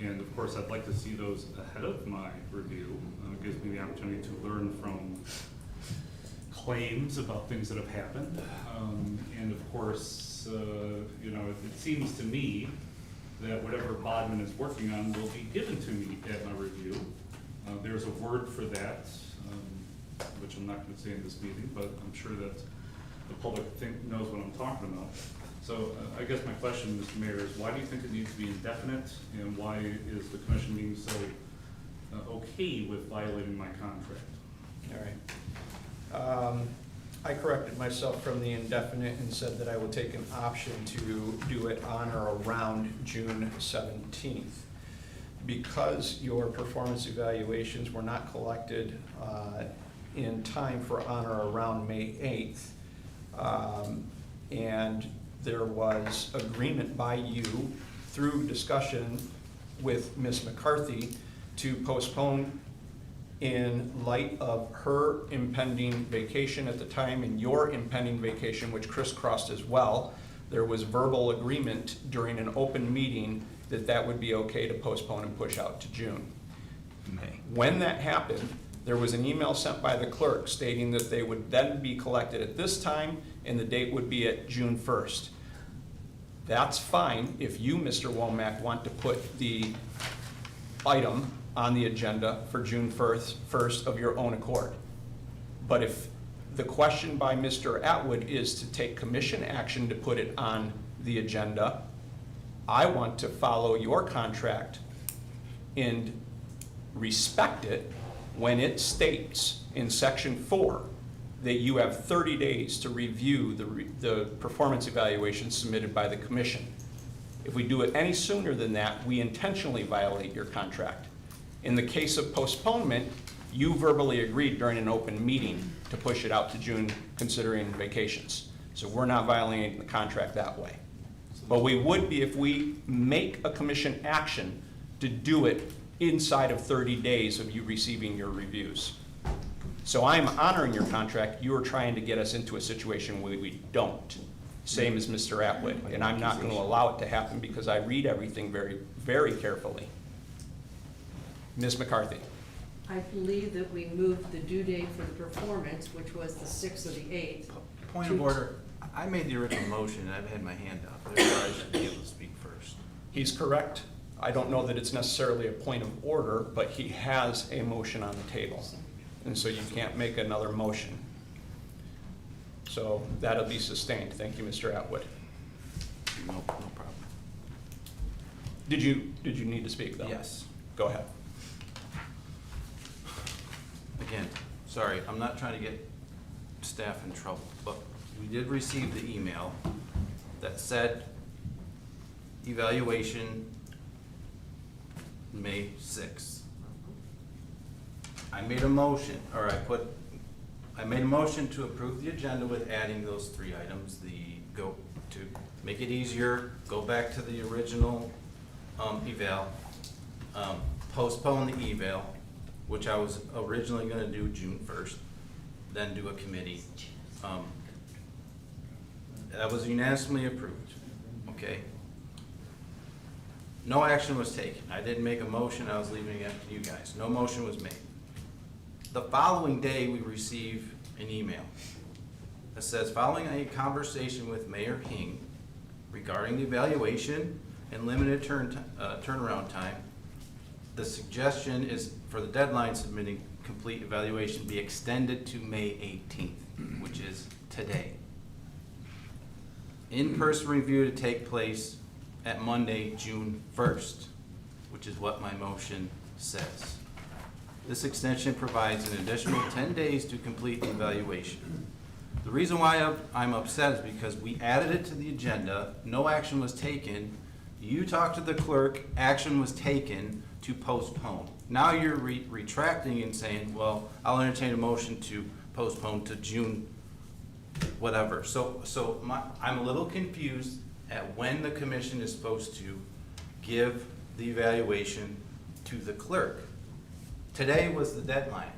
And of course, I'd like to see those ahead of my review. It gives me the opportunity to learn from claims about things that have happened. And of course, you know, it seems to me that whatever Bodman is working on will be given to me at my review. There's a word for that, which I'm not going to say in this meeting, but I'm sure that the public knows what I'm talking about. So I guess my question, Mr. Mayor, is why do you think it needs to be indefinite, and why is the commission being so okay with violating my contract? All right. I corrected myself from the indefinite and said that I would take an option to do it on or around June 17th. Because your performance evaluations were not collected in time for on or around May 8th, and there was agreement by you through discussion with Ms. McCarthy to postpone in light of her impending vacation at the time and your impending vacation, which crisscrossed as well. There was verbal agreement during an open meeting that that would be okay to postpone and push out to June. When that happened, there was an email sent by the clerk stating that they would then be collected at this time and the date would be at June 1st. That's fine if you, Mr. Womack, want to put the item on the agenda for June 1st of your own accord. But if the question by Mr. Atwood is to take commission action to put it on the agenda, I want to follow your contract and respect it when it states in section 4 that you have 30 days to review the performance evaluation submitted by the commission. If we do it any sooner than that, we intentionally violate your contract. In the case of postponement, you verbally agreed during an open meeting to push it out to June considering vacations. So we're not violating the contract that way. But we would be if we make a commission action to do it inside of 30 days of you receiving your reviews. So I'm honoring your contract. You are trying to get us into a situation where we don't. Same as Mr. Atwood. And I'm not going to allow it to happen because I read everything very, very carefully. Ms. McCarthy. I believe that we moved the due date for the performance, which was the 6th or the 8th. Point of order. I made the original motion, and I've had my hand up. Therefore, I should be able to speak first. He's correct. I don't know that it's necessarily a point of order, but he has a motion on the table. And so you can't make another motion. So that'll be sustained. Thank you, Mr. Atwood. No problem. Did you need to speak though? Yes. Go ahead. Again, sorry, I'm not trying to get staff in trouble, but we did receive the email that said evaluation May 6th. I made a motion, or I made a motion to approve the agenda with adding those 3 items, to make it easier, go back to the original eval, postpone the eval, which I was originally gonna do June 1st, then do a committee. That was unanimously approved, okay? No action was taken. I didn't make a motion, I was leaving it up to you guys. No motion was made. The following day, we receive an email that says, following a conversation with Mayor Hing regarding the evaluation and limited turnaround time, the suggestion is for the deadline submitting complete evaluation be extended to May 18th, which is today. In-person review to take place at Monday, June 1st, which is what my motion says. This extension provides an additional 10 days to complete the evaluation. The reason why I'm upset is because we added it to the agenda, no action was taken. You talked to the clerk, action was taken to postpone. Now you're retracting and saying, well, I'll entertain a motion to postpone to June whatever. So I'm a little confused at when the commission is supposed to give the evaluation to the clerk. Today was the deadline.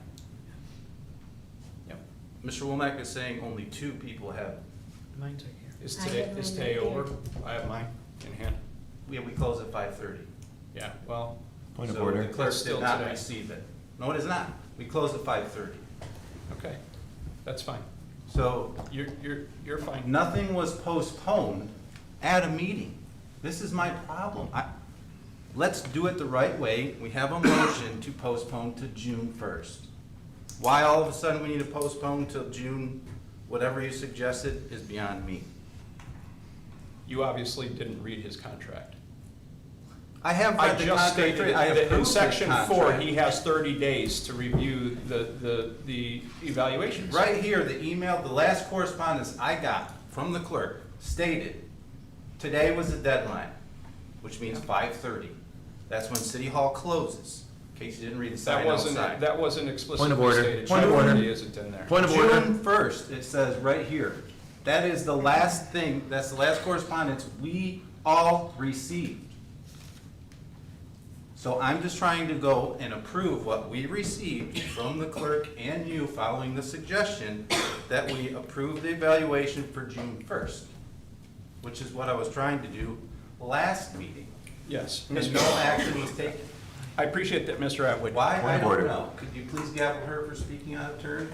Yep. Mr. Womack is saying only 2 people have. Mine's right here. Is I today, have is mine today right over? here. I have mine in hand. We close at 5:30. Yeah, well, Point of So order. the clerk It's still did not today. receive it. No, it is not. We close at 5:30. okay, that's fine. So You're fine. nothing was postponed at a meeting. This is my problem. Let's do it the right way. We have a motion to postpone to June 1st. Why all of a sudden we need to postpone till June, whatever you suggested, is beyond me. You obviously didn't read his contract. I have I read the just contract. stated I that in approved the section 4, contract. he has 30 days to review the evaluations. Right here, the email, the last correspondence I got from the clerk stated, today was the deadline, which means 5:30. That's when City Hall closes, in case you didn't read the sign outside. That wasn't explicitly Point of order. stated. Point of June order. 30 isn't in there. Point of order. June 1st, it says right here. That is the last thing, that's the last correspondence we all received. So I'm just trying to go and approve what we received from the clerk and you following the suggestion that we approve the evaluation for June 1st, which is what I was trying to do last meeting. Yes. And no action was taken. I appreciate that, Mr. Atwood. Why, Point I of don't order. know. Could you please gavel her for speaking out of turn?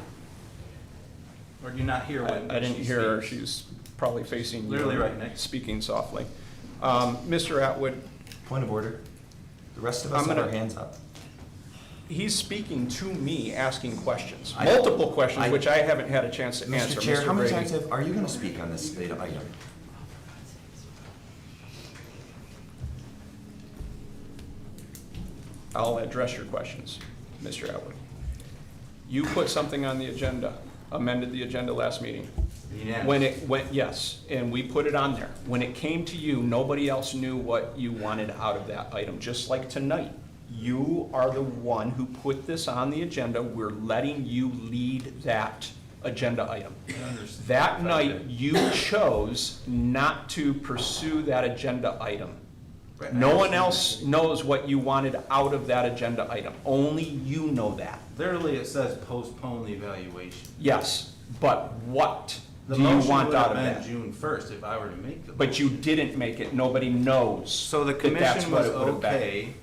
Or do you not hear when I didn't she hear her. speaks? She's probably facing you. Literally right next. Speaking softly. Mr. Atwood, Point of order. The rest of us I'm have gonna- our hands up. he's speaking to me, asking questions, I- multiple questions, I- which I haven't had a chance to answer. Mr. Chair, how many Brady. times are you gonna speak on this item? I'll address your questions, Mr. Atwood. You put something on the agenda, amended the agenda last meeting. Unanimous. When it went, yes, and we put it on there. When it came to you, nobody else knew what you wanted out of that item, just like tonight. You are the one who put this on the agenda. We're letting you lead that agenda item. That night, you chose not to pursue that agenda item. Right, I No one understand else knows what you wanted out of that agenda item. Only you know that. Literally, it says postpone the evaluation. Yes, but what The do you motion want would out have of been that? June 1st if I were to make the. But you didn't make it. Nobody knows. So the that that's commission what was it would have been. okay,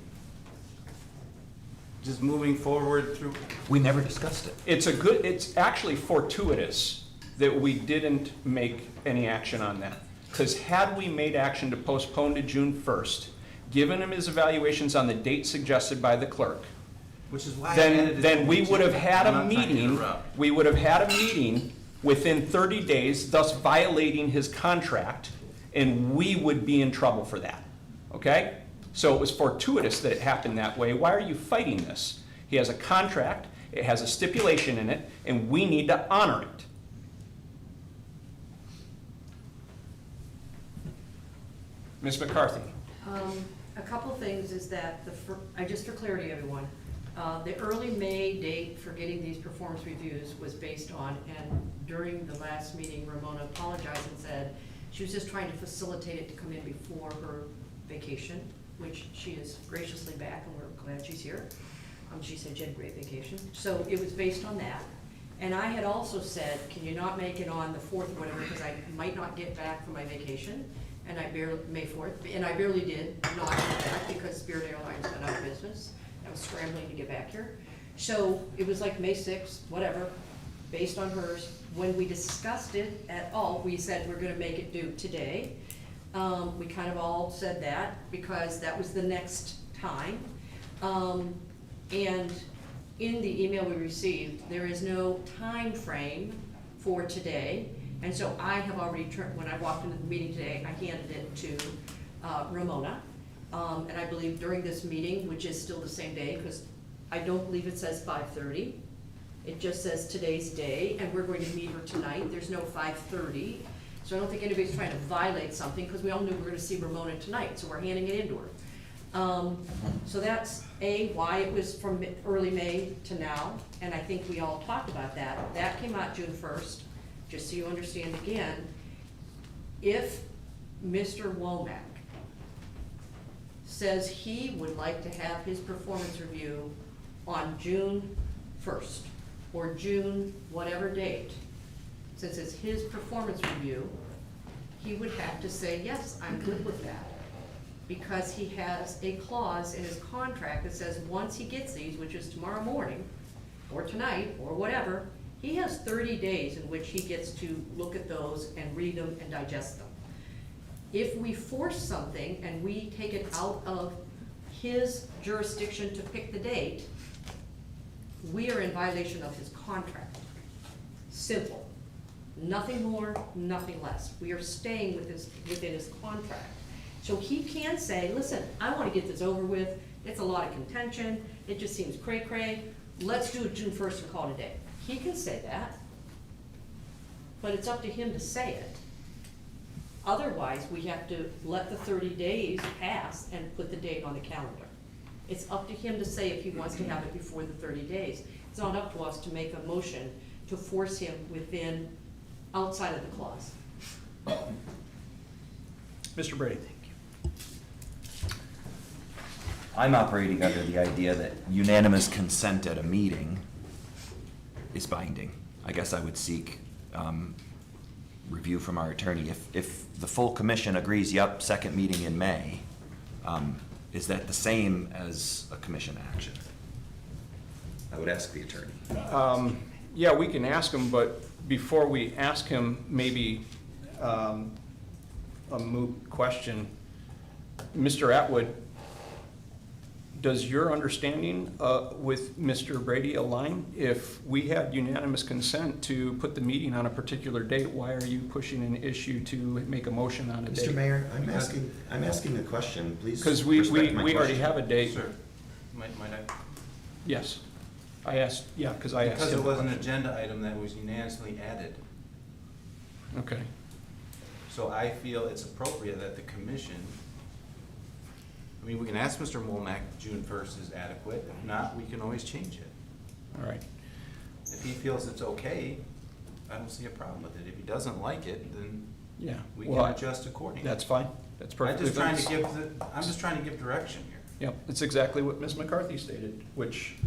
just moving forward through. We never discussed it. It's actually fortuitous that we didn't make any action on that. Because had we made action to postpone to June 1st, given him his evaluations on the date suggested by the clerk, Which is why I added it to then the we would have agenda. had I'm a not trying to meeting, interrupt. we would have had a meeting within 30 days, thus violating his contract, and we would be in trouble for that, okay? So it was fortuitous that it happened that way. Why are you fighting this? He has a contract, it has a stipulation in it, and we need to honor it. Ms. McCarthy? A couple things is that, just for clarity, everyone, the early May date for getting these performance reviews was based on, and during the last meeting, Ramona apologized and said she was just trying to facilitate it to come in before her vacation, which she is graciously back, and we're glad she's here. She said she had a great vacation. So it was based on that. And I had also said, can you not make it on the 4th or whatever, because I might not get back from my vacation, and May 4th, and I barely did not get back because Spirit Airlines went out of business. I was scrambling to get back here. So it was like May 6th, whatever, based on hers. When we discussed it at all, we said we're gonna make it due today. We kind of all said that because that was the next time. And in the email we received, there is no time frame for today. And so I have already when I walked into the meeting today, I handed it to Ramona. And I believe during this meeting, which is still the same day, because I don't believe it says 5:30. It just says today's day, and we're going to meet her tonight. There's no 5:30. So I don't think anybody's trying to violate something, because we all knew we were gonna see Ramona tonight, so we're handing it in to her. So that's why it was from early May to now, and I think we all talked about that. That came out June 1st, just so you understand again. If Mr. Womack says he would like to have his performance review on June 1st, or June whatever date, since it's his performance review, he would have to say, yes, I'm good with that. Because he has a clause in his contract that says once he gets these, which is tomorrow morning, or tonight, or whatever, he has 30 days in which he gets to look at those and read them and digest them. If we force something and we take it out of his jurisdiction to pick the date, we are in violation of his contract. Simple. Nothing more, nothing less. We are staying within his contract. So he can say, listen, I want to get this over with. It's a lot of contention. It just seems cray-cray. Let's do it June 1st and call it a day. He can say that, but it's up to him to say it. Otherwise, we have to let the 30 days pass and put the date on the calendar. It's up to him to say if he wants to have it before the 30 days. It's not up to us to make a motion to force him outside of the clause. Mr. Brady. I'm operating under the idea that unanimous consent at a meeting is binding. I guess I would seek review from our attorney. If the full commission agrees, yep, second meeting in May, is that the same as a commission action? I would ask the attorney. Yeah, we can ask him, but before we ask him, maybe a moot question. Mr. Atwood, does your understanding with Mr. Brady align? If we had unanimous consent to put the meeting on a particular date, why are you pushing an issue to make a motion on a date? Mr. Mayor, I'm asking a question, please. Because we respect my already question. have a date. Sir, might I? Yes. I asked, yeah, because I asked. Because him it the was an question. agenda item that was unanimously added. Okay. So I feel it's appropriate that the commission, I mean, we can ask Mr. Womack June 1st is adequate. If not, we can always change it. All right. If he feels it's okay, I don't see a problem with it. If he doesn't like it, then Yeah. we Well, can adjust accordingly. That's fine. That's I'm perfectly just trying to fine. I'm just trying to give direction here. Yep, it's exactly what Ms. McCarthy stated, which,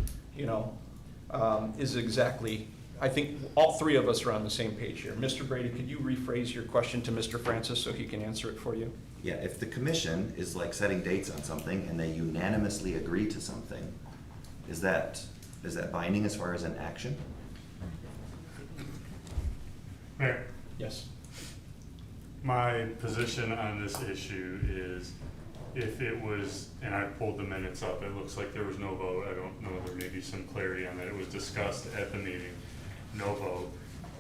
is exactly, I think all three of us are on the same page here. Mr. Brady, could you rephrase your question to Mr. Francis so he can answer it for you? Yeah, if the commission is like setting dates on something and they unanimously agree to something, is that binding as far as an action? Mayor, Yes. my position on this issue is if it was, and I pulled the minutes up, it looks like there was no vote. I don't know, there may be some clarity on that. It was discussed at the meeting, no vote.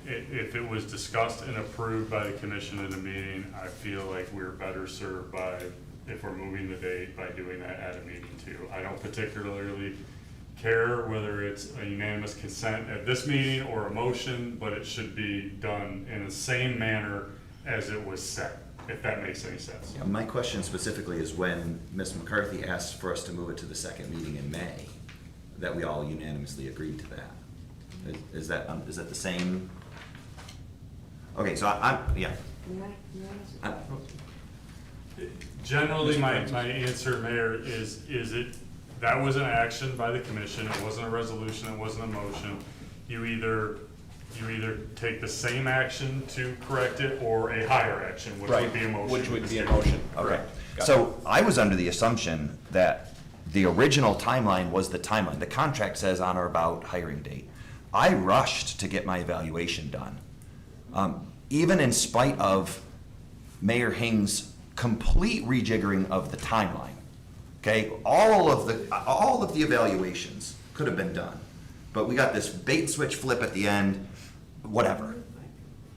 If it was discussed and approved by the commission in the meeting, I feel like we're better served by, if we're moving the date, by doing that at a meeting too. I don't particularly care whether it's a unanimous consent at this meeting or a motion, but it should be done in the same manner as it was set, if that makes any sense. Yeah, my question specifically is when Ms. McCarthy asked for us to move it to the second meeting in May, that we all unanimously agreed to that. Is that the same? Okay, so yeah. Generally, my answer, Mayor, is that was an action by the commission. It wasn't a resolution, it wasn't a motion. You either you either take the same action to correct it or a higher action, which would be a motion. Which would be a motion, Okay. correct. Got it. So I was under the assumption that the original timeline was the timeline. The contract says on or about hiring date. I rushed to get my evaluation done. Even in spite of Mayor Hing's complete rejiggering of the timeline. Okay, all of the evaluations could have been done. But we got this bait and switch flip at the end, whatever.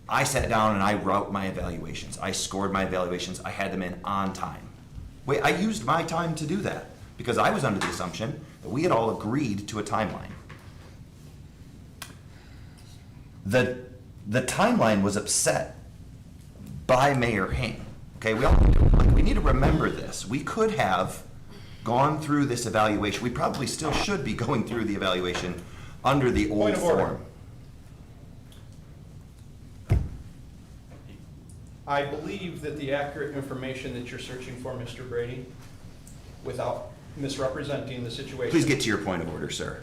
I sat down and I wrote my evaluations. I scored my evaluations. I had them in on time. Wait, I used my time to do that because I was under the assumption that we had all agreed to a timeline. The timeline was upset by Mayor Hing. Okay, we need to remember this. We could have gone through this evaluation. We probably still should be going through the evaluation under the old Point of order. form. I believe that the accurate information that you're searching for, Mr. Brady, without misrepresenting the situation. Please get to your point of order, sir.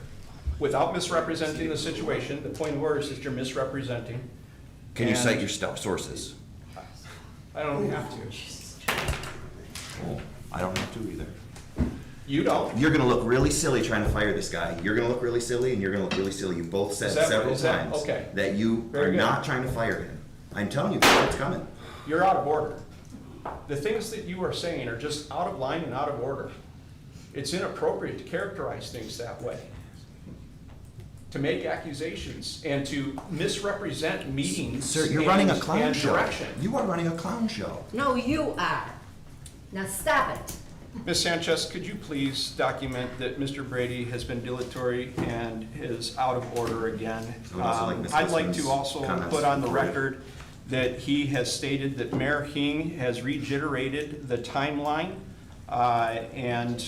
Without misrepresenting the situation, the point of order is that you're misrepresenting. Can you And cite your sources? I don't have to. I don't have to either. You don't. You're gonna look really silly trying to fire this guy. You're gonna look really silly, and you're gonna look really silly. You both said Is that- several is that- times okay. that you Very are good. not trying to fire him. I'm telling you, it's coming. You're out of order. The things that you are saying are just out of line and out of order. It's inappropriate to characterize things that way. To make accusations and to misrepresent meetings. Sir, you're running a and- clown and show. direction. You are running a clown show. No, you are. Now stop it. Ms. Sanchez, could you please document that Mr. Brady has been dilatory and is out of order again? I would also like Ms. I'd like Listman's to also comments put on the before you- record that he has stated that Mayor Hing has reiterated the timeline, and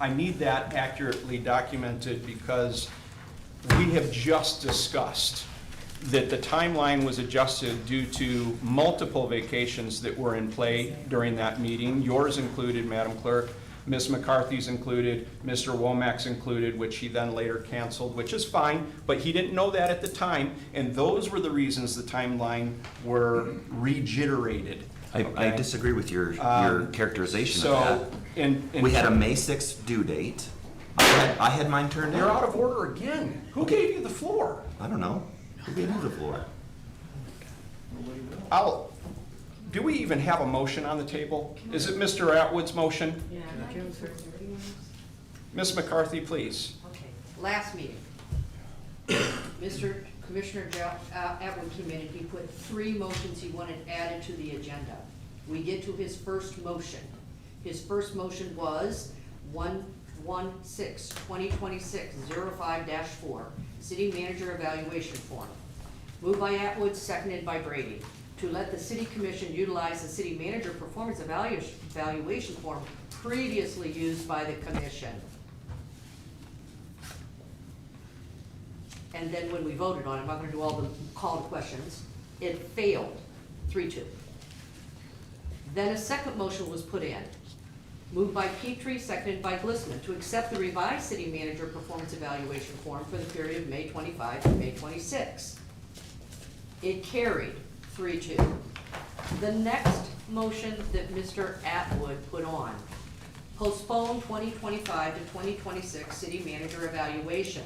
I need that accurately documented because we have just discussed that the timeline was adjusted due to multiple vacations that were in play during that meeting. Yours included, Madam Clerk, Ms. McCarthy's included, Mr. Womack's included, which he then later canceled, which is fine, but he didn't know that at the time, and those were the reasons the timeline were rejiggerated. I Okay? disagree with your characterization So, of that. We had a May 6th due date. I had mine turned in. You're out of order again. Who gave you the floor? I don't know. Who gave you the floor? Do we even have a motion on the table? Is it Mr. Atwood's motion? Yeah. Ms. McCarthy, please. Okay, last meeting, Mr. Commissioner Atwood came in and he put 3 motions he wanted added to the agenda. We get to his first motion. His first motion was 1/16/2026-05-4, City Manager Evaluation Form. Moved by Atwood, seconded by Brady, to let the City Commission utilize the City Manager Performance Evaluation Form previously used by the Commission. And then when we voted on it, I'm not gonna do all the call to questions, it failed, 3-2. Then a second motion was put in, moved by Petrie, seconded by Glissman, to accept the revised City Manager Performance Evaluation Form for the period of May 25 to May 26. It carried 3-2. The next motion that Mr. Atwood put on, postpone 2025 to 2026 City Manager Evaluation.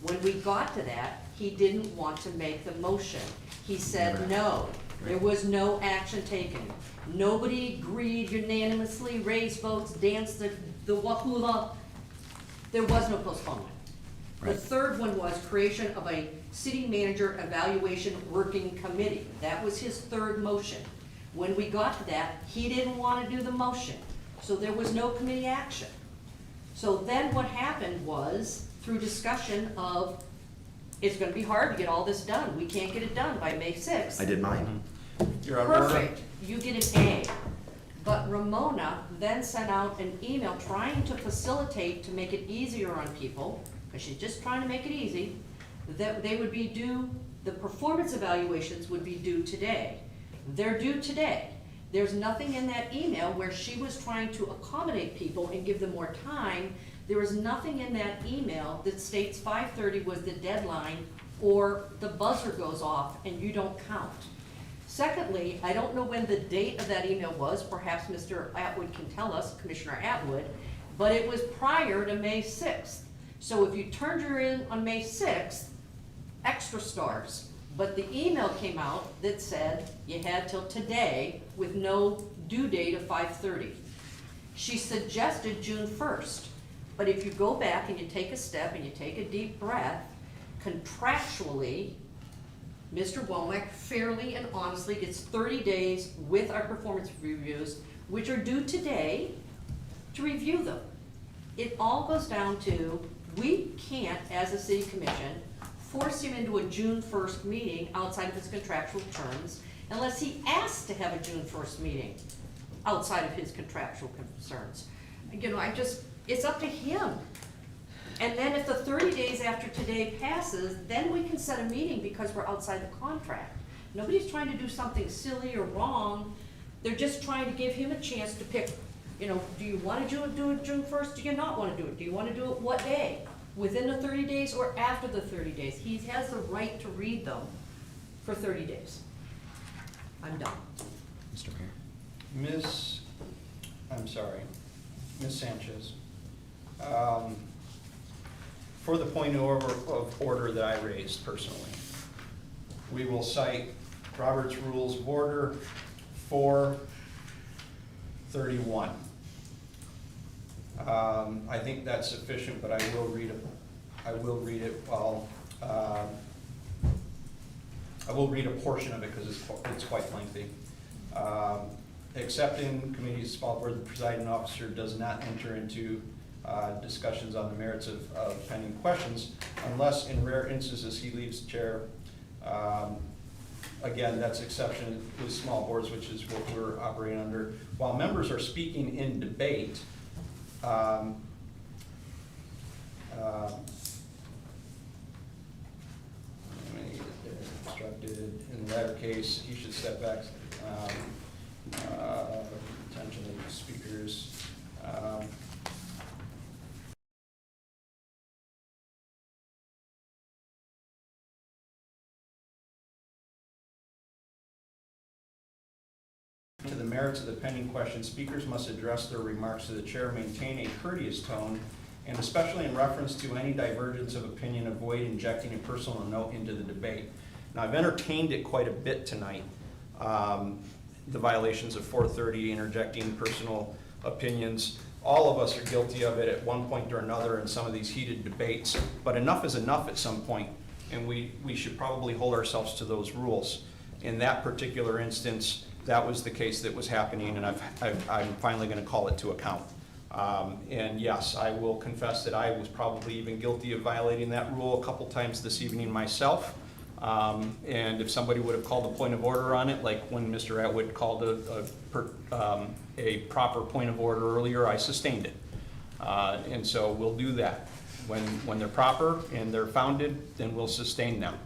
When we got to that, he didn't want to make the motion. He said no. There was no action taken. Nobody agreed unanimously, raised votes, danced the hula. There was no postponement. The third one was creation of a City Manager Evaluation Working Committee. That was his third motion. When we got to that, he didn't want to do the motion, so there was no committee action. So then what happened was, through discussion of, it's gonna be hard to get all this done. We can't get it done by May 6th. I did mine. You're out of order. Perfect, you get an A. But Ramona then sent out an email trying to facilitate, to make it easier on people, because she's just trying to make it easy, that they would be due, the performance evaluations would be due today. They're due today. There's nothing in that email where she was trying to accommodate people and give them more time There was nothing in that email that states 5:30 was the deadline or the buzzer goes off and you don't count. Secondly, I don't know when the date of that email was, perhaps Mr. Atwood can tell us, Commissioner Atwood, but it was prior to May 6th. So if you turned your in on May 6th, extra stars. But the email came out that said you had till today with no due date of 5:30. She suggested June 1st, but if you go back and you take a step and you take a deep breath, contractually, Mr. Womack fairly and honestly gets 30 days with our performance reviews, which are due today, to review them. It all goes down to, we can't, as a city commission, force him into a June 1st meeting outside of his contractual terms unless he asks to have a June 1st meeting outside of his contractual concerns. You know, it's up to him. And then if the 30 days after today passes, then we can set a meeting because we're outside the contract. Nobody's trying to do something silly or wrong. They're just trying to give him a chance to pick, you know, do you want to do it June 1st? Do you not want to do it? Do you want to do it what day? Within the 30 days or after the 30 days? He has the right to read them for 30 days. I'm done. Mr. Mayor? Ms. Sanchez, for the point of order that I raised personally, we will cite Robert's Rules of Order 431. I think that's sufficient, but I will read it. I will read a portion of it because it's quite lengthy. Except in committees, small board, the presiding officer does not enter into discussions on the merits of pending questions unless in rare instances he leaves the chair. Again, that's exception with small boards, which is what we're operating under. While members are speaking in debate, instructed in the latter case, he should step back. Attention to the speakers. To the merits of the pending question, speakers must address their remarks to the chair, maintain a courteous tone, and especially in reference to any divergence of opinion, avoid injecting a personal note into the debate. Now, I've entertained it quite a bit tonight, the violations of 430, interjecting personal opinions. All of us are guilty of it at one point or another in some of these heated debates, but enough is enough at some point, and we should probably hold ourselves to those rules. In that particular instance, that was the case that was happening, and I'm finally going to call it to account. And yes, I will confess that I was probably even guilty of violating that rule a couple times this evening myself. And if somebody would have called a point of order on it, like when Mr. Atwood called a proper point of order earlier, I sustained it. And so we'll do that. When they're proper and they're founded, then we'll sustain them.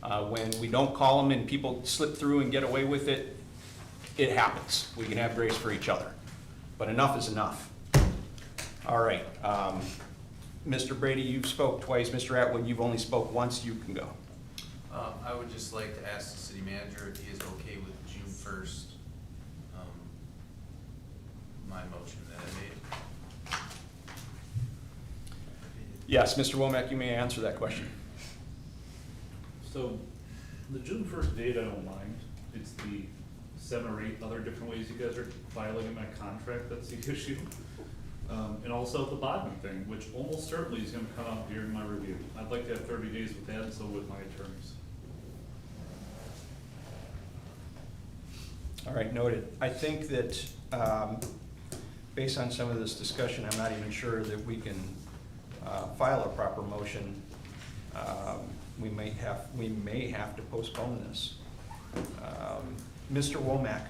When we don't call them and people slip through and get away with it, it happens. We can have grace for each other. But enough is enough. All right. Mr. Brady, you've spoke twice. Mr. Atwood, you've only spoke once. You can go. I would just like to ask the city manager if he is okay with June 1st, my motion that I made. Yes, Mr. Womack, you may answer that question. So, the June 1st date, I don't mind. It's the 7 or 8 other different ways you guys are violating my contract that's the issue. And also the Bodman thing, which almost certainly is gonna come up during my review. I'd like to have 30 days with that, and so with my attorneys. All right, noted. I think that based on some of this discussion, I'm not even sure that we can file a proper motion. We may have to postpone this. Mr. Womack,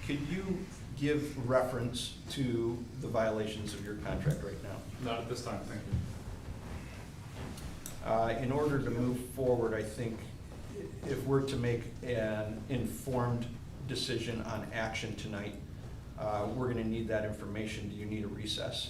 could you give reference to the violations of your contract right now? Not at this time, thank you. In order to move forward, I think if we're to make an informed decision on action tonight, we're going to need that information. Do you need a recess?